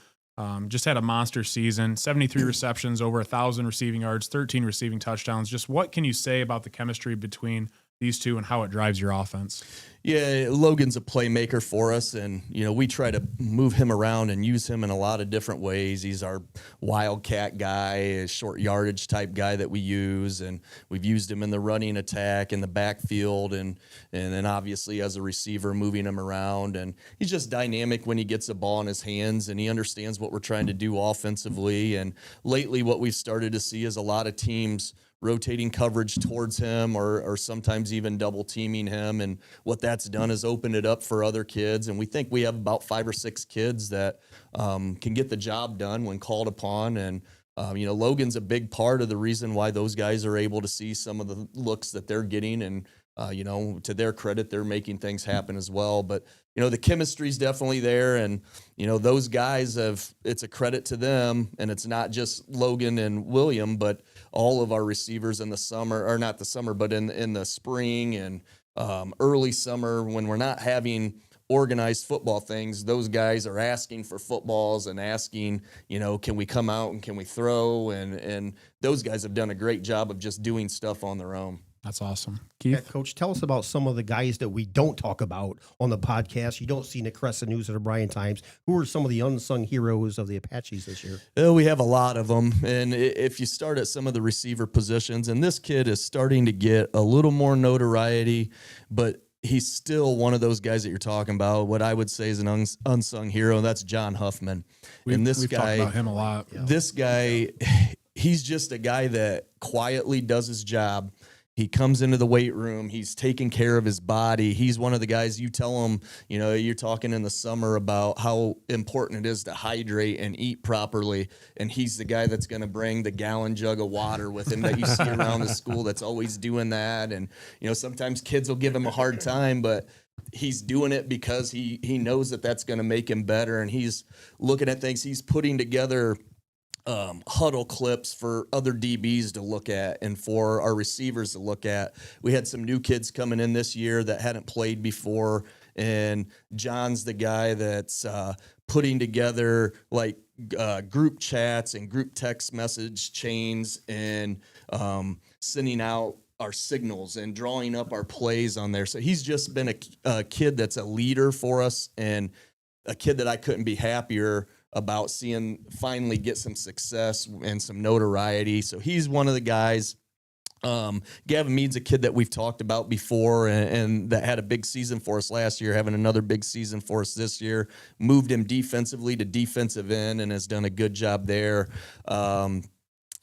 Just had a monster season, 73 receptions, over 1,000 receiving yards, 13 receiving touchdowns. Just what can you say about the chemistry between these two and how it drives your offense. Yeah, Logan's a playmaker for us, and we try to move him around and use him in a lot of different ways. He's our wildcat guy, a short yardage type guy that we use, and we've used him in the running attack in the backfield, and then obviously as a receiver, moving him around. And he's just dynamic when he gets the ball in his hands, and he understands what we're trying to do offensively. And lately, what we've started to see is a lot of teams rotating coverage towards him or sometimes even double teaming him. And what that's done is opened it up for other kids. And we think we have about 5 or 6 kids that can get the job done when called upon. And, Logan's a big part of the reason why those guys are able to see some of the looks that they're getting. And, to their credit, they're making things happen as well. But, the chemistry's definitely there. And, those guys it's a credit to them. And it's not just Logan and William, but all of our receivers in the summer, or not the summer, but in the spring and early summer, when we're not having organized football things, those guys are asking for footballs and asking, can we come out and can we throw? And those guys have done a great job of just doing stuff on their own. That's awesome. Keith? Yeah, Coach, tell us about some of the guys that we don't talk about on the podcast. You don't see in the Crescent News or the Bryan Times. Who are some of the unsung heroes of the Apaches this year? We have a lot of them. And if you start at some of the receiver positions, and this kid is starting to get a little more notoriety, but he's still one of those guys that you're talking about. What I would say is an unsung hero, and that's John Huffman. We've talked about him a lot. This guy, he's just a guy that quietly does his job. He comes into the weight room. He's taking care of his body. He's one of the guys, you tell him, you're talking in the summer about how important it is to hydrate and eat properly. And he's the guy that's going to bring the gallon jug of water with him that you see around the school that's always doing that. And, sometimes kids will give him a hard time, but he's doing it because he knows that that's going to make him better. And he's looking at things. He's putting together huddle clips for other DBs to look at and for our receivers to look at. We had some new kids coming in this year that hadn't played before, and John's the guy that's putting together group chats and group text message chains and sending out our signals and drawing up our plays on there. So he's just been a kid that's a leader for us, and a kid that I couldn't be happier about seeing finally get some success and some notoriety. So he's one of the guys. Gavin Mead's a kid that we've talked about before and that had a big season for us last year, having another big season for us this year. Moved him defensively to defensive end and has done a good job there.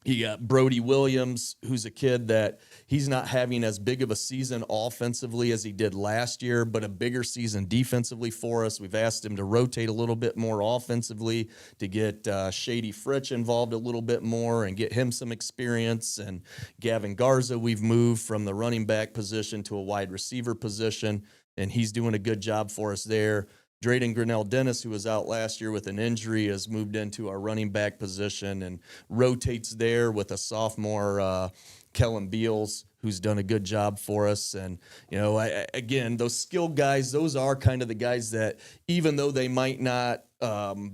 You got Brody Williams, who's a kid that he's not having as big of a season offensively as he did last year, but a bigger season defensively for us. We've asked him to rotate a little bit more offensively to get Shady Fritch involved a little bit more and get him some experience. And Gavin Garza, we've moved from the running back position to a wide receiver position, and he's doing a good job for us there. Drayden Grinnell-Dennis, who was out last year with an injury, has moved into our running back position and rotates there with a sophomore, Kellen Beals, who's done a good job for us. And, again, those skilled guys, those are kind of the guys that, even though they might not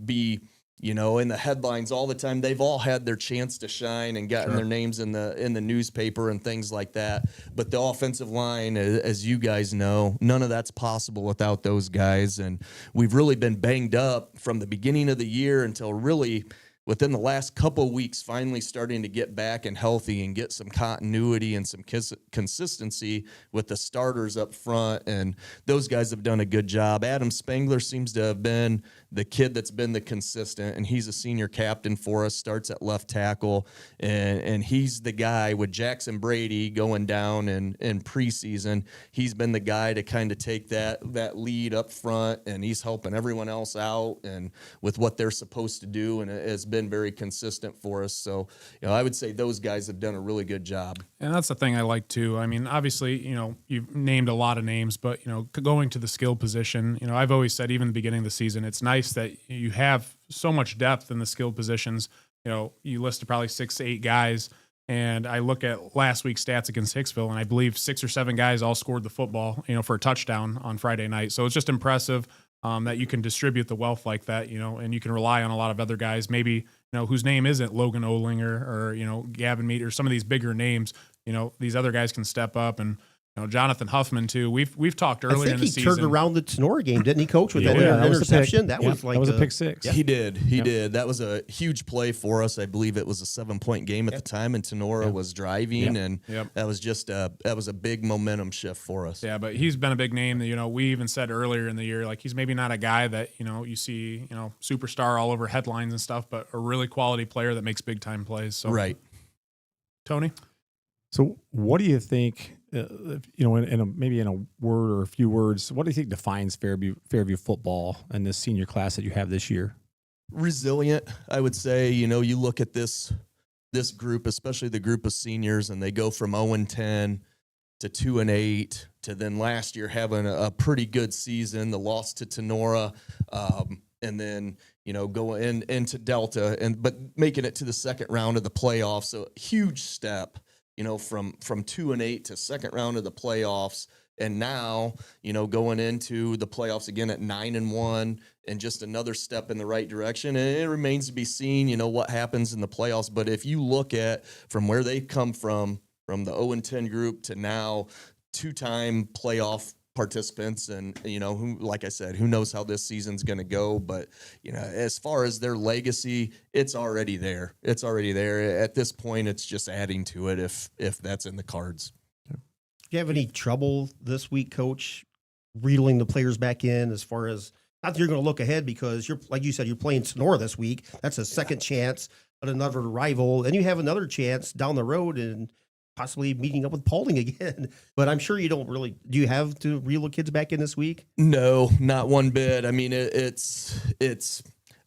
be in the headlines all the time, they've all had their chance to shine and gotten their names in the newspaper and things like that. But the offensive line, as you guys know, none of that's possible without those guys. And we've really been banged up from the beginning of the year until really within the last couple of weeks, finally starting to get back and healthy and get some continuity and some consistency with the starters up front. And those guys have done a good job. Adam Spangler seems to have been the kid that's been the consistent, and he's a senior captain for us, starts at left tackle. And he's the guy with Jackson Brady going down in preseason. He's been the guy to kind of take that lead up front, and he's helping everyone else out and with what they're supposed to do, and it has been very consistent for us. So, I would say those guys have done a really good job. And that's the thing I like too. I mean, obviously, you've named a lot of names, but, going to the skill position, I've always said, even the beginning of the season, it's nice that you have so much depth in the skill positions. You listed probably 6 to 8 guys, and I look at last week's stats against Hicksville, and I believe 6 or 7 guys all scored the football, for a touchdown on Friday night. So it's just impressive that you can distribute the wealth like that, and you can rely on a lot of other guys, maybe, whose name isn't Logan Olinger or Gavin Mead or some of these bigger names. These other guys can step up and Jonathan Huffman too. We've talked earlier in the season. I think he turned around the Tinora game, didn't he, Coach, with that that interception? That was a pick six. Yeah. He did. That was a huge play for us. I believe it was a 7-point game at the time, and Tinora was driving, and that was just that was a big momentum shift for us. Yeah, but he's been a big name that, we even said earlier in the year, like, he's maybe not a guy that, you see, superstar all over headlines and stuff, but a really quality player that makes big time plays. So right. Tony? So what do you think, maybe in a word or a few words, what do you think defines Fairview football and this senior class that you have this year? Resilient, I would say. You look at this group, especially the group of seniors, and they go from 0-10 to 2-8 to then last year having a pretty good season, the loss to Tinora, and then going into Delta, but making it to the second round of the playoffs. So huge step. From 2-8 to second round of the playoffs, and now, going into the playoffs again at 9-1, and just another step in the right direction. And it remains to be seen, what happens in the playoffs. But if you look at from where they've come from the 0-10 group to now 2-time playoff participants, and who, like I said, who knows how this season's going to go, but as far as their legacy, it's already there. At this point, it's just adding to it if that's in the cards. Do you have any trouble this week, Coach, reeling the players back in, as far as, not that you're going to look ahead, because you're, like you said, you're playing Tinora this week. That's a second chance at another rival, and you have another chance down the road and possibly meeting up with Paulding again. But I'm sure you don't really, do you have to reel the kids back in this week? No, not one bit. I mean, it's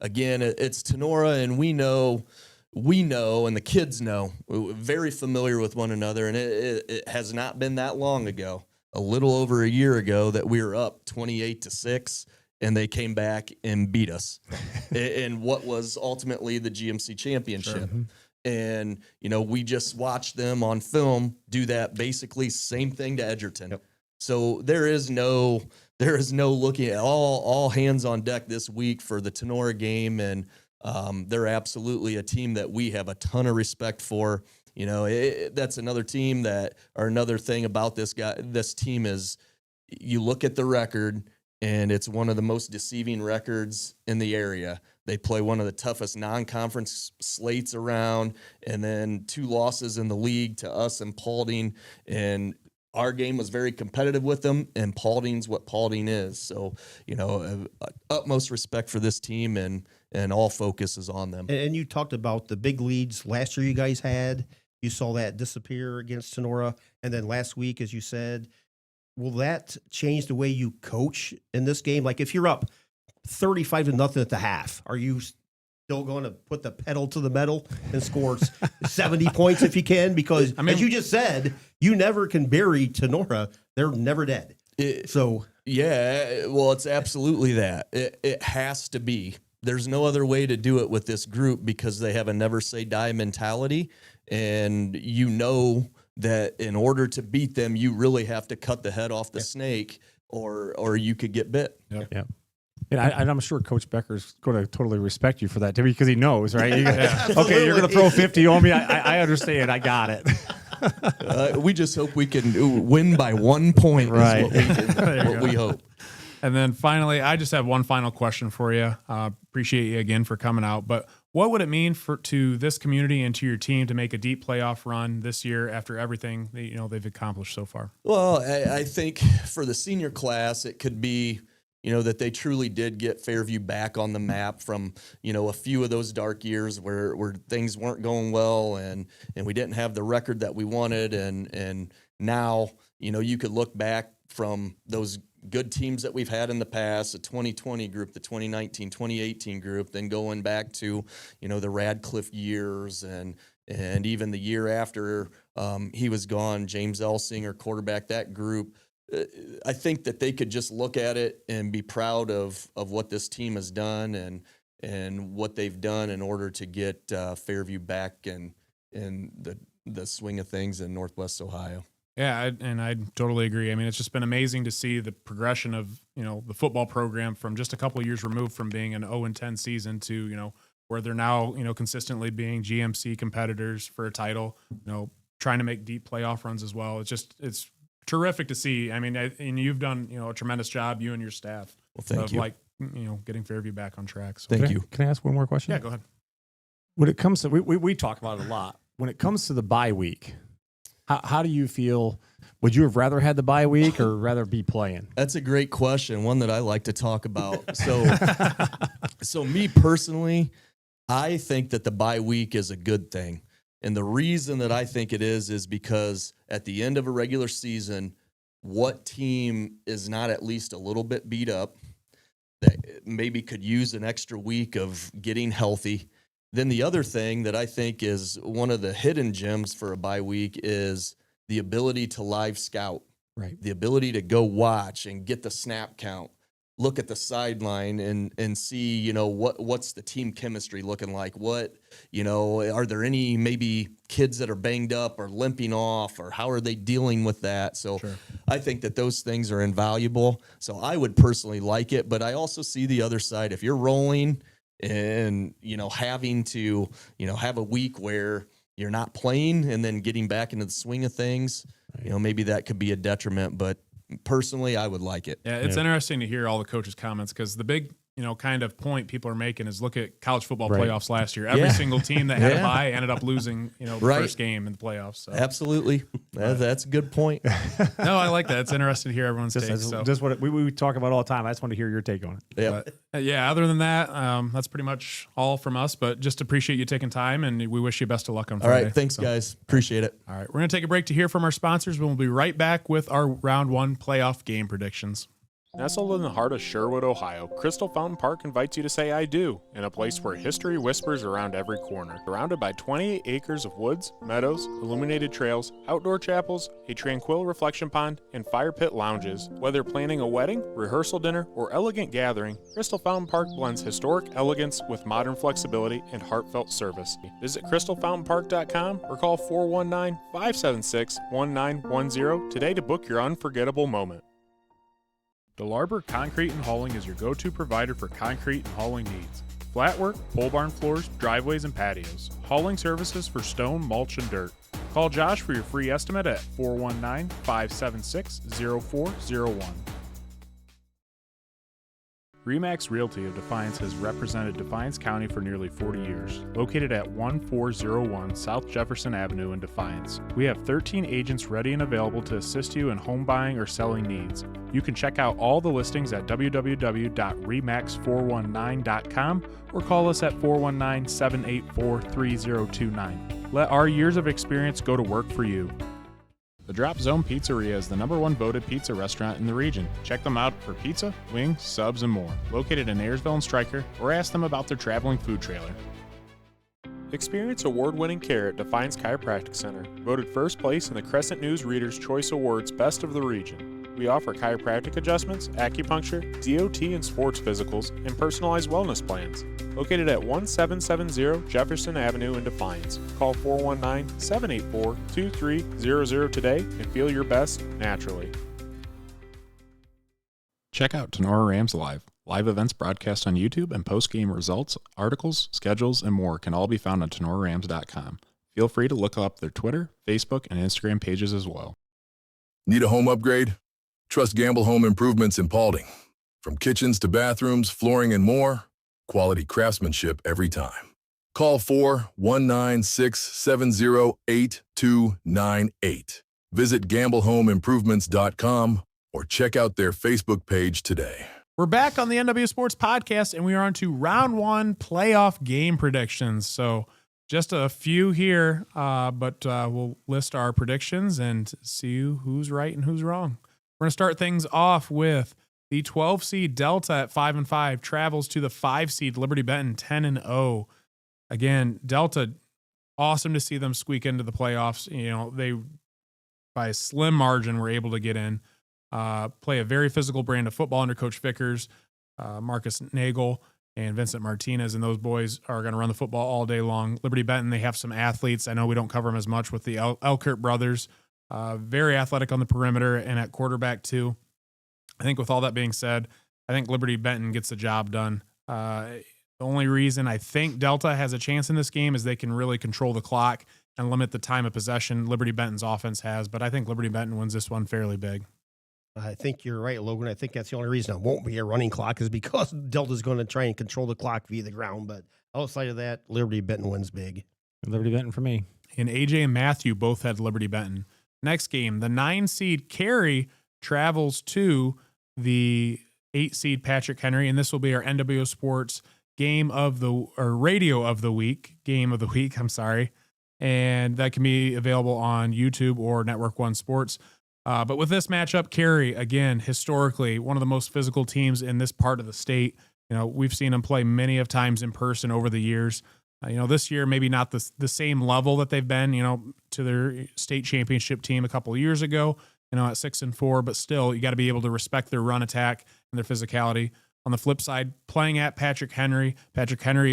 Tinora, and we know, and the kids know, we're very familiar with one another. And it has not been that long ago, a little over a year ago, that we were up 28-6, and they came back and beat us in what was ultimately the GMC championship. Sure. And, we just watched them on film do that basically same thing to Edgerton. Yep. So there is no looking at all hands on deck this week for the Tinora game. And they're absolutely a team that we have a ton of respect for. That's another team another thing about this team is, you look at the record, and it's one of the most deceiving records in the area. They play one of the toughest non-conference slates around, and then 2 losses in the league to us and Paulding. And our game was very competitive with them, and Paulding's what Paulding is. So, utmost respect for this team, and all focus is on them. And you talked about the big leads last year you guys had. You saw that disappear against Tinora. And then last week, as you said, will that change the way you coach in this game? Like, if you're up 35-0 at the half, are you still going to put the pedal to the metal and score 70 points if you can? Because, as you just said, you never can bury Tinora. They're never dead. Yeah, well, it's absolutely that. It has to be. There's no other way to do it with this group, because they have a never say die mentality. And that in order to beat them, you really have to cut the head off the snake, or you could get bit. Yep. Yeah. And I'm sure Coach Becker's going to totally respect you for that, because he knows, right? Okay, you're going to throw 50 on me. I understand. I got it. We just hope we can win by 1 point. Right. Is what we hope. And then finally, I just have one final question for you. Appreciate you again for coming out. But what would it mean to this community and to your team to make a deep playoff run this year after everything that, they've accomplished so far? Well, I think for the senior class, it could be, that they truly did get Fairview back on the map from, a few of those dark years where things weren't going well, and we didn't have the record that we wanted. And now, you could look back from those good teams that we've had in the past, the 2020 group, the 2019, 2018 group, then going back to, the Radcliffe years, and even the year after he was gone, James Elsinger, quarterback that group. I think that they could just look at it and be proud of what this team has done and what they've done in order to get Fairview back in the swing of things in Northwest Ohio. Yeah, and I totally agree. I mean, it's just been amazing to see the progression of, the football program from just a couple of years removed from being an 0-10 season to, where they're now, consistently being GMC competitors for a title, trying to make deep playoff runs as well. It's terrific to see. I mean, and you've done, a tremendous job, you and your staff. Well, thank you. Like, getting Fairview back on track. So. Thank you. Can I ask one more question? Yeah, go ahead. When it comes to, we talk about it a lot. When it comes to the bye week, how do you feel? Would you have rather had the bye week or rather be playing? That's a great question, one that I like to talk about. So me personally, I think that the bye week is a good thing. And the reason that I think it is because at the end of a regular season, what team is not at least a little bit beat up, that maybe could use an extra week of getting healthy? Then the other thing that I think is one of the hidden gems for a bye week is the ability to live scout, right? The ability to go watch and get the snap count, look at the sideline and see, what's the team chemistry looking like? What, are there any maybe kids that are banged up or limping off, or how are they dealing with that? So sure. I think that those things are invaluable. So I would personally like it, but I also see the other side. If you're rolling and, having to, have a week where you're not playing and then getting back into the swing of things, maybe that could be a detriment, but personally, I would like it. Yeah, it's interesting to hear all the coaches' comments, because the big, kind of point people are making is look at college football playoffs last year. Every single team that had a bye ended up losing, the first game in the playoffs. So. Absolutely. That's a good point. No, I like that. It's interesting to hear everyone's take. Just what we talk about all the time. I just want to hear your take on it. Yeah. Other than that, that's pretty much all from us, but just appreciate you taking time, and we wish you best of luck on Friday. All right. Thanks, guys. Appreciate it. All right. We're going to take a break to hear from our sponsors. We'll be right back with our round 1 playoff game predictions. Nestled in the heart of Sherwood, Ohio, Crystal Fountain Park invites you to say I do, in a place where history whispers around every corner. Surrounded by 28 acres of woods, meadows, illuminated trails, outdoor chapels, a tranquil reflection pond, and fire pit lounges. Whether planning a wedding, rehearsal dinner, or elegant gathering, Crystal Fountain Park blends historic elegance with modern flexibility and heartfelt service. Visit crystalfountainpark.com or call 419-576-1910 today to book your unforgettable moment. DeLarber Concrete and Hauling is your go-to provider for concrete and hauling needs. Flat work, pole barn floors, driveways, and patios. Hauling services for stone, mulch, and dirt. Call Josh for your free estimate at 419-576-0401. RE/MAX Realty of Defiance has represented Defiance County for nearly 40 years. Located at 1401 South Jefferson Avenue in Defiance, we have 13 agents ready and available to assist you in home buying or selling needs. You can check out all the listings at www.remax419.com or call us at 419-784-3029. Let our years of experience go to work for you. The Drop Zone Pizzeria is the #1 voted pizza restaurant in the region. Check them out for pizza, wings, subs, and more. Located in Ayersville and Stryker, or ask them about their traveling food trailer. Experience award-winning care at Defiance Chiropractic Center, voted first place in the Crescent News Reader's Choice Awards Best of the Region. We offer chiropractic adjustments, acupuncture, DOT and sports physicals, and personalized wellness plans. Located at 1770 Jefferson Avenue in Defiance. Call 419-784-2300 today and feel your best naturally. Check out Tinora Rams Live. Live events broadcast on YouTube and post-game results, articles, schedules, and more can all be found on TinoraRams.com. Feel free to look up their Twitter, Facebook, and Instagram pages as well. Need a home upgrade? Trust Gamble Home Improvements in Paulding. From kitchens to bathrooms, flooring, and more, quality craftsmanship every time. Call 419-670-8298. Visit gamblehomeimprovements.com or check out their Facebook page today. We're back on the NWO Sports Podcast, and we are on to round 1 playoff game predictions. So just a few here, but we'll list our predictions and see who's right and who's wrong. We're going to start things off with the 12 seed Delta at 5-5 travels to the 5 seed Liberty Benton 10-0. Again, Delta, awesome to see them squeak into the playoffs. They by a slim margin were able to get in. Play a very physical brand of football under Coach Vickers, Marcus Nagel, and Vincent Martinez, and those boys are going to run the football all day long. Liberty Benton, they have some athletes. I know we don't cover them as much with the Elkert brothers. Very athletic on the perimeter and at quarterback too. I think with all that being said, I think Liberty Benton gets the job done. The only reason I think Delta has a chance in this game is they can really control the clock, and limit the time of possession Liberty Benton's offense has. But I think Liberty Benton wins this one fairly big. I think you're right, Logan. I think that's the only reason it won't be a running clock is because Delta's going to try and control the clock via the ground. But outside of that, Liberty Benton wins big. Liberty Benton for me. And AJ and Matthew both had Liberty Benton. Next game, the 9 seed Carey travels to the 8 seed Patrick Henry, and this will be our NWO Sports game of the or radio of the week, game of the week. I'm sorry, and that can be available on YouTube or Network One Sports. But with this matchup, Carey, again, historically, one of the most physical teams in this part of the state. We've seen them play many of times in person over the years. This year, maybe not the same level that they've been, to their state championship team a couple of years ago, at 6-4, but still, you got to be able to respect their run attack and their physicality. On the flip side, playing at Patrick Henry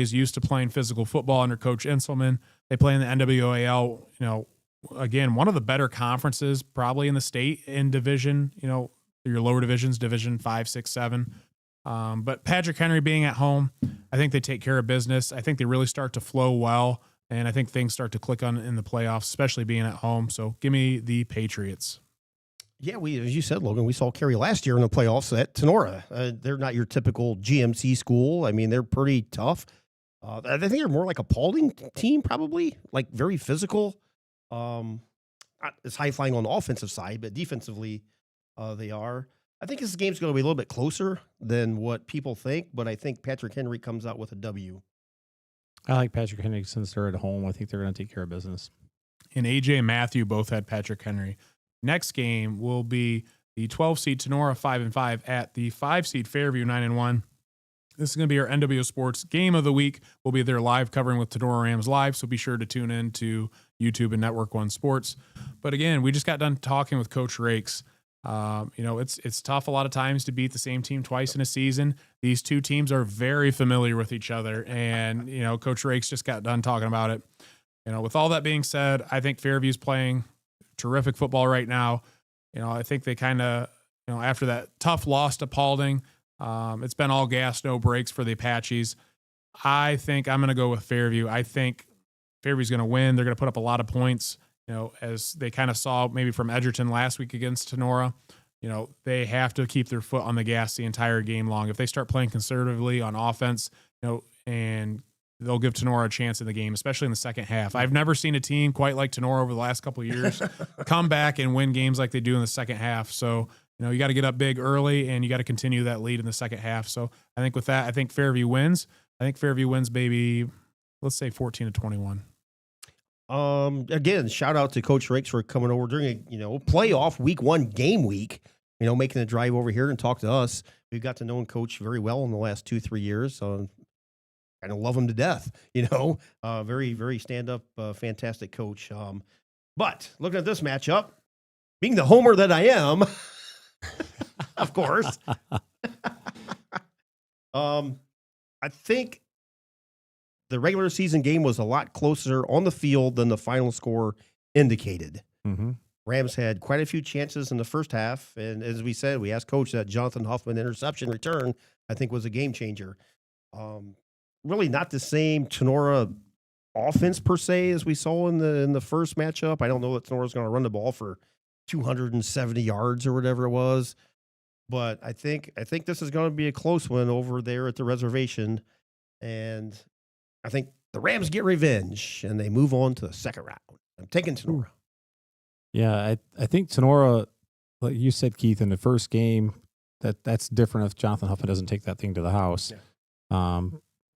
is used to playing physical football under Coach Inselman. They play in the NWOAL, again, one of the better conferences probably in the state in division, your lower divisions, division 5, 6, 7. But Patrick Henry being at home, I think they take care of business. I think they really start to flow well, and I think things start to click on in the playoffs, especially being at home. So give me the Patriots. Yeah, as you said, Logan, we saw Carey last year in the playoffs at Tinora. They're not your typical GMC school. I mean, they're pretty tough. I think they're more like a Paulding team, probably, like very physical. Not as high-flying on the offensive side, but defensively they are. I think this game's going to be a little bit closer than what people think, but I think Patrick Henry comes out with a W. I like Patrick Henry since they're at home. I think they're going to take care of business. And AJ and Matthew both had Patrick Henry. Next game will be the 12 seed Tinora 5-5 at the 5 seed Fairview 9-1. This is going to be our NWO Sports game of the week. We'll be there live covering with Tinora Rams live, so be sure to tune in to YouTube and Network One Sports. But again, we just got done talking with Coach Rakes. It's tough a lot of times to beat the same team twice in a season. These two teams are very familiar with each other, and Coach Rakes just got done talking about it. With all that being said, I think Fairview's playing terrific football right now. I think they kind of, after that tough loss to Paulding, it's been all gas, no brakes for the Apaches. I think I'm going to go with Fairview. I think Fairview's going to win. They're going to put up a lot of points. As they kind of saw maybe from Edgerton last week against Tinora, they have to keep their foot on the gas the entire game long. If they start playing conservatively on offense, and they'll give Tinora a chance in the game, especially in the second half. I've never seen a team quite like Tinora over the last couple of years come back and win games like they do in the second half. So, you got to get up big early, and you got to continue that lead in the second half. So I think with that, I think Fairview wins. I think Fairview wins, baby, let's say 14-21. Again, shout out to Coach Rakes for coming over during a playoff week 1 game week, making the drive over here and talk to us. We've got to know Coach very well in the last 2-3 years. So kind of love him to death, very, very stand-up, fantastic coach. But looking at this matchup, being the homer that I am, of course, I think the regular season game was a lot closer on the field than the final score indicated. Mm-hmm. Rams had quite a few chances in the first half, and as we said, we asked Coach that Jonathan Huffman interception return, I think, was a game changer. Really not the same Tinora offense per se as we saw in the first matchup. I don't know that Tenora's going to run the ball for 270 yards or whatever it was, but I think this is going to be a close one over there at the reservation, and I think the Rams get revenge and they move on to the second round. I'm taking Tinora. Yeah, I think Tinora, like you said, Keith, in the first game, that's different if Jonathan Huffman doesn't take that thing to the house. Yeah.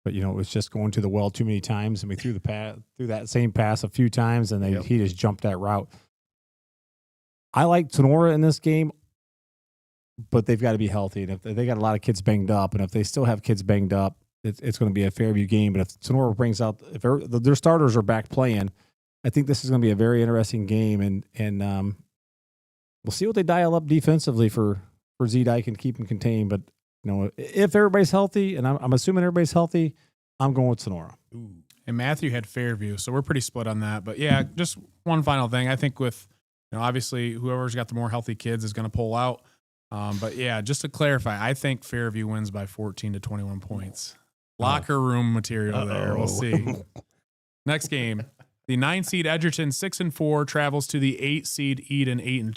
But it was just going to the well too many times, and we threw that same pass a few times, and he just jumped that route. I like Tinora in this game, but they've got to be healthy, and if they got a lot of kids banged up, and if they still have kids banged up, it's going to be a Fairview game. But if Tinora brings out, if their starters are back playing, I think this is going to be a very interesting game, and we'll see what they dial up defensively for Z-Dyke and keep them contained. But if everybody's healthy, and I'm assuming everybody's healthy, I'm going with Tinora. Ooh. And Matthew had Fairview, so we're pretty split on that. But yeah, just one final thing. I think with obviously whoever's got the more healthy kids is going to pull out. But yeah, just to clarify, I think Fairview wins by 14 to 21 points. Locker room material there. We'll see. Next game, The 9 seed Edgerton 6-4 travels to the 8 seed Edon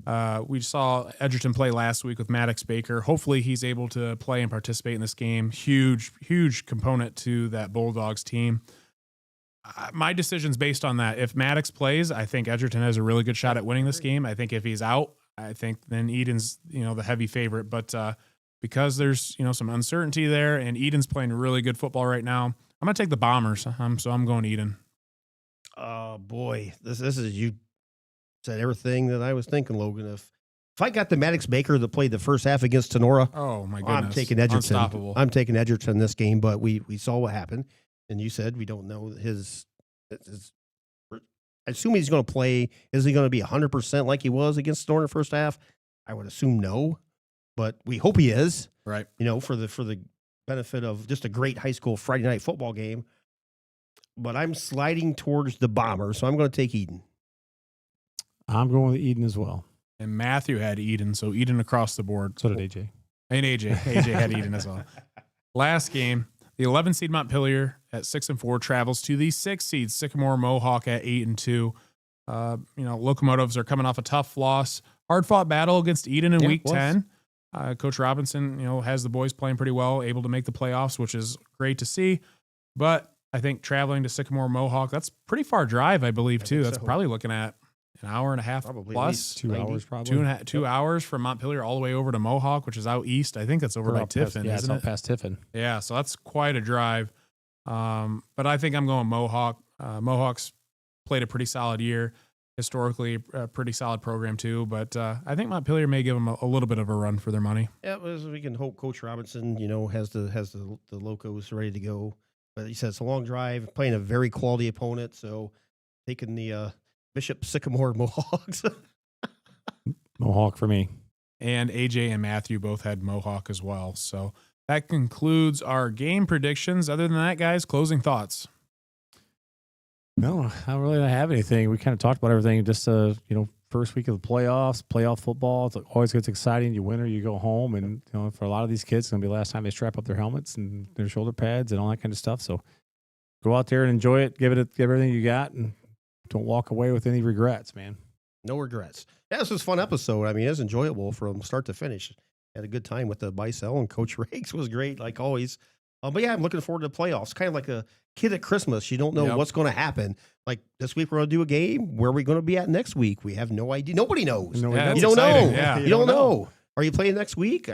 8-2. We saw Edgerton play last week with Maddox Baker. Hopefully he's able to play and participate in this game. Huge component to that Bulldogs team. My decision's based on that. If Maddox plays, I think Edgerton has a really good shot at winning this game. I think if he's out, I think then Edon's, the heavy favorite. But because there's, some uncertainty there and Edon's playing really good football right now, I'm going to take the Bombers. So I'm going Edon. Oh, boy. This is, you said everything that I was thinking, Logan. If I got the Maddox Baker that played the first half against Tenora, oh, my goodness. I'm taking Edgerton. Unstoppable. I'm taking Edgerton in this game, but we saw what happened. And you said we don't know his I assume he's going to play. Is he going to be 100% like he was against Tenora in the first half? I would assume no, but we hope he is. Right. For the benefit of just a great high school Friday night football game. But I'm sliding towards the Bombers, so I'm going to take Edon. I'm going with Edon as well. And Matthew had Edon, so Edon across the board. So did AJ. And AJ had Edon as well. Last game, the 11 seed Montpelier at 6-4 travels to the 6 seed Sycamore Mohawk at 8-2. Locomotives are coming off a tough loss. Hard fought battle against Edon in week 10. Coach Robinson, has the boys playing pretty well, able to make the playoffs, which is great to see. But I think traveling to Sycamore Mohawk, that's pretty far drive, I believe, too. That's probably looking at an hour and a half probably plus. 2 hours, probably. 2 hours from Montpelier all the way over to Mohawk, which is out east. I think that's over by Tiffin, Yeah, it's isn't out it? past Tiffin. Yeah, so that's quite a drive. But I think I'm going Mohawk. Mohawk's played a pretty solid year. Historically, a pretty solid program, too. But I think Montpelier may give them a little bit of a run for their money. Yeah, we can hope Coach Robinson, has the locos ready to go. But he said it's a long drive, playing a very quality opponent. So taking the Bishop Sycamore Mohawks. Mohawk for me. And AJ and Matthew both had Mohawk as well. So that concludes our game predictions. Other than that, guys, closing thoughts. No, I don't really have anything. We kind of talked about everything. Just first week of the playoffs, playoff football. It's always gets exciting. You win or you go home, and for a lot of these kids, it's gonna be the last time they strap up their helmets and their shoulder pads and all that kind of stuff. So go out there and enjoy it. Give everything you got, and don't walk away with any regrets, man. No regrets. Yeah, this was a fun episode. I mean, it was enjoyable from start to finish. Had a good time with the Bicel, and Coach Rakes was great, like always. But yeah, I'm looking forward to the playoffs. Kind of like a kid at Christmas. You don't know what's going to happen. Like this week, we're going to do a game. Where are we going to be at next week? We have no idea. Nobody knows. You don't know. Yeah. You don't know. Are you playing next week?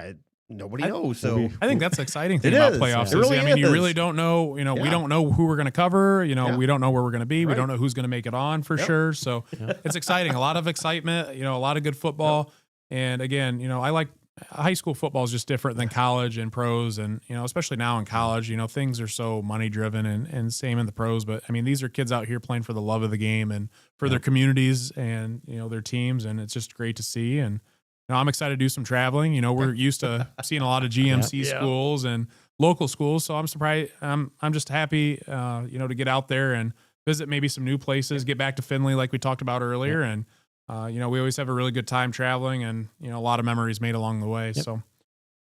Nobody knows. So I think that's the exciting thing about playoffs. It really you really don't know. We don't know who we're going to cover. We don't know where we're going to be. We don't know who's going to make it on for sure. So it's exciting. A lot of excitement. A lot of good football. And again, I like high school football is just different than college and pros, and especially now in college, things are so money driven, and same in the pros. But I mean, these are kids out here playing for the love of the game and for their communities and their teams, and it's just great to see. And I'm excited to do some traveling. We're used to seeing a lot of GMC schools and local schools, so I'm surprised. I'm just happy, to get out there and visit maybe some new places, get back to Findlay like we talked about earlier, and we always have a really good time traveling, and a lot of memories made along the way. So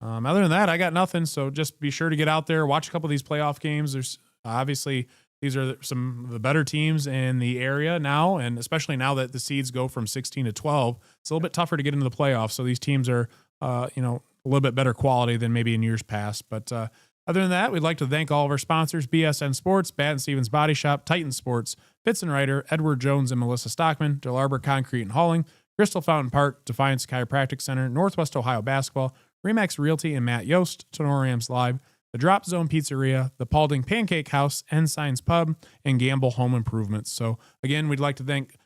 other than that, I got nothing. So just be sure to get out there, watch a couple of these playoff games. There's obviously these are some of the better teams in the area now, and especially now that the seeds go from 16 to 12, it's a little bit tougher to get into the playoffs. So these teams are a little bit better quality than maybe in years past. But other than that, we'd like to thank all of our sponsors: BSN Sports, Batt and Stevens Body Shop, Titan Sports, Fitz and Ryder, Edward Jones and Melissa Stockman, Del Arbor Concrete and Hauling, Crystal Fountain Park, Defiance Chiropractic Center, Northwest Ohio Basketball, Remax Realty and Matt Yost, Tinora Rams Live, the Drop Zone Pizzeria, the Paulding Pancake House, Ensign's Pub, and Gamble Home Improvements. So again, we'd like to thank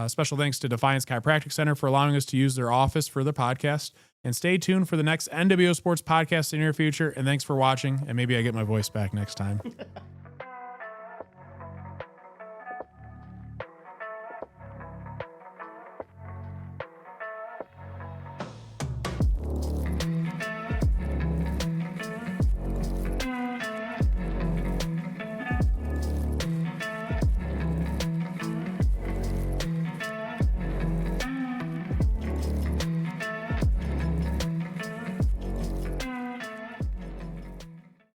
special thanks to Defiance Chiropractic Center for allowing us to use their office for the podcast. And stay tuned for the next NWO Sports Podcast in the near future. And thanks for watching. And maybe I get my voice back next time.